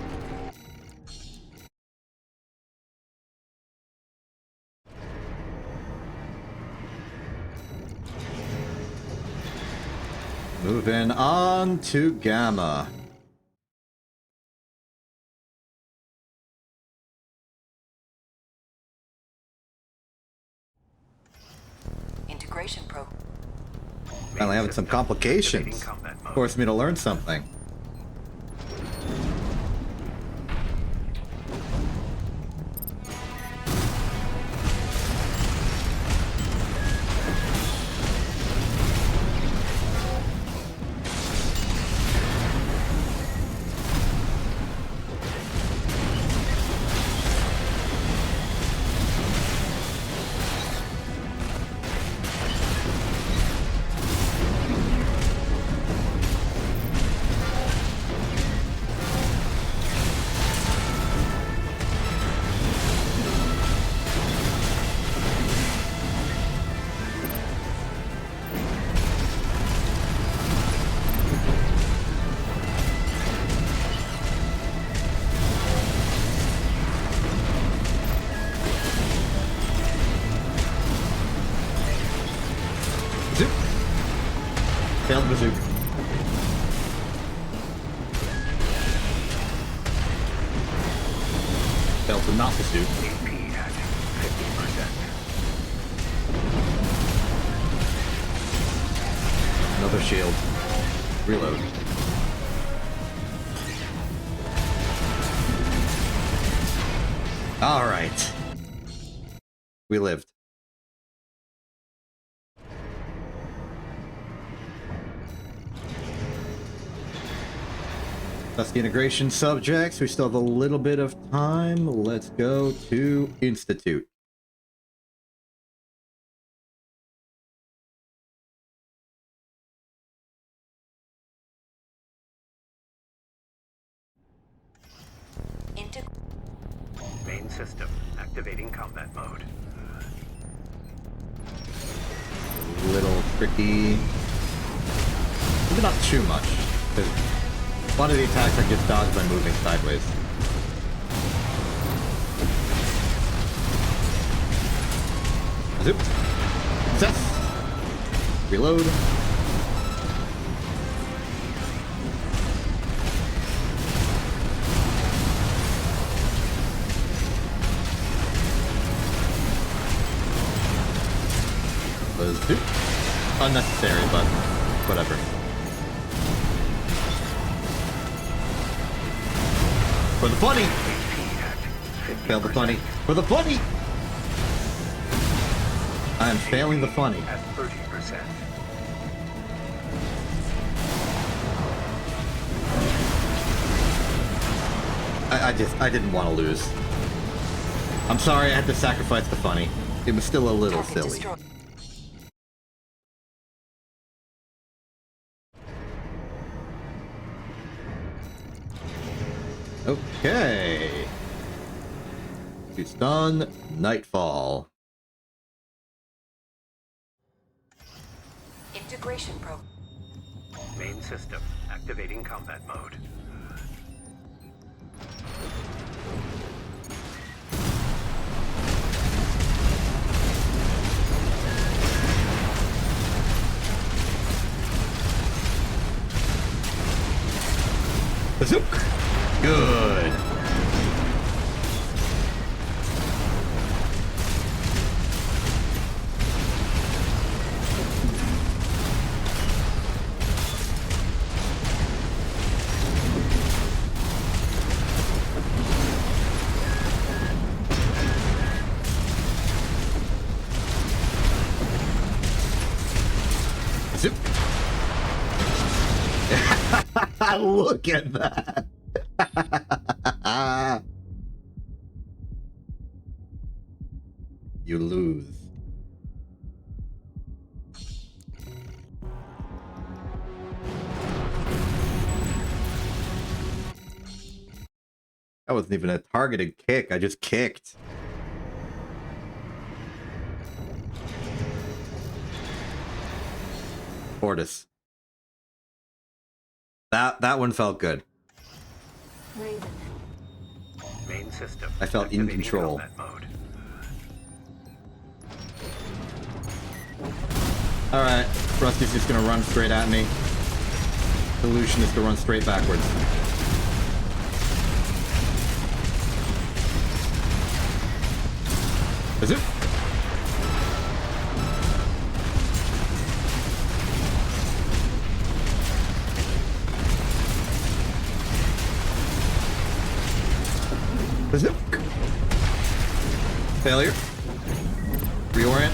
A: Moving on to Gamma.
C: Integration program.
A: Finally having some complications. Forced me to learn something. Zoop! Failed bazooka. Failed to not bazooka.
B: AP at 50%.
A: Another shield. Reload. Alright. We lived. That's the integration subjects. We still have a little bit of time. Let's go to Institute.
B: Main system activating combat mode.
A: A little tricky. Maybe not too much. Because a lot of the attacks are just dodged by moving sideways. Zoop. Success. Reload. Zoop. Unnecessary, but whatever. For the funny! Fail the funny. For the funny! I am failing the funny.
B: At 30%.
A: I didn't want to lose. I'm sorry I had to sacrifice the funny. It was still a little
C: Target
A: silly.
C: destroyed.
A: Okay. It's done. Nightfall.
C: Integration program.
B: Main system activating combat mode.
A: Zook. Good. Zook. Look at that. You lose. That wasn't even a targeted kick. I just kicked. Fortis. That one felt good.
D: Raven.
B: Main system.
A: I felt in
B: activating
A: control.
B: combat mode.
A: Alright, Rusty's just gonna run straight at me. Solution is to run straight backwards. Is it? Is it? Failure. Reorient.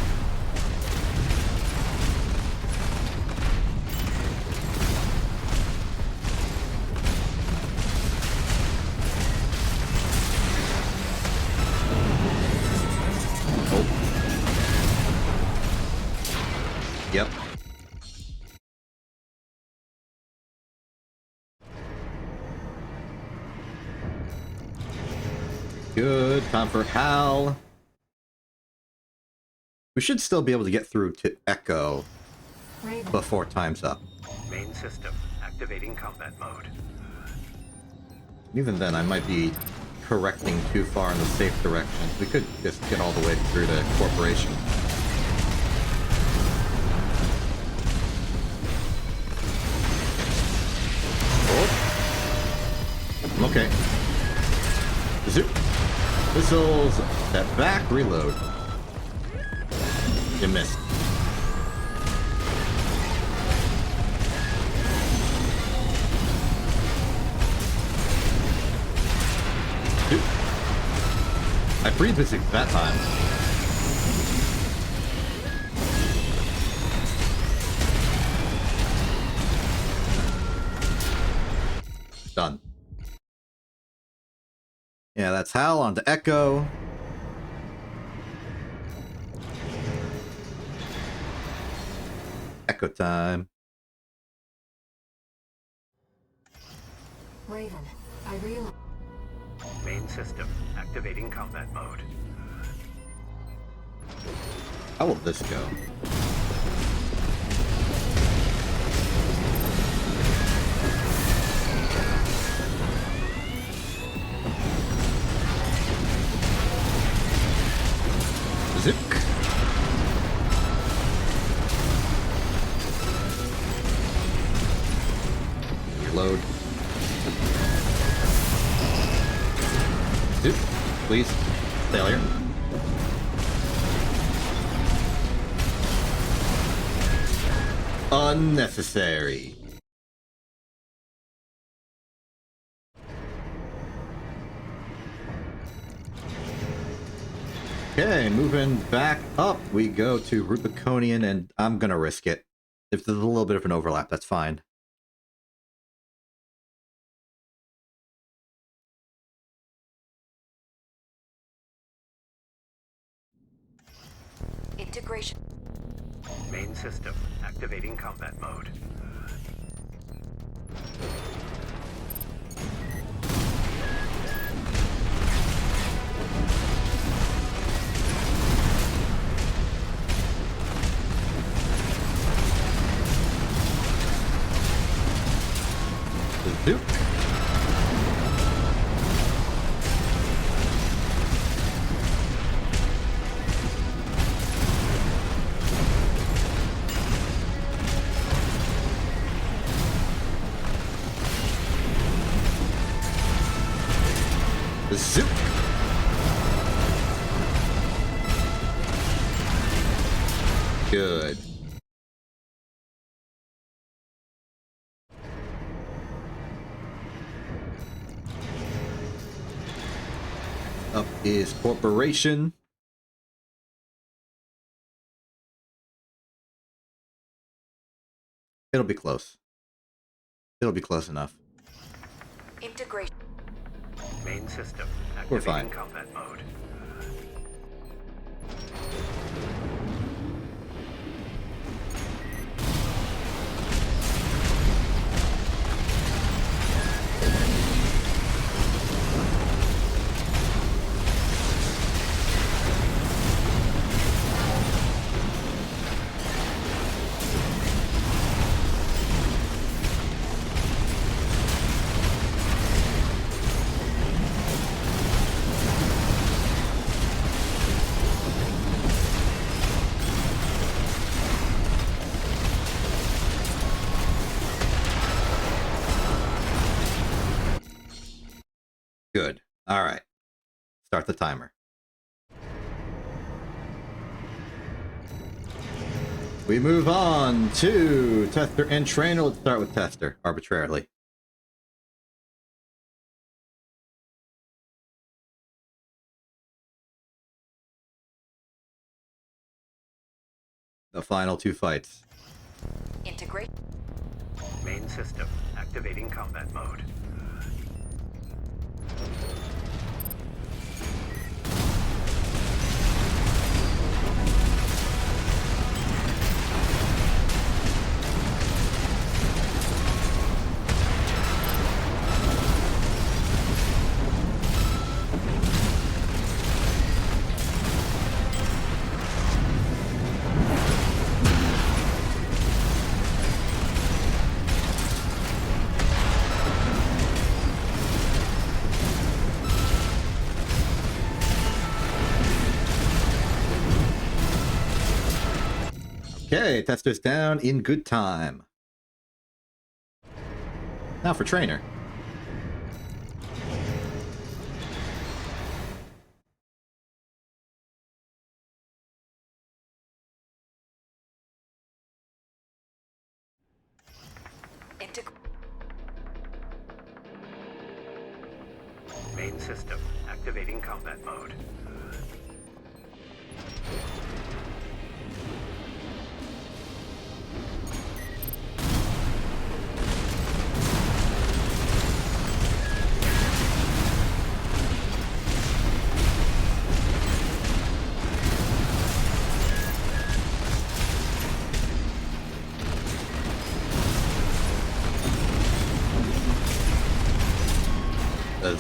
A: Yep. Good. Time for Hal. We should still be able to get through to Echo
D: Raven.
A: before time's up.
B: Main system activating combat mode.
A: Even then, I might be correcting too far in the safe direction. We could just get all the way through to Corporation. Oh. Okay. Zoop. Missiles. Step back. Reload. You missed. Zoop. I pre-physics that time. Done. Yeah, that's Hal on to Echo. Echo time.
D: Raven. I realize.
B: Main system activating combat mode.
A: How will this go? Zip. Reload. Zip. Please. Failure. Unnecessary. Okay, moving back up, we go to Rubiconian, and I'm gonna risk it. If there's a little bit of an overlap, that's fine.
C: Integration.
B: Main system activating combat mode.
A: Zoop. Zoop. Good. Up is Corporation. It'll be close. It'll be close enough.
C: Integration.
B: Main system
A: We're
B: activating
A: fine.
B: combat mode.
A: Good. All right. Start the timer. We move on to Tester and Trainer. Let's start with Tester, arbitrarily. The final two fights.
C: Integrate.
B: Main system activating combat mode.
A: Okay, Tester's down in good time. Now for Trainer.
B: Main system activating combat mode.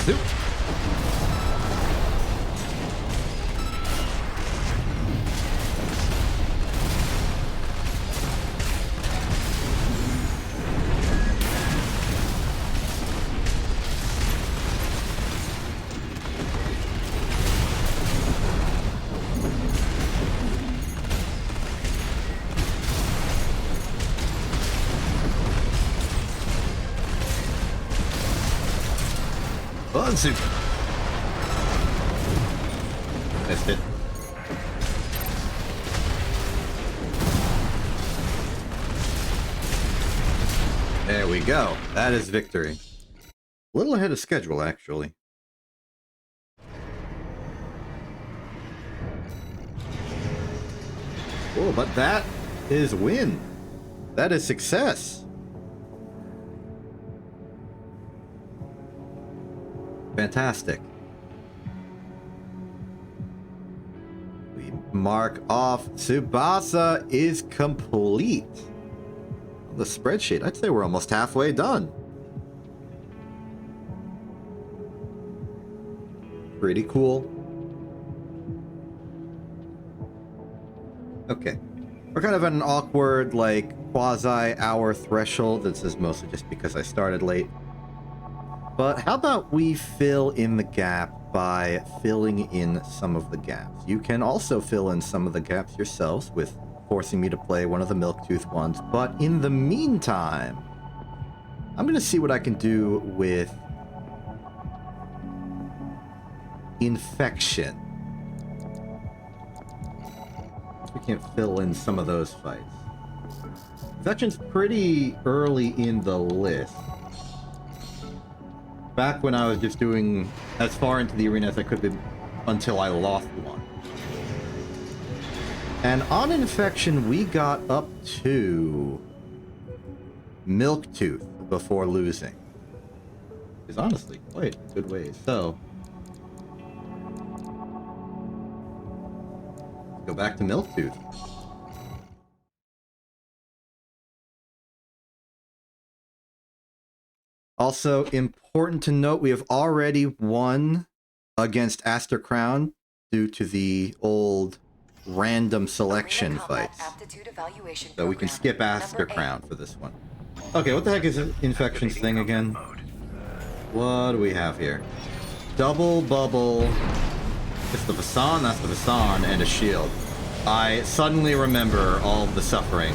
A: Zoop. Zoop. Missed it. There we go. That is victory. A little ahead of schedule, actually. Oh, but that is win. That is success. Fantastic. We mark off Tsubasa is complete. On the spreadsheet, I'd say we're almost halfway done. Pretty cool. Okay. We're kind of at an awkward, like, quasi-hour threshold. This is mostly just because I started late. But how about we fill in the gap by filling in some of the gaps? You can also fill in some of the gaps yourselves with forcing me to play one of the Milktooth ones. But in the meantime, I'm going to see what I can do with infection. We can't fill in some of those fights. Infection's pretty early in the list. Back when I was just doing as far into the arena as I could be until I lost one. And on infection, we got up to Milktooth before losing. Is honestly quite a good ways. So go back to Milktooth. Also important to note, we have already won against Aster Crown due to the old random selection fights. So we can skip Aster Crown for this one. Okay, what the heck is Infection's thing again? What do we have here? Double bubble. It's the Vasan, that's the Vasan, and a shield. I suddenly remember all of the suffering.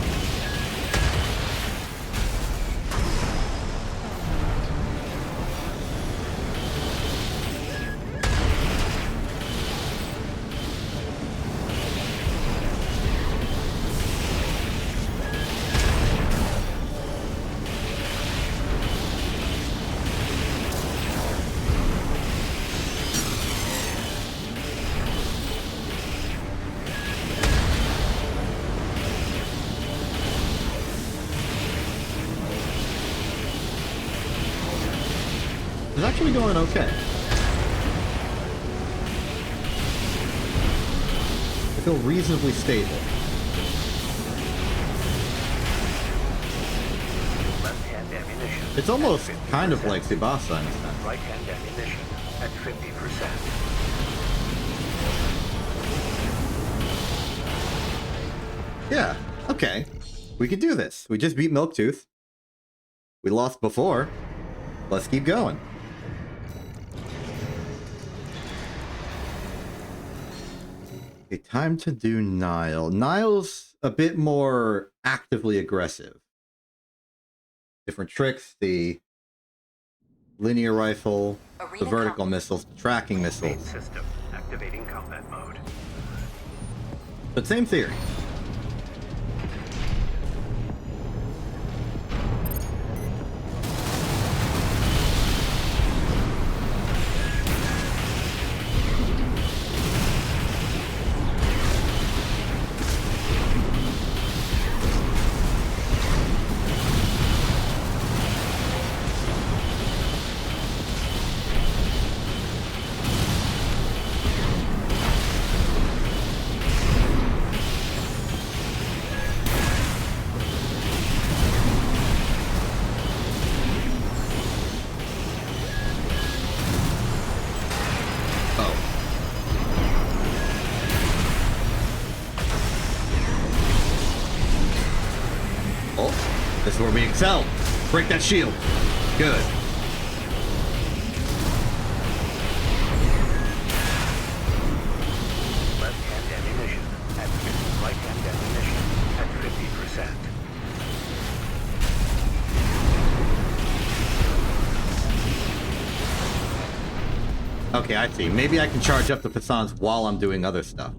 A: It's actually going okay. I feel reasonably stable.
B: Left-hand ammunition.
A: It's almost
B: at
A: kind of
B: 50%.
A: like Tsubasa in a sense.
B: Right-hand ammunition at 50%.
A: Yeah, okay. We can do this. We just beat Milktooth. We lost before. Let's keep going. Okay, time to do Nile. Nile's a bit more actively aggressive. Different tricks, the linear rifle, the vertical missiles, the tracking
B: Main
A: missiles.
B: system activating combat mode.
A: But same theory. This is where we excel. Break that shield. Good.
B: Left-hand ammunition at 50%. Right-hand ammunition at 50%.
A: Okay, I see. Maybe I can charge up the Passans while I'm doing other stuff.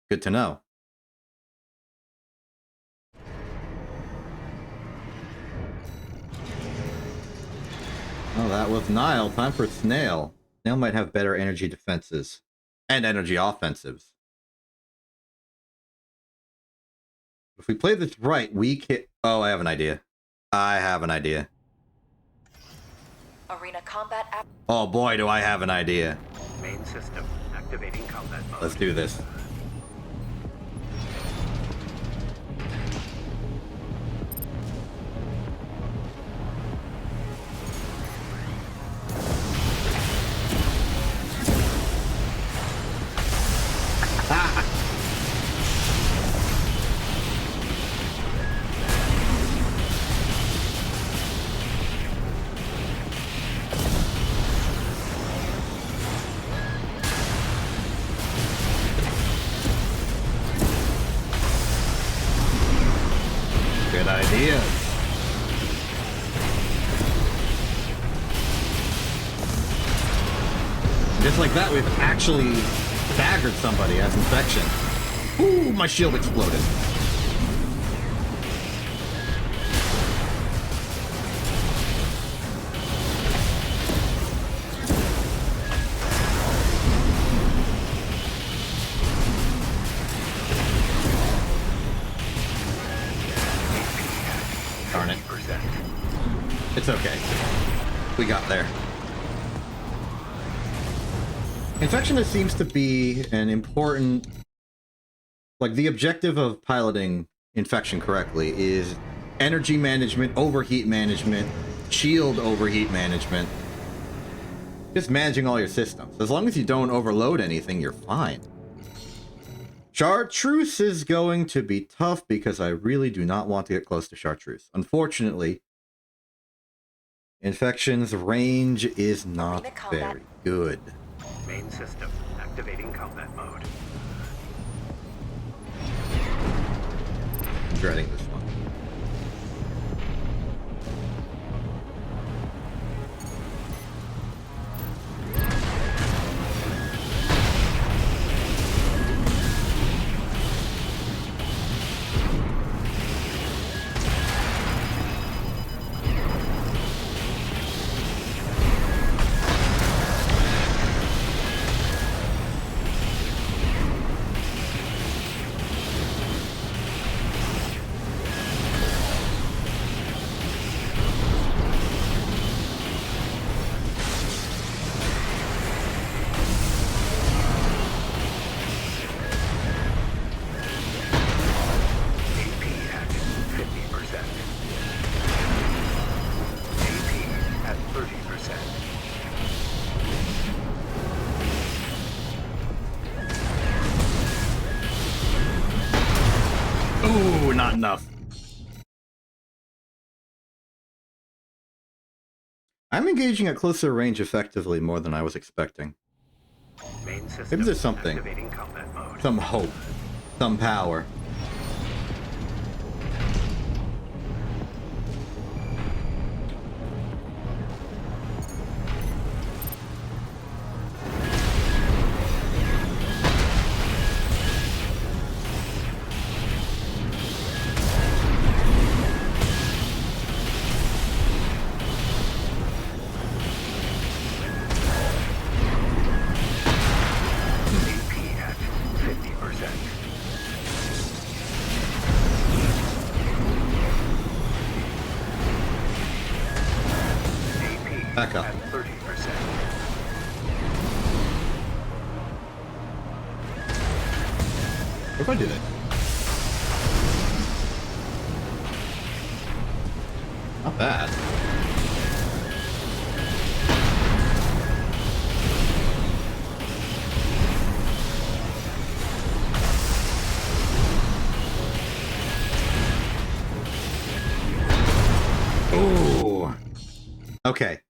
A: Good to know. Oh, that was Nile. Time for Snail. Snail might have better energy defenses. And energy offensives. If we play this right, we can... Oh, I have an idea. I have an idea.
C: Arena combat app.
A: Oh boy, do I have an idea.
B: Main system activating combat mode.
A: Let's do this. Just like that, we've actually staggered somebody as infection. Ooh, my shield exploded. Darn it. It's okay. We got there. Infection seems to be an important... Like, the objective of piloting infection correctly is energy management, overheat management, shield overheat management. Just managing all your systems. As long as you don't overload anything, you're fine. Chartreuse is going to be tough because I really do not want to get close to Chartreuse. Unfortunately, Infection's range is not very good.
B: Main system activating combat mode.
A: I'm dreading this one. Ooh, not enough. I'm engaging at closer range effectively more than I was expecting.
B: Main system
A: Maybe there's something.
B: activating combat mode.
A: Some hope. Some power. Back up.
B: At 30%.
A: What if I do that? Not bad. Ooh. Okay.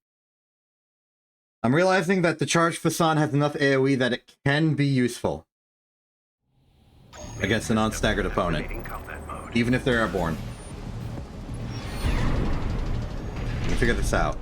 A: I'm realizing that the charged Fasan has enough AoE that it can be useful against a non-staggered opponent, even if they're airborne. We can figure this out.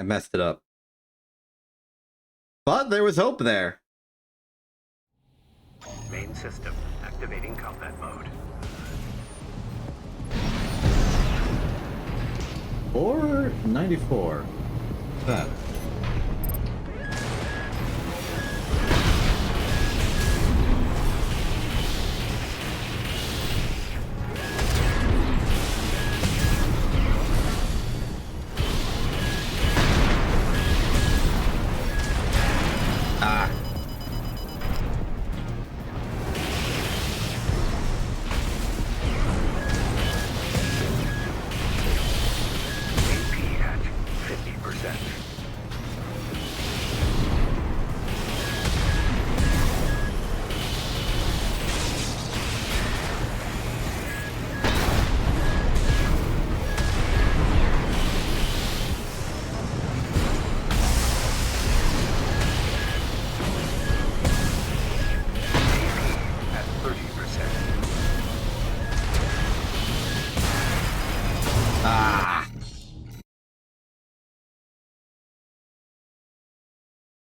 A: I messed it up. But there was hope there.
B: Main system activating combat mode.
A: 494. What's that?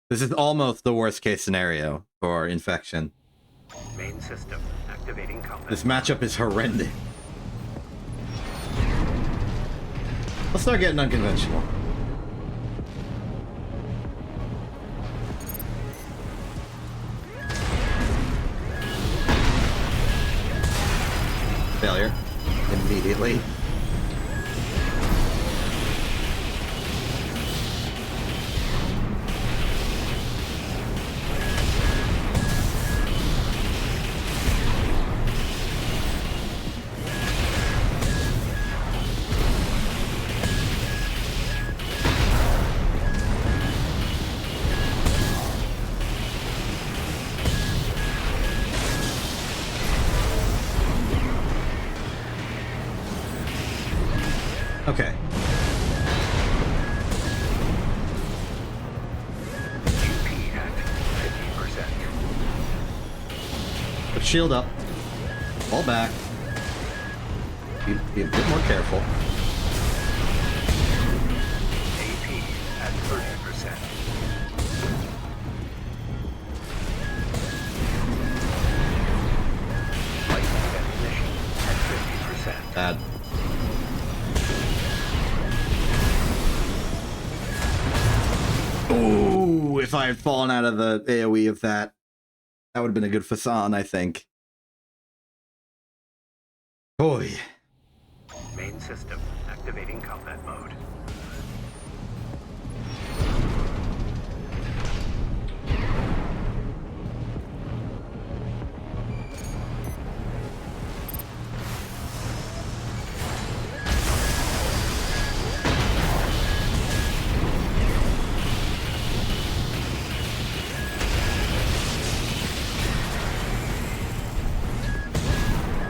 A: This is almost the worst case scenario for infection.
B: Main system activating combat.
A: This matchup is horrendous. Let's start getting unconventional. Failure. Immediately. Okay.
B: GP at 50%.
A: Put shield up. Fall back. Be a bit more careful.
B: AP at 30%. Light and ammunition at 50%.
A: Bad. Ooh, if I had fallen out of the AoE of that, that would have been a good facade, I think. Boy.
B: Main system activating combat mode.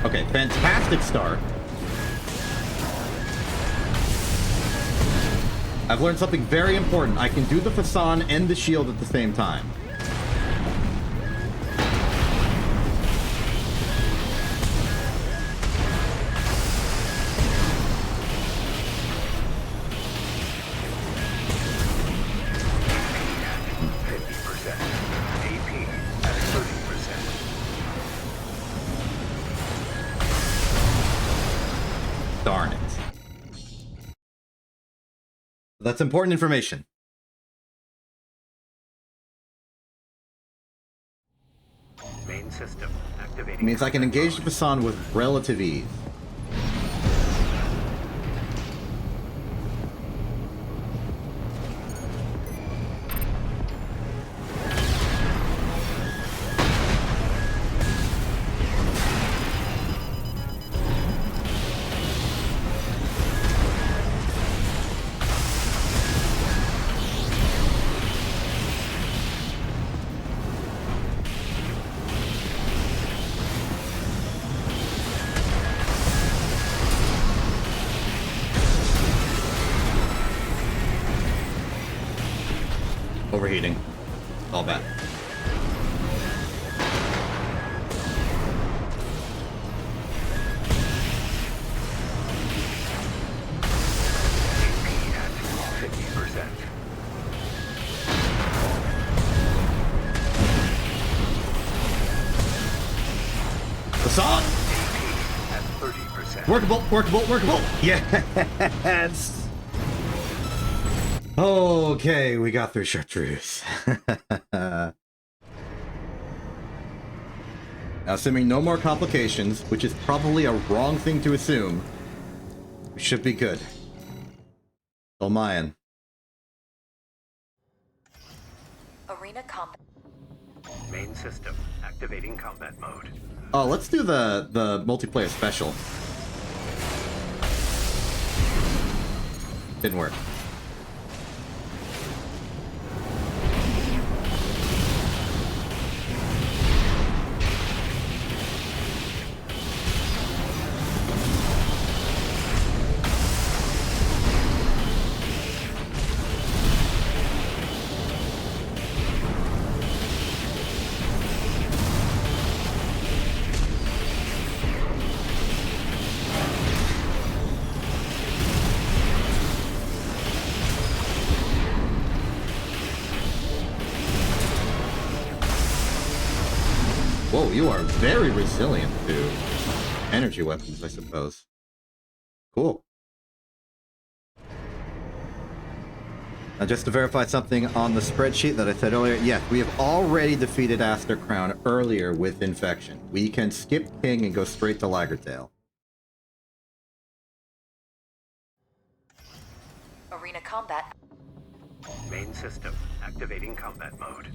A: Okay, fantastic start. I've learned something very important. I can do the facade and the shield at the same time. Darn it. That's important information.
B: Main system activating.
A: Means I can engage the facade with relative ease. Overheating. All bad.
B: at 50%.
A: Facade!
B: At 30%.
A: Workable, workable, workable! Yes! Okay, we got through chartreuse. Now, assuming no more complications, which is probably a wrong thing to assume, we should be good. Oh, Mayan.
C: Arena combat.
B: Main system activating combat mode.
A: Oh, let's do the multiplayer special. Didn't work. Whoa, you are very resilient to energy weapons, I suppose. Cool. Now, just to verify something on the spreadsheet that I said earlier, yes, we have already defeated Aster Crown earlier with Infection. We can skip King and go straight to Lagertail.
C: Arena combat.
B: Main system activating combat mode.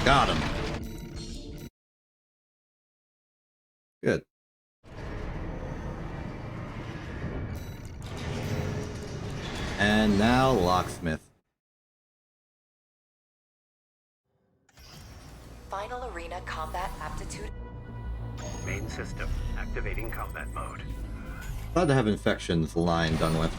A: Got him. Good. And now Locksmith.
C: Final arena combat aptitude.
B: Main system activating combat mode.
A: Glad to have Infection's line done with.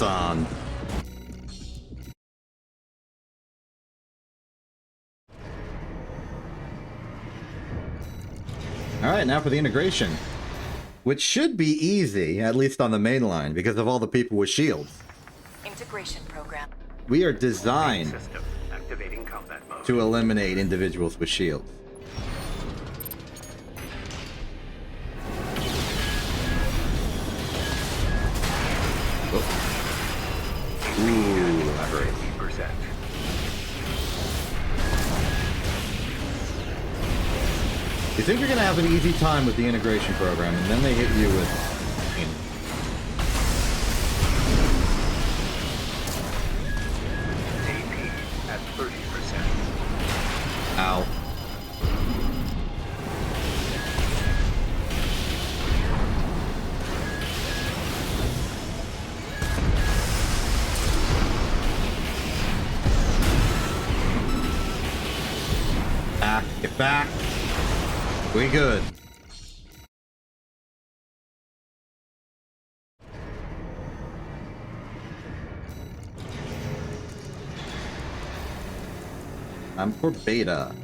A: On. Alright, now for the integration. Which should be easy, at least on the main line, because of all the people with shields.
C: Integration program.
A: We are designed
B: System activating combat mode.
A: to eliminate individuals with shields. Ooh, that hurt.
B: 50%.
A: You think you're gonna have an easy time with the integration program, and then they hit you with...
B: AP at 30%.
A: Ow. Get back. We good. I'm for beta.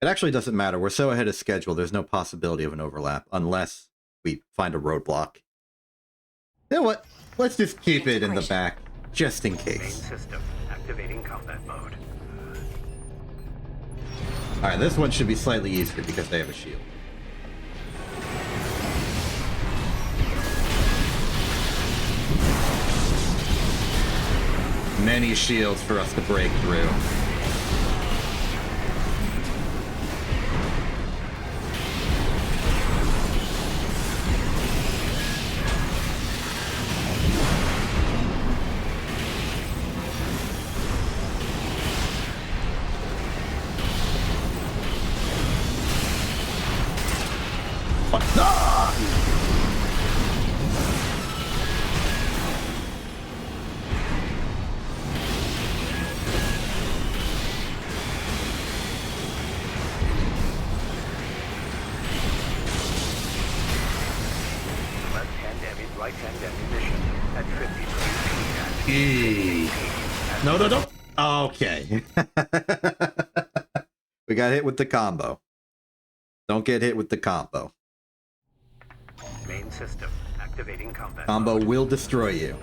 A: It actually doesn't matter. We're so ahead of schedule, there's no possibility of an overlap unless we find a roadblock. You know what? Let's just keep it in the back, just in
B: Main
A: case.
B: system activating combat mode.
A: Alright, this one should be slightly easier because they have a shield. Many shields for us to break through. E. No, no, no. Okay. We got hit with the combo. Don't get hit with the combo.
B: Main system activating combat
A: Combo
B: mode.
A: will destroy you.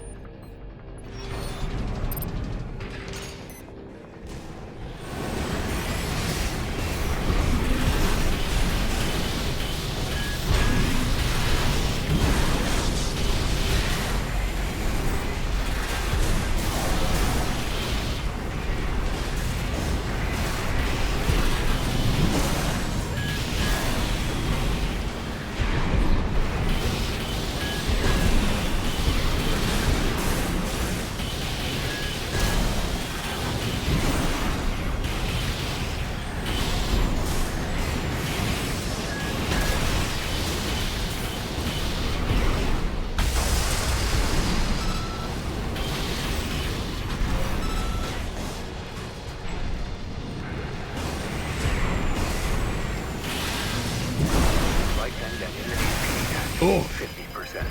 B: Right hand ammunition at
A: Oh.
B: 50%.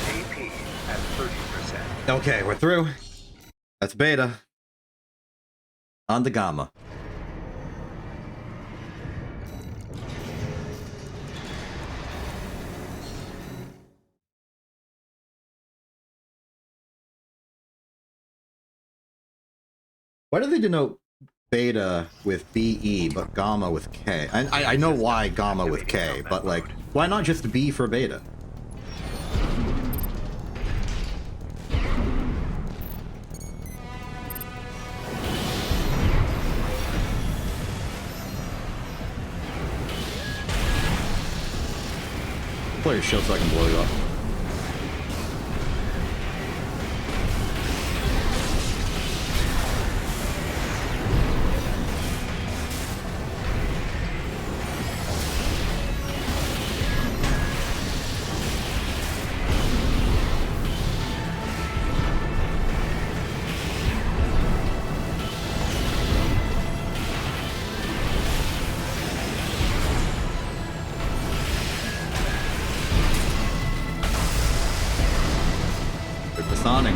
B: AP at 30%.
A: Okay, we're through. That's beta. On to gamma. Why do they denote beta with BE but gamma with K? I know why gamma with K, but like, why not just B for beta? Play your shield so I can blow you up. Sonic.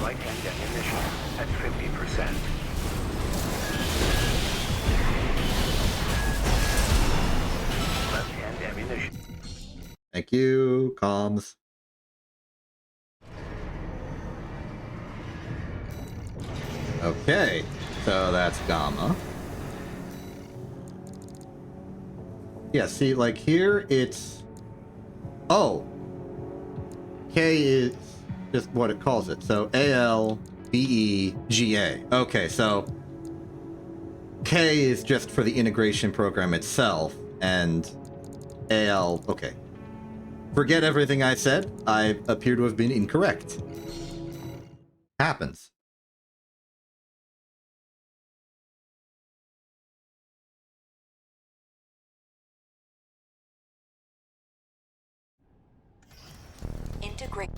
B: Right hand ammunition at 50%. Left hand ammunition.
A: Thank you, comms. Okay, so that's gamma. Yeah, see, like here it's... Oh! K is just what it calls it. So AL, BE, GA. Okay, so K is just for the integration program itself, and AL... Okay. Forget everything I said. I appear to have been incorrect. Happens.
C: Integrate.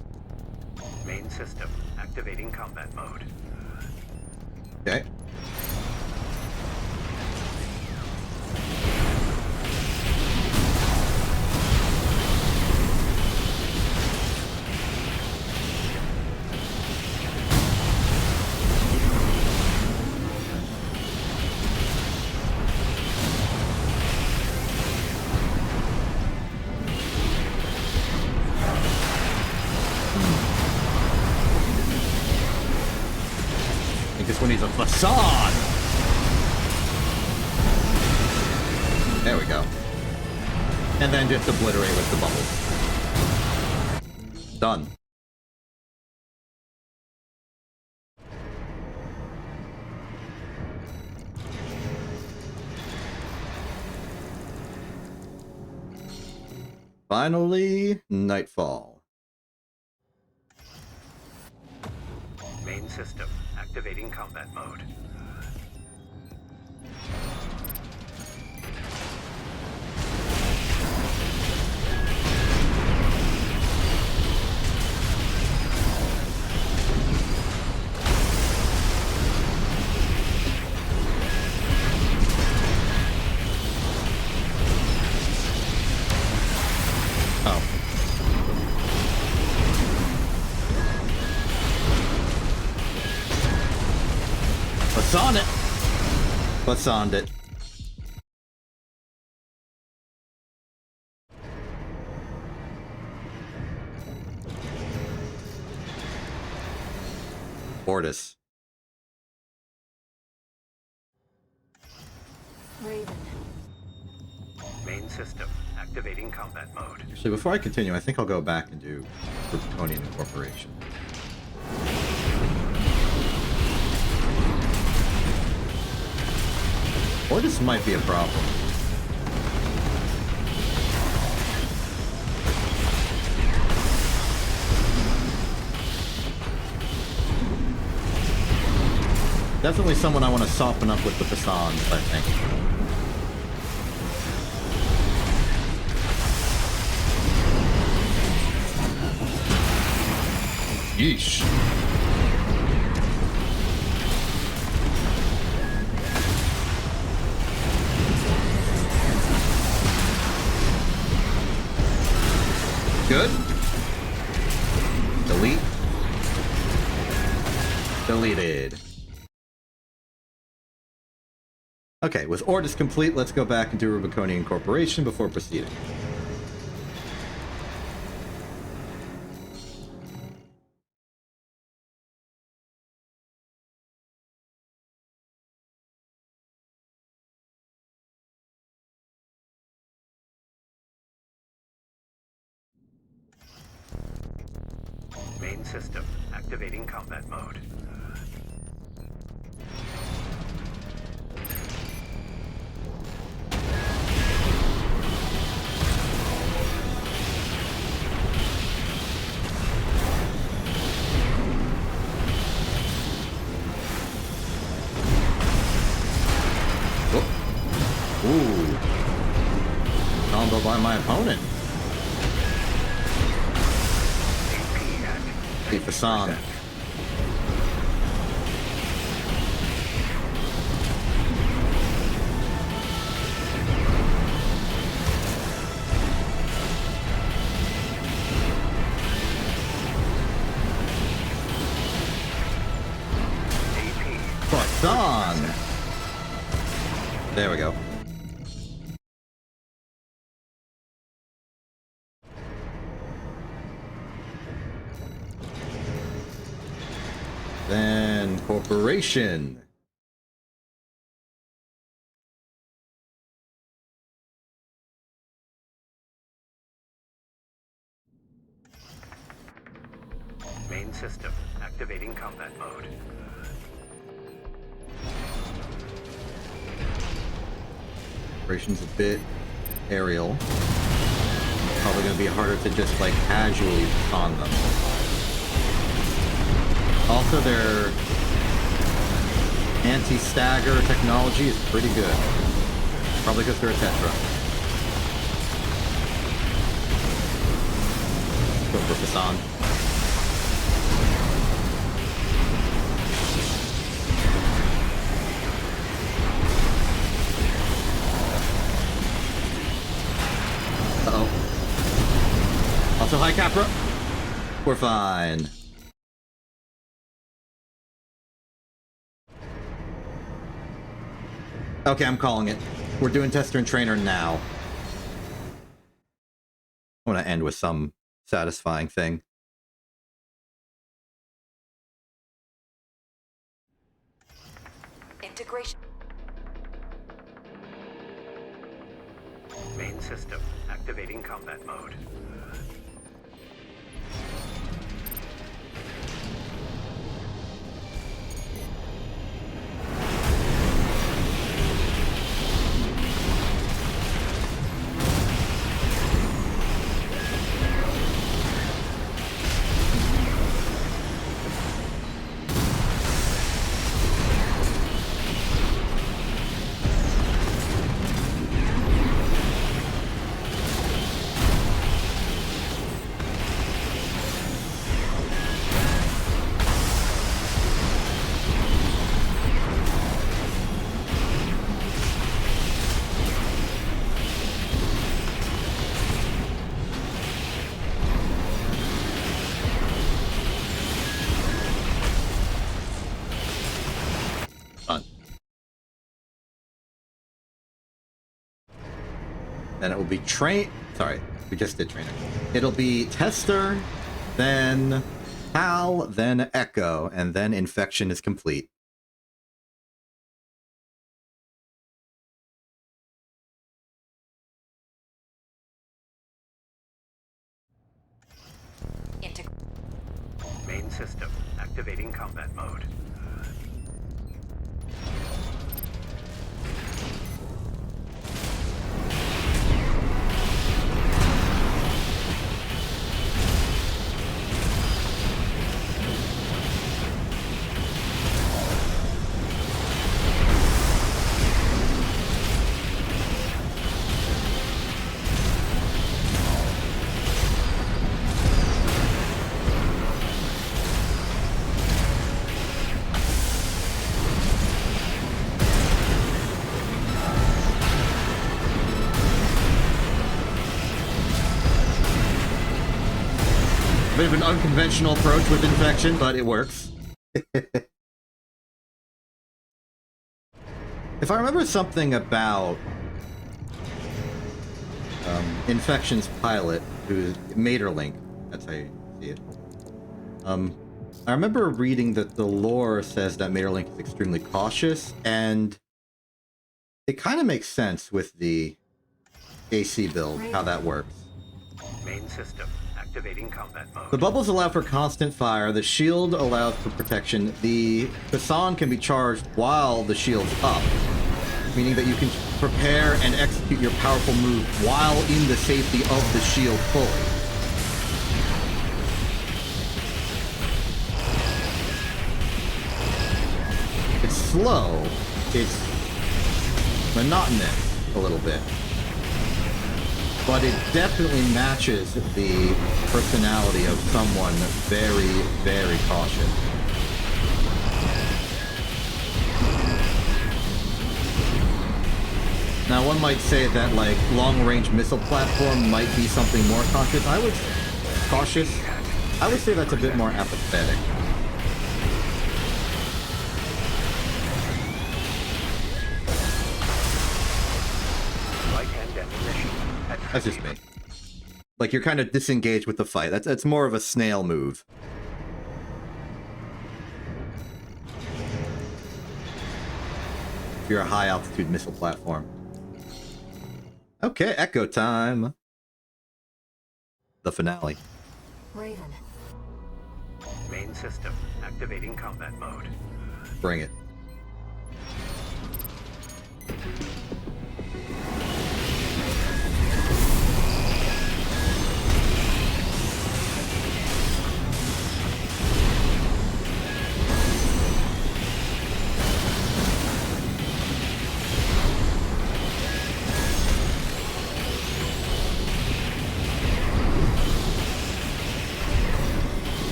B: Main system activating combat mode.
A: Okay. This one needs a facade. There we go. And then just obliterate with the bubbles. Done. Finally, nightfall.
B: Main system activating combat mode.
A: Oh. What's on it? What's on it? Mortis.
D: Raven.
B: Main system activating combat mode.
A: Actually, before I continue, I think I'll go back and do Draconian Incorporation. Or this might be a problem. Definitely someone I want to soften up with the Passans, I think. Yeesh. Good. Delete. Deleted. Okay, with orders complete, let's go back and do Rubiconian Incorporation before proceeding.
B: Main system activating combat mode.
A: Ooh. Combo by my opponent. The Fasan. Fasan. There we go. Then Corporation.
B: Main system activating combat mode.
A: Corporation's a bit aerial. Probably going to be harder to just like casually on them. Also, their anti-stagger technology is pretty good. Probably because they're a Tetra. Go for Fasan. Uh-oh. Also, hi, Capra. We're fine. Okay, I'm calling it. We're doing Tester and Trainer now. I want to end with some satisfying thing.
C: Integration.
B: Main system activating combat mode.
A: Then it will be train. Sorry, we just did trainer. It'll be tester, then Hal, then Echo, and then infection is complete.
B: Main system activating combat mode.
A: Bit of an unconventional approach with infection, but it works. If I remember something about Infection's pilot, who's Materlink, that's how you see it. I remember reading that the lore says that Materlink is extremely cautious, and it kind of makes sense with the AC build, how that works.
B: Main system activating combat mode.
A: The bubbles allow for constant fire, the shield allows for protection, the Hassan can be charged while the shield's up, meaning that you can prepare and execute your powerful move while in the safety of the shield fully. It's slow, it's monotonous a little bit, but it definitely matches the personality of someone very, very cautious. Now, one might say that, like, long-range missile platform might be something more cautious. I would say that's a bit more apathetic.
B: Right-hand ammunition at
A: That's just me. Like, you're kind of disengaged with the fight. That's more of a snail move. If you're a high-altitude missile platform. Okay, Echo time. The finale.
D: Raven.
B: main system activating combat mode.
A: Bring it.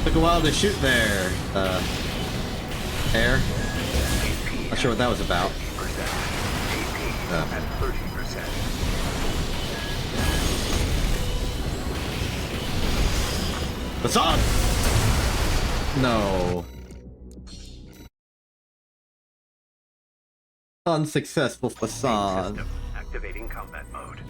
A: Took a while to shoot there, Air. Not sure what that was about.
B: At 30%.
A: Facade! No. Unsuccessful facade.
B: System activating combat mode.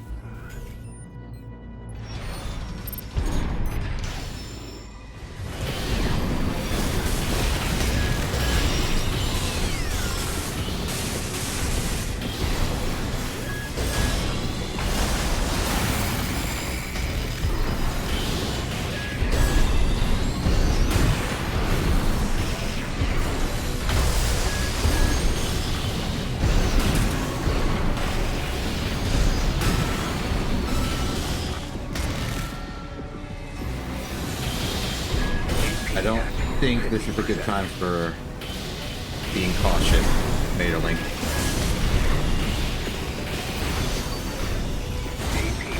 A: I don't think this is a good time for being cautious, Materlink.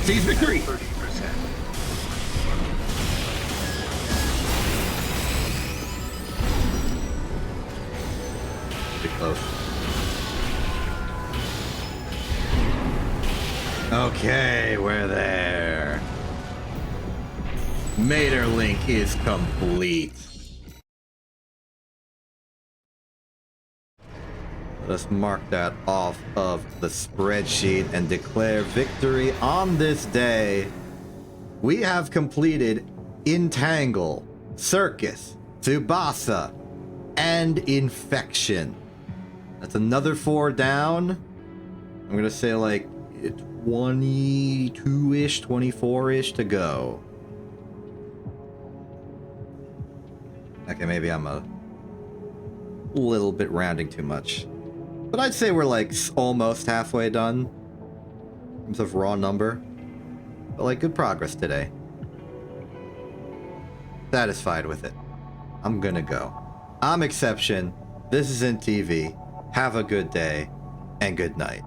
A: Seize victory!
B: 30%.
A: Pretty close. Okay, we're there. Materlink is complete. Let us mark that off of the spreadsheet and declare victory on this day. We have completed Entangle, Circus, Tsubasa, and Infection. That's another 4 down. I'm gonna say like 22-ish, 24-ish to go. Okay, maybe I'm a little bit rounding too much. But I'd say we're like almost halfway done in terms of raw number. But like good progress today. Satisfied with it. I'm gonna go. I'm Exception. This is in TV. Have a good day and good night.